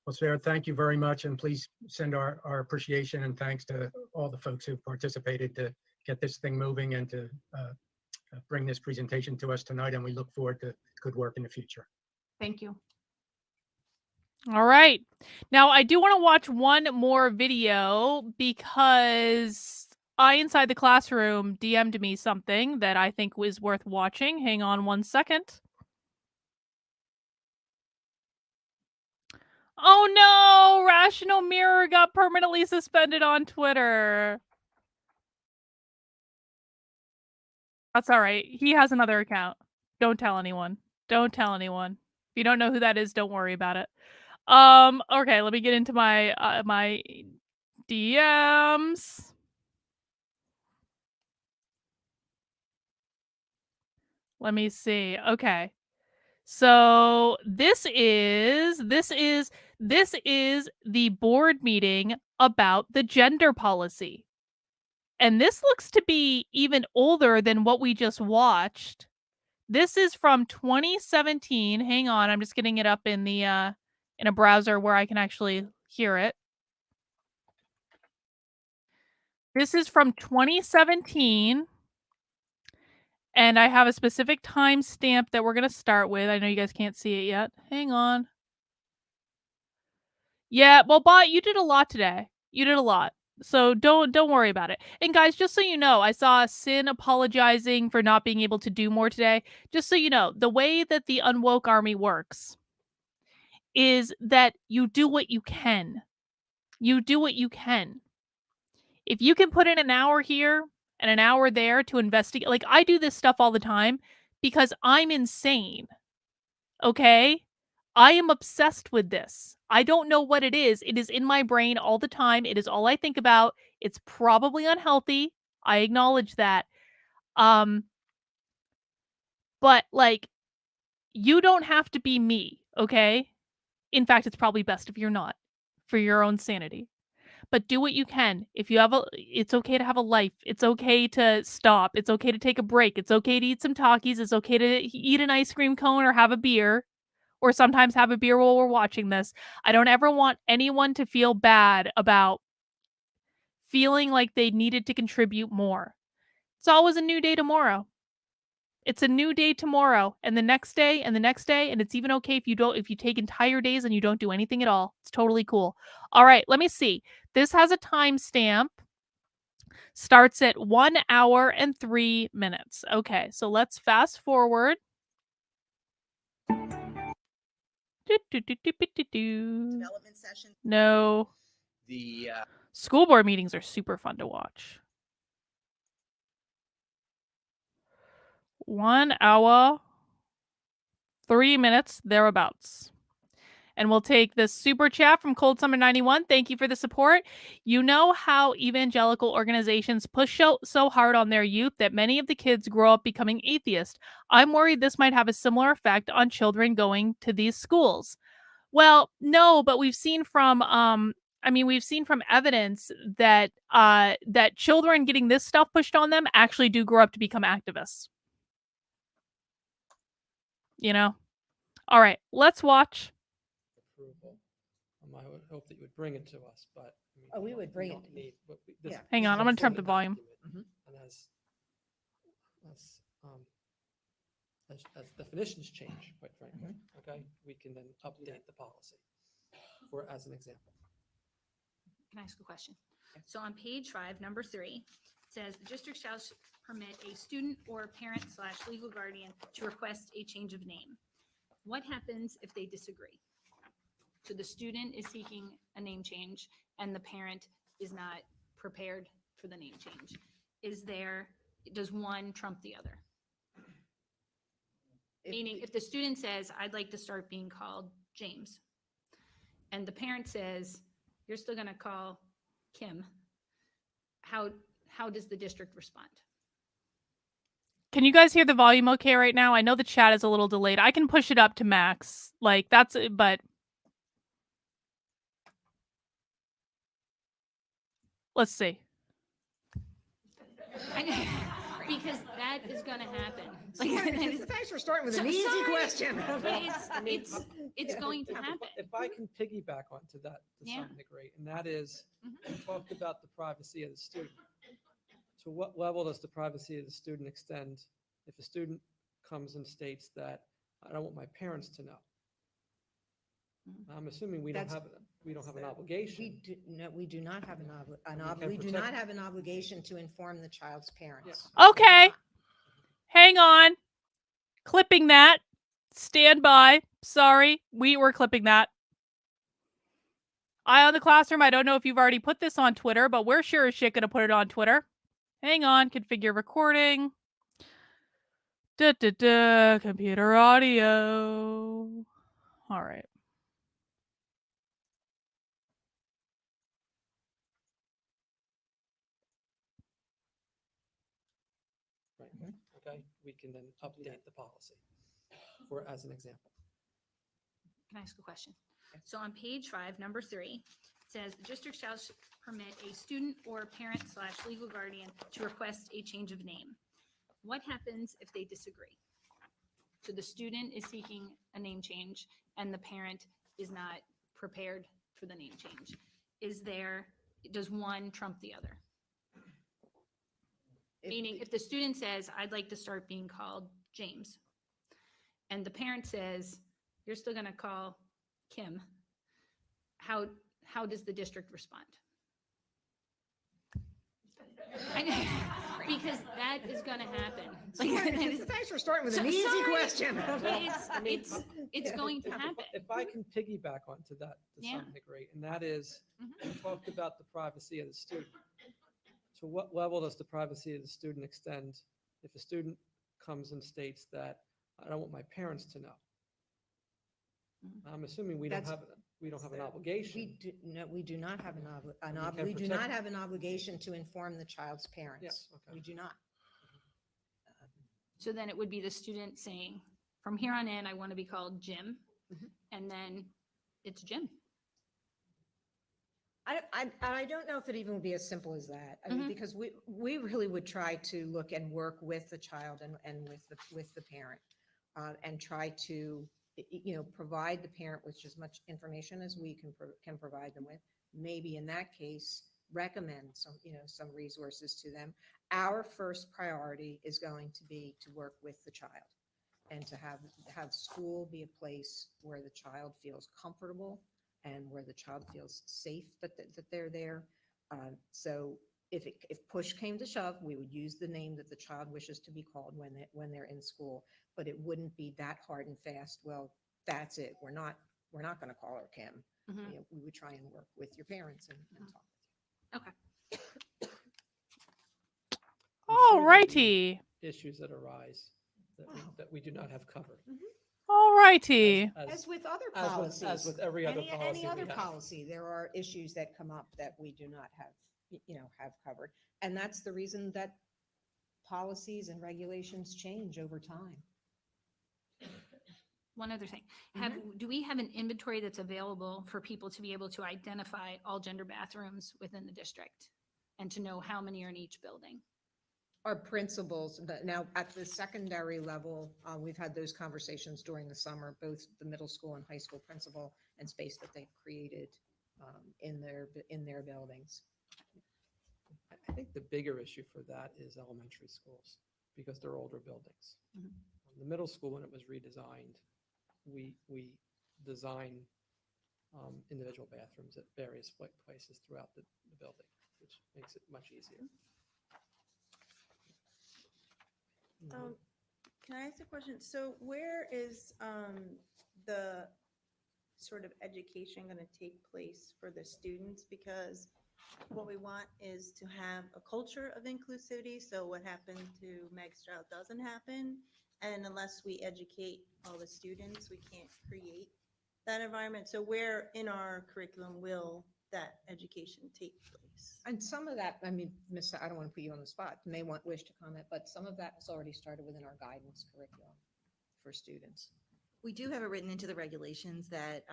Well, Sarah, thank you very much. And please send our appreciation and thanks to all the folks who participated to get this thing moving and to bring this presentation to us tonight. And we look forward to good work in the future. Thank you. All right. Now, I do want to watch one more video, because Inside the Classroom DM'd me something that I think was worth watching. Hang on one second. Oh no! Rational Mirror got permanently suspended on Twitter. That's all right. He has another account. Don't tell anyone. Don't tell anyone. If you don't know who that is, don't worry about it. Okay, let me get into my my DMs. Let me see. Okay. So this is the board meeting about the gender policy. And this looks to be even older than what we just watched. This is from 2017. Hang on, I'm just getting it up in the in a browser where I can actually hear it. This is from 2017. And I have a specific timestamp that we're going to start with. I know you guys can't see it yet. Hang on. Yeah, well, Bot, you did a lot today. You did a lot. So don't worry about it. And guys, just so you know, I saw Sin apologizing for not being able to do more today. Just so you know, the way that the Unwoke army works is that you do what you can. You do what you can. If you can put in an hour here and an hour there to investigate, like I do this stuff all the time because I'm insane. Okay? I am obsessed with this. I don't know what it is. It is in my brain all the time. It is all I think about. It's probably unhealthy. I acknowledge that. But like you don't have to be me, okay? In fact, it's probably best if you're not for your own sanity. But do what you can. If you have it's okay to have a life. It's okay to stop. It's okay to take a break. It's okay to eat some Takis. It's okay to eat an ice cream cone or have a beer. Or sometimes have a beer while we're watching this. I don't ever want anyone to feel bad about feeling like they needed to contribute more. It's always a new day tomorrow. It's a new day tomorrow and the next day and the next day, and it's even okay if you take entire days and you don't do anything at all. It's totally cool. All right, let me see. This has a timestamp. Starts at 1 hour and 3 minutes. Okay, so let's fast forward. Development session. No. The School board meetings are super fun to watch. 1 hour, 3 minutes, thereabouts. And we'll take this super chat from Cold Summer 91. Thank you for the support. You know how evangelical organizations push so hard on their youth that many of the kids grow up becoming atheists. I'm worried this might have a similar effect on children going to these schools. Well, no, but we've seen from evidence that that children getting this stuff pushed on them actually do grow up to become activists. You know? All right, let's watch. Approval. I would hope that you would bring it to us, but I mean, we would bring it. Yeah. Hang on, I'm gonna turn up the volume. And as definitions change, quite frankly, okay, we can then update the policy. For as an example. Can I ask a question? So on page 5, number 3, it says the district shall permit a student or parent/legal guardian to request a change of name. What happens if they disagree? So the student is seeking a name change and the parent is not prepared for the name change. Does one trump the other? Meaning if the student says, I'd like to start being called James, and the parent says, you're still going to call Kim, how does the district respond? Can you guys hear the volume okay right now? I know the chat is a little delayed. I can push it up to max. Like that's it, but let's see. Because that is going to happen. Thanks for starting with an easy question. It's going to happen. If I can piggyback onto that to some degree, and that is, you talked about the privacy of the student. To what level does the privacy of the student extend if a student comes and states that I don't want my parents to know? I'm assuming we don't have an obligation. We do not have we do not have an obligation to inform the child's parents. Okay. Hang on. Clipping that. Stand by. Sorry. We were clipping that. Eye on the Classroom. I don't know if you've already put this on Twitter, but we're sure as shit going to put it on Twitter. Hang on. Configure recording. Computer audio. All right. Right. Okay, we can then update the policy for, as an example. Can I ask a question? So on page 5, number 3, it says the district shall permit a student or parent / legal guardian to request a change of name. What happens if they disagree? So the student is seeking a name change and the parent is not prepared for the name change. Does one trump the other? Meaning if the student says, I'd like to start being called James, and the parent says, you're still going to call Kim, how does the district respond? I know, because that is going to happen. Thanks for starting with an easy question. It's going to happen. If I can piggyback onto that to some degree, and that is, we talked about the privacy of the student. To what level does the privacy of the student extend if a student comes and states that I don't want my parents to know? I'm assuming we don't have an obligation. We do not have can we do not protect- have an obligation to inform the child's parents. Yes, okay. We do not. So then it would be the student saying, from here on in, I want to be called Jim. And then it's Jim. I don't know if it even would be as simple as that. I mean, because we really would try to look and work with the child and with the parent and try to, provide the parent with as much information as we can provide them with. Maybe in that case, recommend some resources to them. Our first priority is going to be to work with the child and to have school be a place where the child feels comfortable and where the child feels safe that they're there. So if push came to shove, we would use the name that the child wishes to be called when they're in school, but it wouldn't be that hard and fast. Well, that's it. We're not going to call her Kim. We would try and work with your parents and talk. Okay. All righty. Issues that arise that we do not have covered. All righty. As with other policies, as with every other policy any other we have. policy, there are issues that come up that we do not have covered, and that's the reason that policies and regulations change over time. One other thing, do we have an inventory that's available for people to be able to identify all gender bathrooms within the district and to know how many are in each building? Our principals, but now at the secondary level, we've had those conversations during the summer, both the middle school and high school principal and space that they've created in their buildings. I think the bigger issue for that is elementary schools because they're older buildings. The middle school, when it was redesigned, we designed individual bathrooms at various places throughout the building, which makes it much easier. Can I ask a question? So where is the sort of education going to take place for the students? Because what we want is to have a culture of inclusivity. So what happened to Meg's child doesn't happen. And unless we educate all the students, we can't create that environment. So where in our curriculum will that education take place? And some of that, I mean, Miss, I don't want to put you on the spot, you may wish to comment, but some of that has already started within our guidance curriculum for students. We do have it written into the regulations that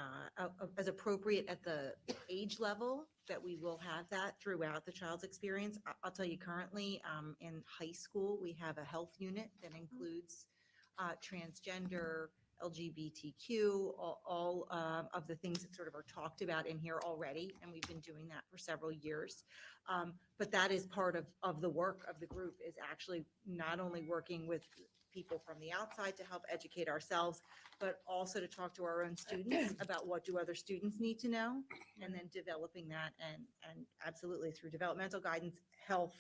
as appropriate at the age level, that we will have that throughout the child's experience. I'll tell you currently in high school, we have a health unit that includes transgender, LGBTQ, all of the things that sort of are talked about in here already. And we've been doing that for several years. But that is part of the work of the group, is actually not only working with people from the outside to help educate ourselves, but also to talk to our own students about what do other students need to know, and then developing that and absolutely through developmental guidance, health,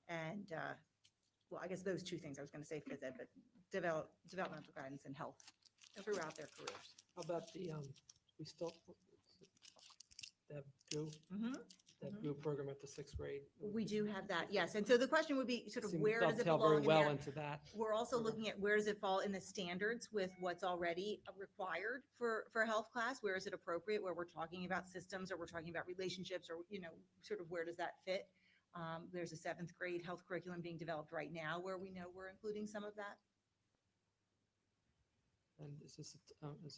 and well, I guess those two things I was going to say phys ed, but developmental guidance and health throughout their careers. How about the DevGo, Mhm. DevGo program at the 6th grade. We do have that, yes. And so the question would be sort of Seem where does it dovetail belong very in well there? into that. We're also looking at where does it fall in the standards with what's already required for health class? Where is it appropriate? Where we're talking about systems or we're talking about relationships or, sort of where does that fit? There's a 7th grade health curriculum being developed right now where we know we're including some of that. And is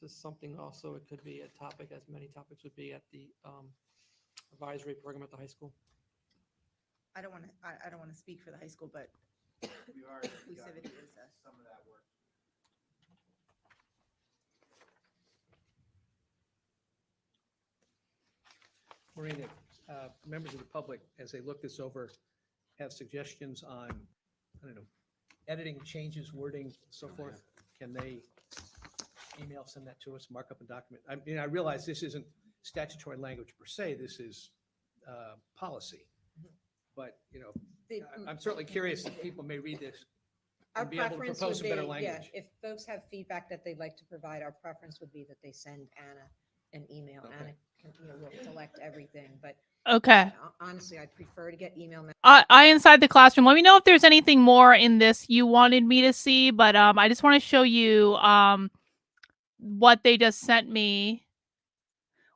this something also, it could be a topic, as many topics would be at the advisory program at the high school? I don't want to speak for the high school, but inclusivity is some of that work. Maureen, if members of the public, as they look this over, have suggestions on, I don't know, editing, changes, wording, so forth, can they send that to us, mark up a document? I mean, I realize this isn't statutory language per se, this is policy. But, I'm certainly curious if people may read this Our and be able to preference propose would some better be, language. if folks have feedback that they'd like to provide, our preference would be that they send Anna an email. Okay. Anna can, will collect everything, but Okay. honestly, I'd prefer to get email. I inside the classroom. Let me know if there's anything more in this you wanted me to see, but I just want to show you what they just sent me,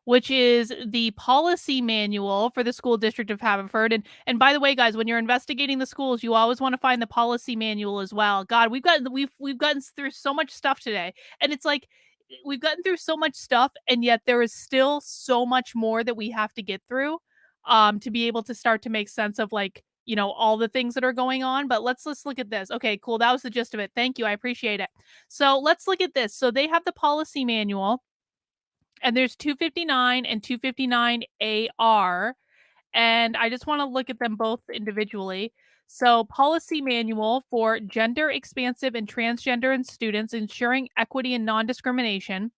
which is the policy manual for the school district of Haverford. And by the way, guys, when you're investigating the schools, you always want to find the policy manual as well. God, we've gotten through so much stuff today, and it's like we've gotten through so much stuff, and yet there is still so much more that we have to get through to be able to start to make sense of all the things that are going on. But let's look at this. Okay, cool. That was the gist of it. Thank you. I appreciate it. So let's look at this. So they have the policy manual, and there's 259 and 259 AR. And I just want to look at them both individually. So, policy manual for gender expansive and transgender and students, ensuring equity and non-discrimination.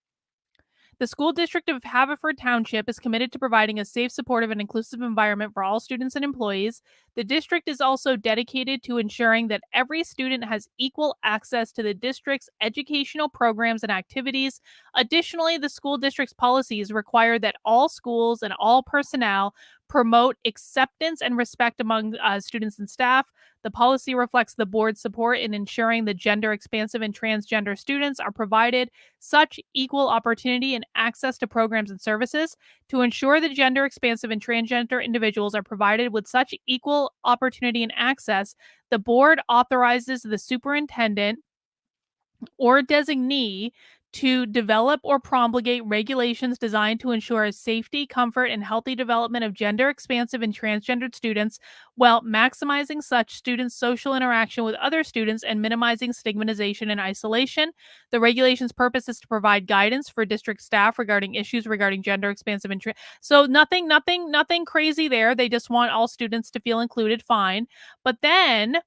The school district of Haverford Township is committed to providing a safe, supportive, and inclusive environment for all students and employees. The district is also dedicated to ensuring that every student has equal access to the district's educational programs and activities. Additionally, the school district's policies require that all schools and all personnel promote acceptance and respect among students and staff. The policy reflects the board's support in ensuring that gender expansive and transgender students are provided such equal opportunity and access to programs and services. To ensure that gender expansive and transgender individuals are provided with such equal opportunity and access, the board authorizes the superintendent or designee to develop or promulgate regulations designed to ensure safety, comfort, and healthy development of gender expansive and transgendered students while maximizing such students' social interaction with other students and minimizing stigmatization and isolation. The regulation's purpose is to provide guidance for district staff regarding issues regarding gender expansive and so nothing crazy there. They just want all students to feel included. Fine. But then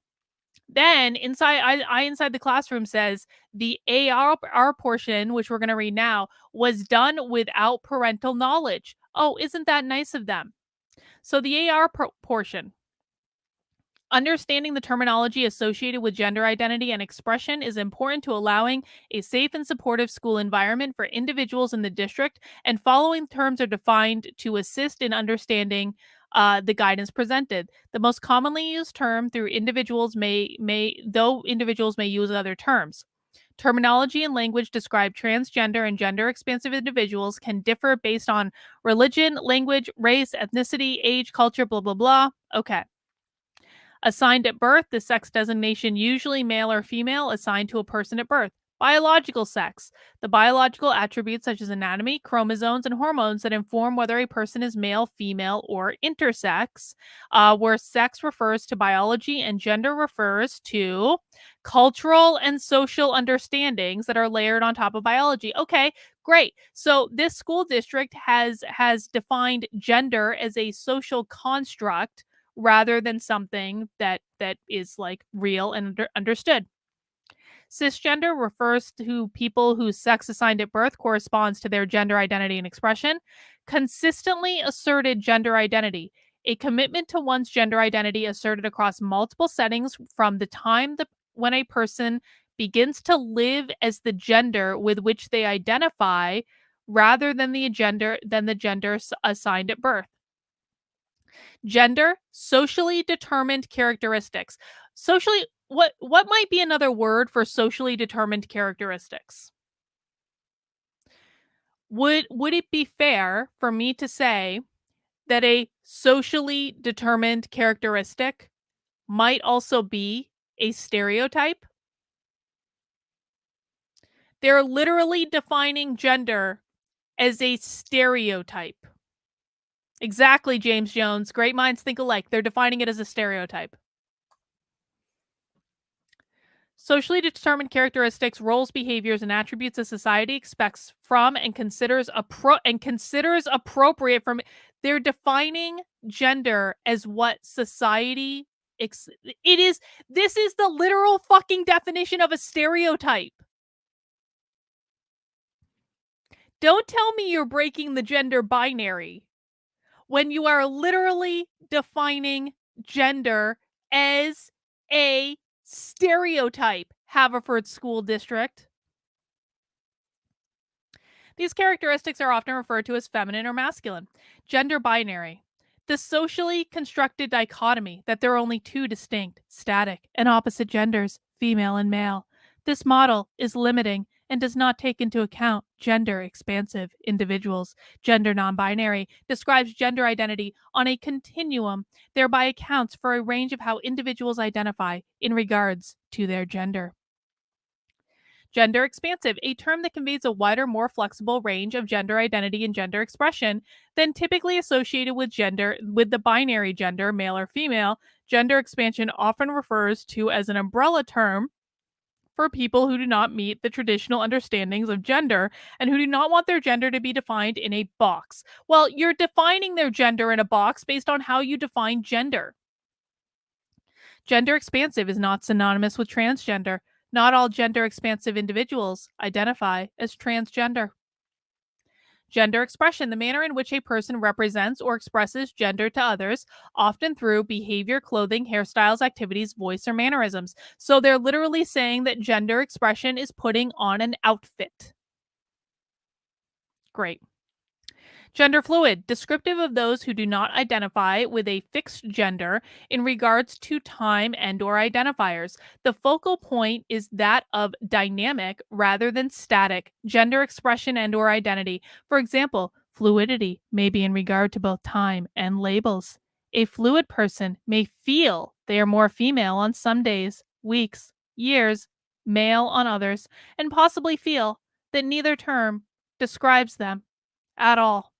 inside the classroom says the AR portion, which we're going to read now, was done without parental knowledge. Oh, isn't that nice of them? So the AR portion. Understanding the terminology associated with gender identity and expression is important to allowing a safe and supportive school environment for individuals in the district, and following terms are defined to assist in understanding the guidance presented. The most commonly used term through individuals though individuals may use other terms. Terminology and language describe transgender and gender expansive individuals can differ based on religion, language, race, ethnicity, age, culture, blah, blah, blah. Okay. Assigned at birth, the sex designation usually male or female assigned to a person at birth. Biological sex, the biological attributes such as anatomy, chromosomes, and hormones that inform whether a person is male, female, or intersex, where sex refers to biology and gender refers to cultural and social understandings that are layered on top of biology. Okay, great. So this school district has defined gender as a social construct rather than something that is like real and understood. Cisgender refers to people whose sex assigned at birth corresponds to their gender identity and expression. Consistently asserted gender identity, a commitment to one's gender identity asserted across multiple settings from the time when a person begins to live as the gender with which they identify rather than the gender assigned at birth. Gender, socially determined characteristics. Socially, what might be another word for socially determined characteristics? Would it be fair for me to say that a socially determined characteristic might also be a stereotype? They're literally defining gender as a stereotype. Exactly, James Jones. Great minds think alike. They're defining it as a stereotype. Socially determined characteristics, roles, behaviors, and attributes a society expects from and considers appropriate from. They're defining gender as what society it is. This is the literal fucking definition of a stereotype. Don't tell me you're breaking the gender binary when you are literally defining gender as a stereotype, Haverford School District. These characteristics are often referred to as feminine or masculine. Gender binary. The socially constructed dichotomy that there are only two distinct, static, and opposite genders, female and male. This model is limiting and does not take into account gender expansive individuals. Gender non-binary describes gender identity on a continuum, thereby accounts for a range of how individuals identify in regards to their gender. Gender expansive, a term that conveys a wider, more flexible range of gender identity and gender expression than typically associated with the binary gender, male or female. Gender expansion often refers to as an umbrella term for people who do not meet the traditional understandings of gender and who do not want their gender to be defined in a box. Well, you're defining their gender in a box based on how you define gender. Gender expansive is not synonymous with transgender. Not all gender expansive individuals identify as transgender. Gender expression, the manner in which a person represents or expresses gender to others, often through behavior, clothing, hairstyles, activities, voice, or mannerisms. So they're literally saying that gender expression is putting on an outfit. Great. Gender fluid, descriptive of those who do not identify with a fixed gender in regards to time and/or identifiers. The focal point is that of dynamic rather than static gender expression and/or identity. For example, fluidity may be in regard to both time and labels. A fluid person may feel they are more female on some days, weeks, years, male on others, and possibly feel that neither term describes them at all.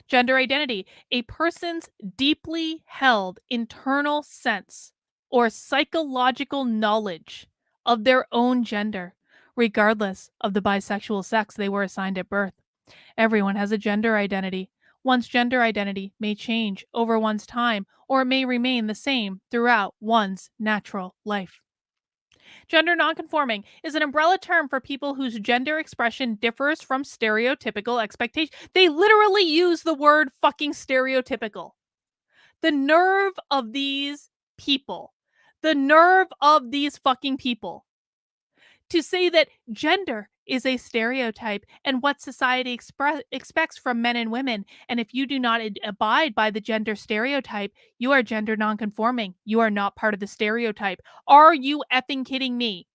Gender identity, a person's deeply held internal sense or psychological knowledge of their own gender, regardless of the bisexual sex they were assigned at birth. Everyone has a gender identity. One's gender identity may change over one's time, or it may remain the same throughout one's natural life. Gender nonconforming is an umbrella term for people whose gender expression differs from stereotypical expectations. They literally use the word fucking stereotypical. The nerve of these people. The nerve of these fucking people. To say that gender is a stereotype and what society expects from men and women. And if you do not abide by the gender stereotype, you are gender nonconforming. You are not part of the stereotype. Are you effing kidding me?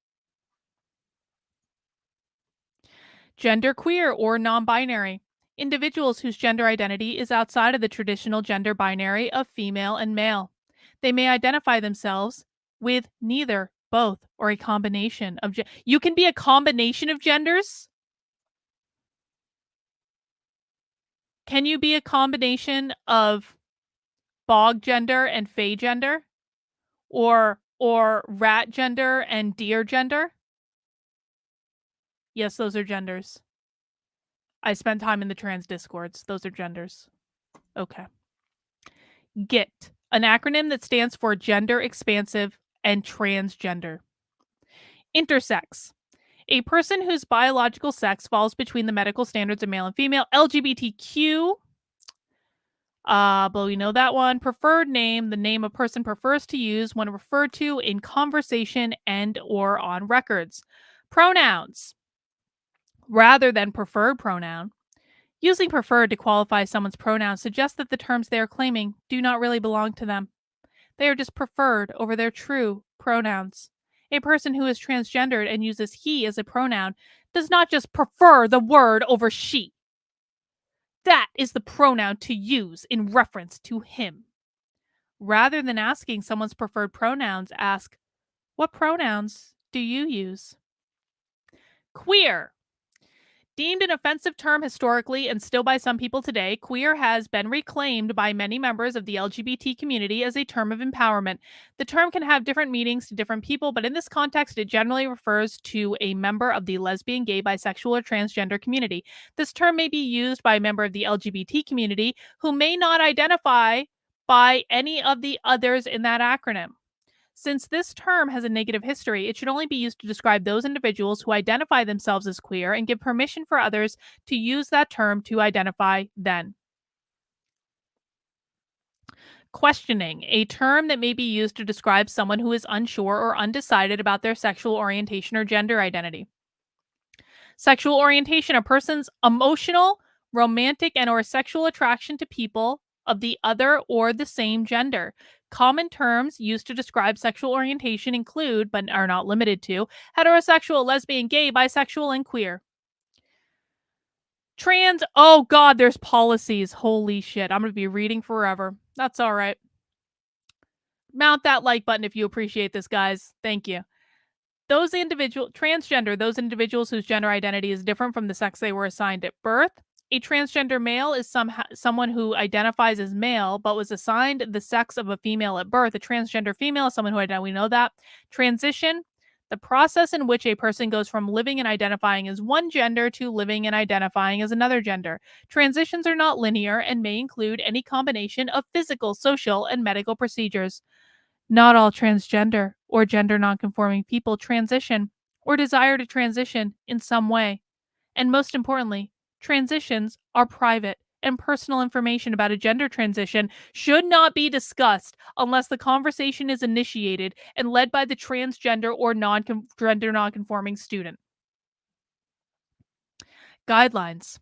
Gender queer or non-binary. Individuals whose gender identity is outside of the traditional gender binary of female and male. They may identify themselves with neither, both, or a combination of you can be a combination of genders? Can you be a combination of bog gender and fae gender? Or rat gender and deer gender? Yes, those are genders. I spent time in the trans discords. Those are genders. Okay. GET, an acronym that stands for gender expansive and transgender. Intersex, a person whose biological sex falls between the medical standards of male and female. LGBTQ, but we know that one. Preferred name, the name a person prefers to use when referred to in conversation and or on records. Pronouns, rather than preferred pronoun. Using preferred to qualify someone's pronoun suggests that the terms they are claiming do not really belong to them. They are just preferred over their true pronouns. A person who is transgendered and uses he as a pronoun does not just prefer the word over she. That is the pronoun to use in reference to him. Rather than asking someone's preferred pronouns, ask, what pronouns do you use? Queer. Deemed an offensive term historically and still by some people today, queer has been reclaimed by many members of the LGBT community as a term of empowerment. The term can have different meanings to different people, but in this context, it generally refers to a member of the lesbian, gay, bisexual, or transgender community. This term may be used by a member of the LGBT community who may not identify by any of the others in that acronym. Since this term has a negative history, it should only be used to describe those individuals who identify themselves as queer and give permission for others to use that term to identify then. Questioning, a term that may be used to describe someone who is unsure or undecided about their sexual orientation or gender identity. Sexual orientation, a person's emotional, romantic, and/or sexual attraction to people of the other or the same gender. Common terms used to describe sexual orientation include, but are not limited to, heterosexual, lesbian, gay, bisexual, and queer. Trans, oh God, there's policies. Holy shit. I'm going to be reading forever. That's all right. Mount that like button if you appreciate this, guys. Thank you. Transgender, those individuals whose gender identity is different from the sex they were assigned at birth. A transgender male is someone who identifies as male but was assigned the sex of a female at birth. A transgender female is someone who we know that. Transition, the process in which a person goes from living and identifying as one gender to living and identifying as another gender. Transitions are not linear and may include any combination of physical, social, and medical procedures. Not all transgender or gender nonconforming people transition or desire to transition in some way. And most importantly, transitions are private, and personal information about a gender transition should not be discussed unless the conversation is initiated and led by the transgender or gender nonconforming student. Guidelines.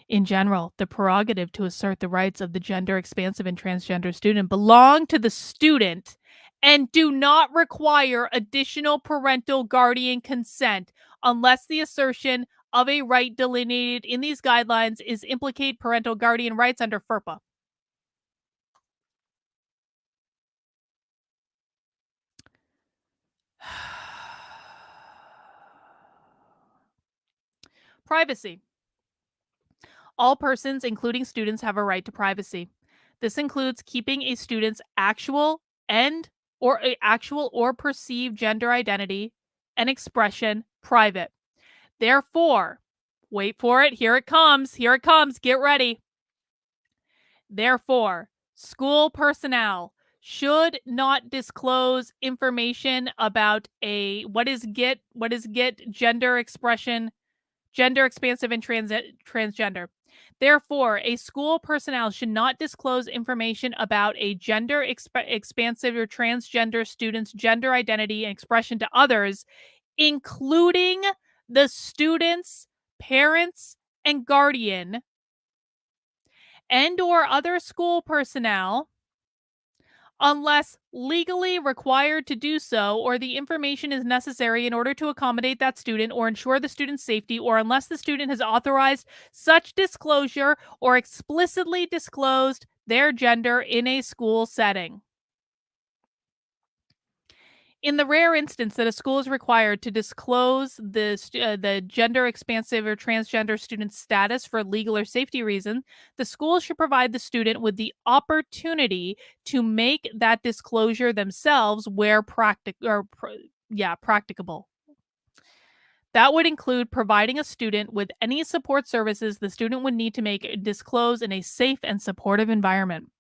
In general, the prerogative to assert the rights of the gender expansive and transgender student belong to the student and do not require additional parental guardian consent unless the assertion of a right delineated in these guidelines is implicate parental guardian rights under FERPA. Privacy. All persons, including students, have a right to privacy. This includes keeping a student's actual or perceived gender identity and expression private. Therefore, wait for it, here it comes, get ready. Therefore, school personnel should not disclose information about what is gender expression, gender expansive, and transgender. Therefore, a school personnel should not disclose information about a gender expansive or transgender student's gender identity and expression to others, including the student's parents and guardian and/or other school personnel, unless legally required to do so, or the information is necessary in order to accommodate that student or ensure the student's safety, or unless the student has authorized such disclosure or explicitly disclosed their gender in a school setting. In the rare instance that a school is required to disclose the gender expansive or transgender student's status for legal or safety reason, the school should provide the student with the opportunity to make that disclosure themselves where practicable. That would include providing a student with any support services the student would need to disclose in a safe and supportive environment.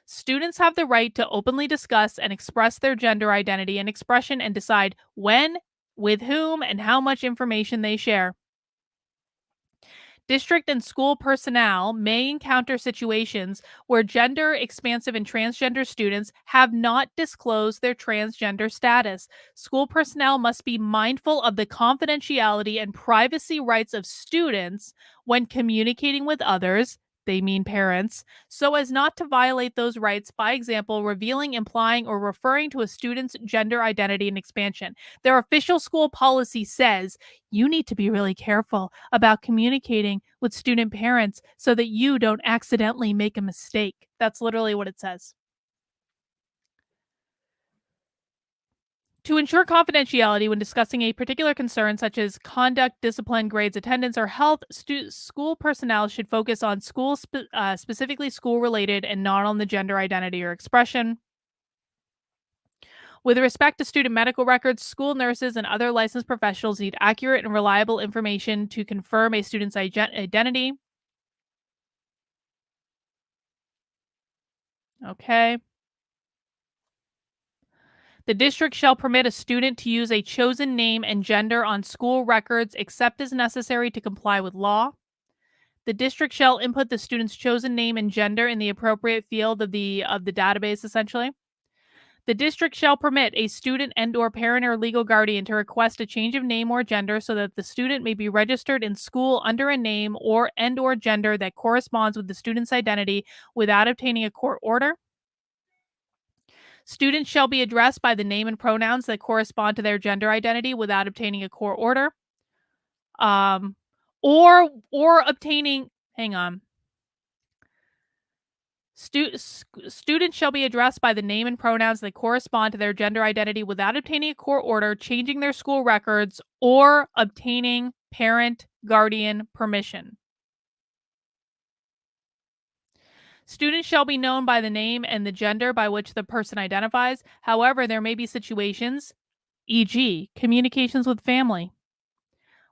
Students have the right to openly discuss and express their gender identity and expression and decide when, with whom, and how much information they share. District and school personnel may encounter situations where gender expansive and transgender students have not disclosed their transgender status. School personnel must be mindful of the confidentiality and privacy rights of students when communicating with others, they mean parents, so as not to violate those rights, by example, revealing, implying, or referring to a student's gender identity and expansion. Their official school policy says you need to be really careful about communicating with student parents so that you don't accidentally make a mistake. That's literally what it says. To ensure confidentiality when discussing a particular concern, such as conduct, discipline, grades, attendance, or health, school personnel should focus on specifically school-related and not on the gender identity or expression. With respect to student medical records, school nurses and other licensed professionals need accurate and reliable information to confirm a student's identity. Okay. The district shall permit a student to use a chosen name and gender on school records except as necessary to comply with law. The district shall input the student's chosen name and gender in the appropriate field of the database, essentially. The district shall permit a student and/or parent or legal guardian to request a change of name or gender so that the student may be registered in school under a name or gender that corresponds with the student's identity without obtaining a court order. Students shall be addressed by the name and pronouns that correspond to their gender identity without obtaining a court order. Or obtaining, hang on. Students shall be addressed by the name and pronouns that correspond to their gender identity without obtaining a court order, changing their school records, or obtaining parent guardian permission. Students shall be known by the name and the gender by which the person identifies. However, there may be situations, e.g., communications with family,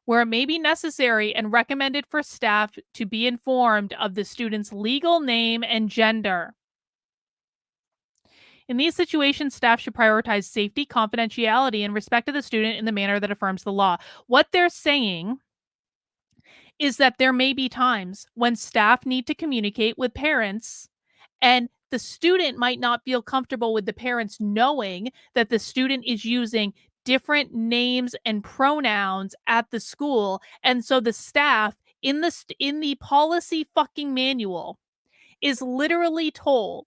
where it may be necessary and recommended for staff to be informed of the student's legal name and gender. In these situations, staff should prioritize safety, confidentiality, and respect of the student in the manner that affirms the law. What they're saying is that there may be times when staff need to communicate with parents, and the student might not feel comfortable with the parents knowing that the student is using different names and pronouns at the school. And so the staff in the policy fucking manual is literally told,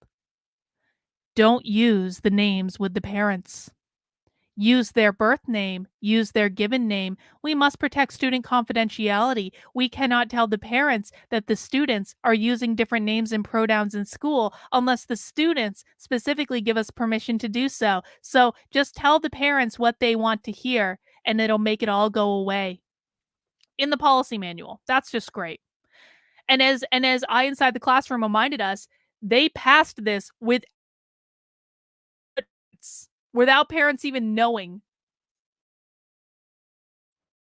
don't use the names with the parents. Use their birth name, use their given name. We must protect student confidentiality. We cannot tell the parents that the students are using different names and pronouns in school unless the students specifically give us permission to do so. So just tell the parents what they want to hear and it'll make it all go away. In the policy manual. That's just great. And as I inside the classroom reminded us, they passed this without parents even knowing.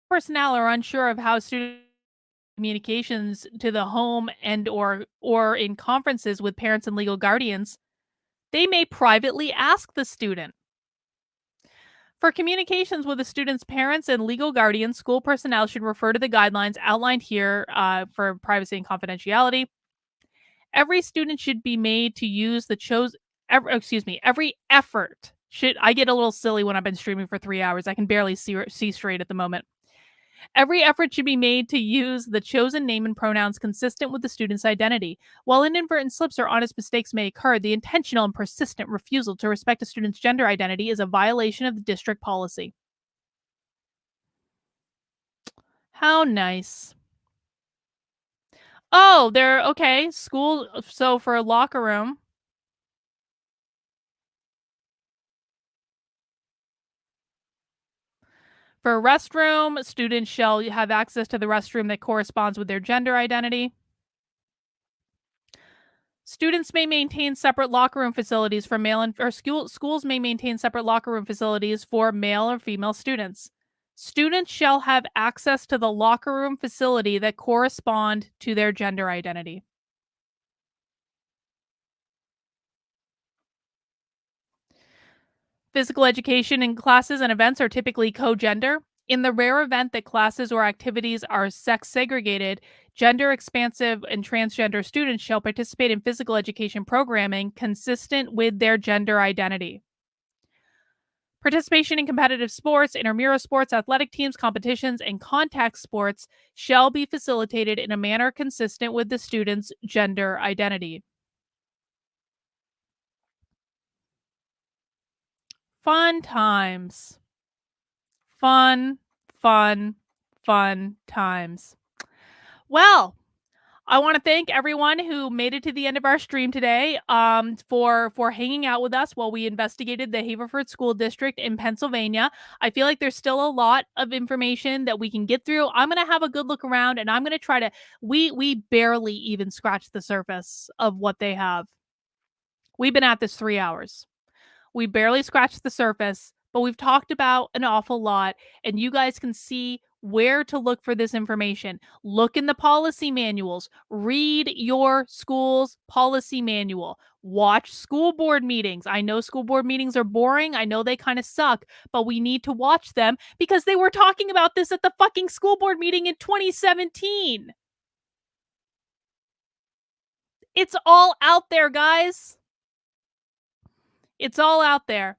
Personnel are unsure of how student communications to the home and or in conferences with parents and legal guardians. They may privately ask the student. For communications with the student's parents and legal guardians, school personnel should refer to the guidelines outlined here for privacy and confidentiality. Every student should be made to use the every effort should. I get a little silly when I've been streaming for 3 hours. I can barely see straight at the moment. Every effort should be made to use the chosen name and pronouns consistent with the student's identity. While inadvertent slips or honest mistakes may occur, the intentional and persistent refusal to respect a student's gender identity is a violation of the district policy. How nice. Oh, they're okay. School. So for a locker room. For a restroom, students shall have access to the restroom that corresponds with their gender identity. Students may maintain separate locker room facilities for male and schools may maintain separate locker room facilities for male or female students. Students shall have access to the locker room facility that correspond to their gender identity. Physical education in classes and events are typically co-gender. In the rare event that classes or activities are sex segregated, Gender expansive and transgender students shall participate in physical education programming consistent with their gender identity. Participation in competitive sports, intramural sports, athletic teams, competitions, and contact sports shall be facilitated in a manner consistent with the student's gender identity. Fun times. Fun, fun, fun times. Well, I want to thank everyone who made it to the end of our stream today for hanging out with us while we investigated the Haverford School District in Pennsylvania. I feel like there's still a lot of information that we can get through. I'm going to have a good look around, and I'm going to try to we barely even scratched the surface of what they have. We've been at this 3 hours. We barely scratched the surface, but we've talked about an awful lot, and you guys can see where to look for this information. Look in the policy manuals. Read your school's policy manual. Watch school board meetings. I know school board meetings are boring. I know they kind of suck, but we need to watch them because they were talking about this at the fucking school board meeting in 2017. It's all out there, guys. It's all out there.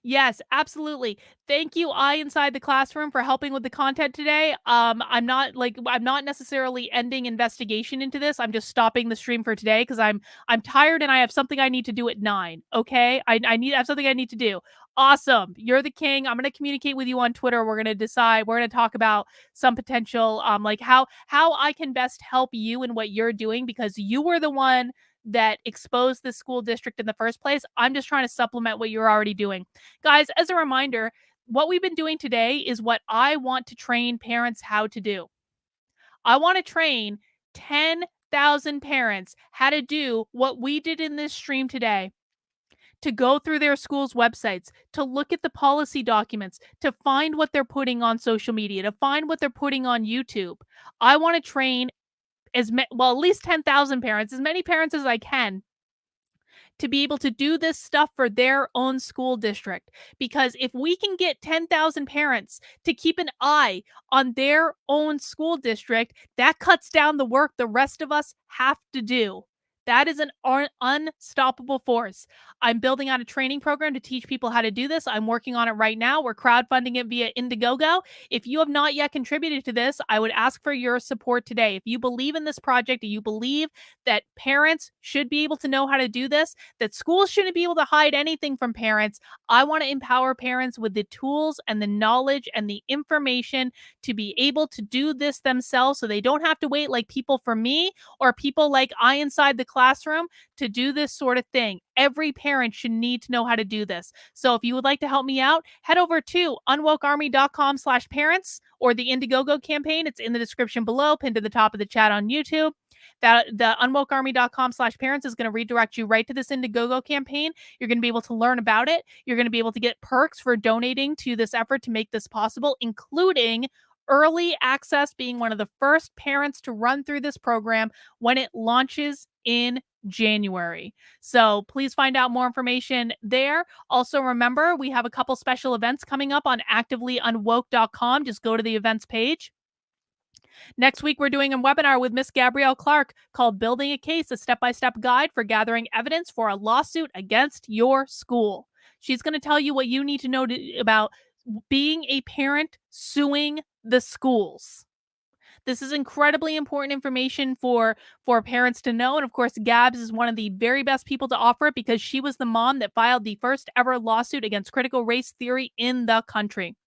Yes, absolutely. Thank you, Inside the Classroom, for helping with the content today. I'm not necessarily ending investigation into this. I'm just stopping the stream for today because I'm tired and I have something I need to do at 9. Okay, I have something I need to do. Awesome, you're the king. I'm gonna communicate with you on Twitter. We're gonna decide. We're gonna talk about some potential, like how I can best help you in what you're doing because you were the one that exposed the school district in the first place. I'm just trying to supplement what you're already doing. Guys, as a reminder, what we've been doing today is what I want to train parents how to do. I want to train 10,000 parents how to do what we did in this stream today. To go through their school's websites, to look at the policy documents, to find what they're putting on social media, to find what they're putting on YouTube. I want to train at least 10,000 parents, as many parents as I can, to be able to do this stuff for their own school district. Because if we can get 10,000 parents to keep an eye on their own school district, that cuts down the work the rest of us have to do. That is an unstoppable force. I'm building out a training program to teach people how to do this. I'm working on it right now. We're crowdfunding it via Indiegogo. If you have not yet contributed to this, I would ask for your support today. If you believe in this project, if you believe that parents should be able to know how to do this, that schools shouldn't be able to hide anything from parents, I want to empower parents with the tools and the knowledge and the information to be able to do this themselves so they don't have to wait like people for me or people like Inside the Classroom to do this sort of thing. Every parent should need to know how to do this. So if you would like to help me out, head over to unwokearmy.com/parents or the Indiegogo campaign. It's in the description below, pinned to the top of the chat on YouTube. That the unwokearmy.com/parents is going to redirect you right to this Indiegogo campaign. You're going to be able to learn about it. You're going to be able to get perks for donating to this effort to make this possible, including early access, being one of the first parents to run through this program when it launches in January. So please find out more information there. Also, remember, we have a couple special events coming up on activelyunwoke.com. Just go to the events page. Next week, we're doing a webinar with Miss Gabrielle Clark called Building a Case, a step-by-step guide for gathering evidence for a lawsuit against your school. She's going to tell you what you need to know about being a parent suing the schools. This is incredibly important information for parents to know. And of course, Gabs is one of the very best people to offer it because she was the mom that filed the first ever lawsuit against critical race theory in the country.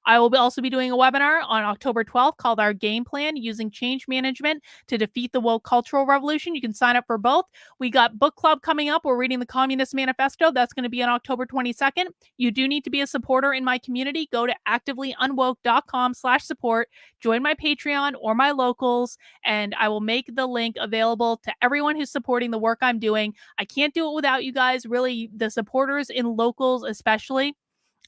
I will also be doing a webinar on October 12th called Our Game Plan, Using Change Management to Defeat the Woke Cultural Revolution. You can sign up for both. We got book club coming up. We're reading the Communist Manifesto. That's going to be on October 22nd. You do need to be a supporter in my community. Go to activelyunwoke.com/support. Join my Patreon or my locals, and I will make the link available to everyone who's supporting the work I'm doing. I can't do it without you guys, really, the supporters in locals especially.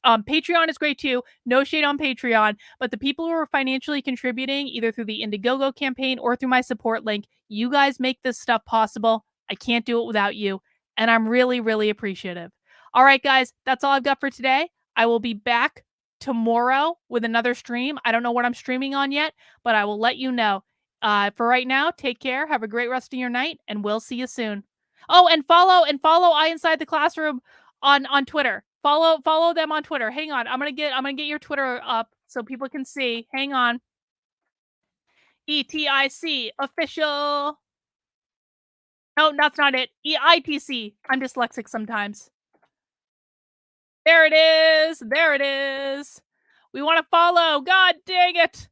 Patreon is great too. No shade on Patreon, but the people who are financially contributing either through the Indiegogo campaign or through my support link, you guys make this stuff possible. I can't do it without you, and I'm really, really appreciative. All right, guys, that's all I've got for today. I will be back tomorrow with another stream. I don't know what I'm streaming on yet, but I will let you know. For right now, take care. Have a great rest of your night, and we'll see you soon. Oh, and follow I Inside the Classroom on Twitter. Follow them on Twitter. Hang on. I'm gonna get your Twitter up so people can see. Hang on. ETIC official. No, that's not it. EITC. I'm dyslexic sometimes. There it is. There it is. We want to follow. God dang it.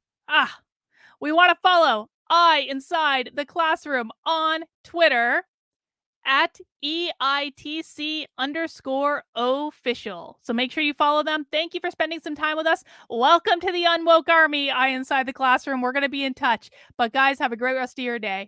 We want to follow I Inside the Classroom on Twitter at EITC_official. So make sure you follow them. Thank you for spending some time with us. Welcome to the Unwoke Army, I Inside the Classroom. We're going to be in touch. But guys, have a great rest of your day.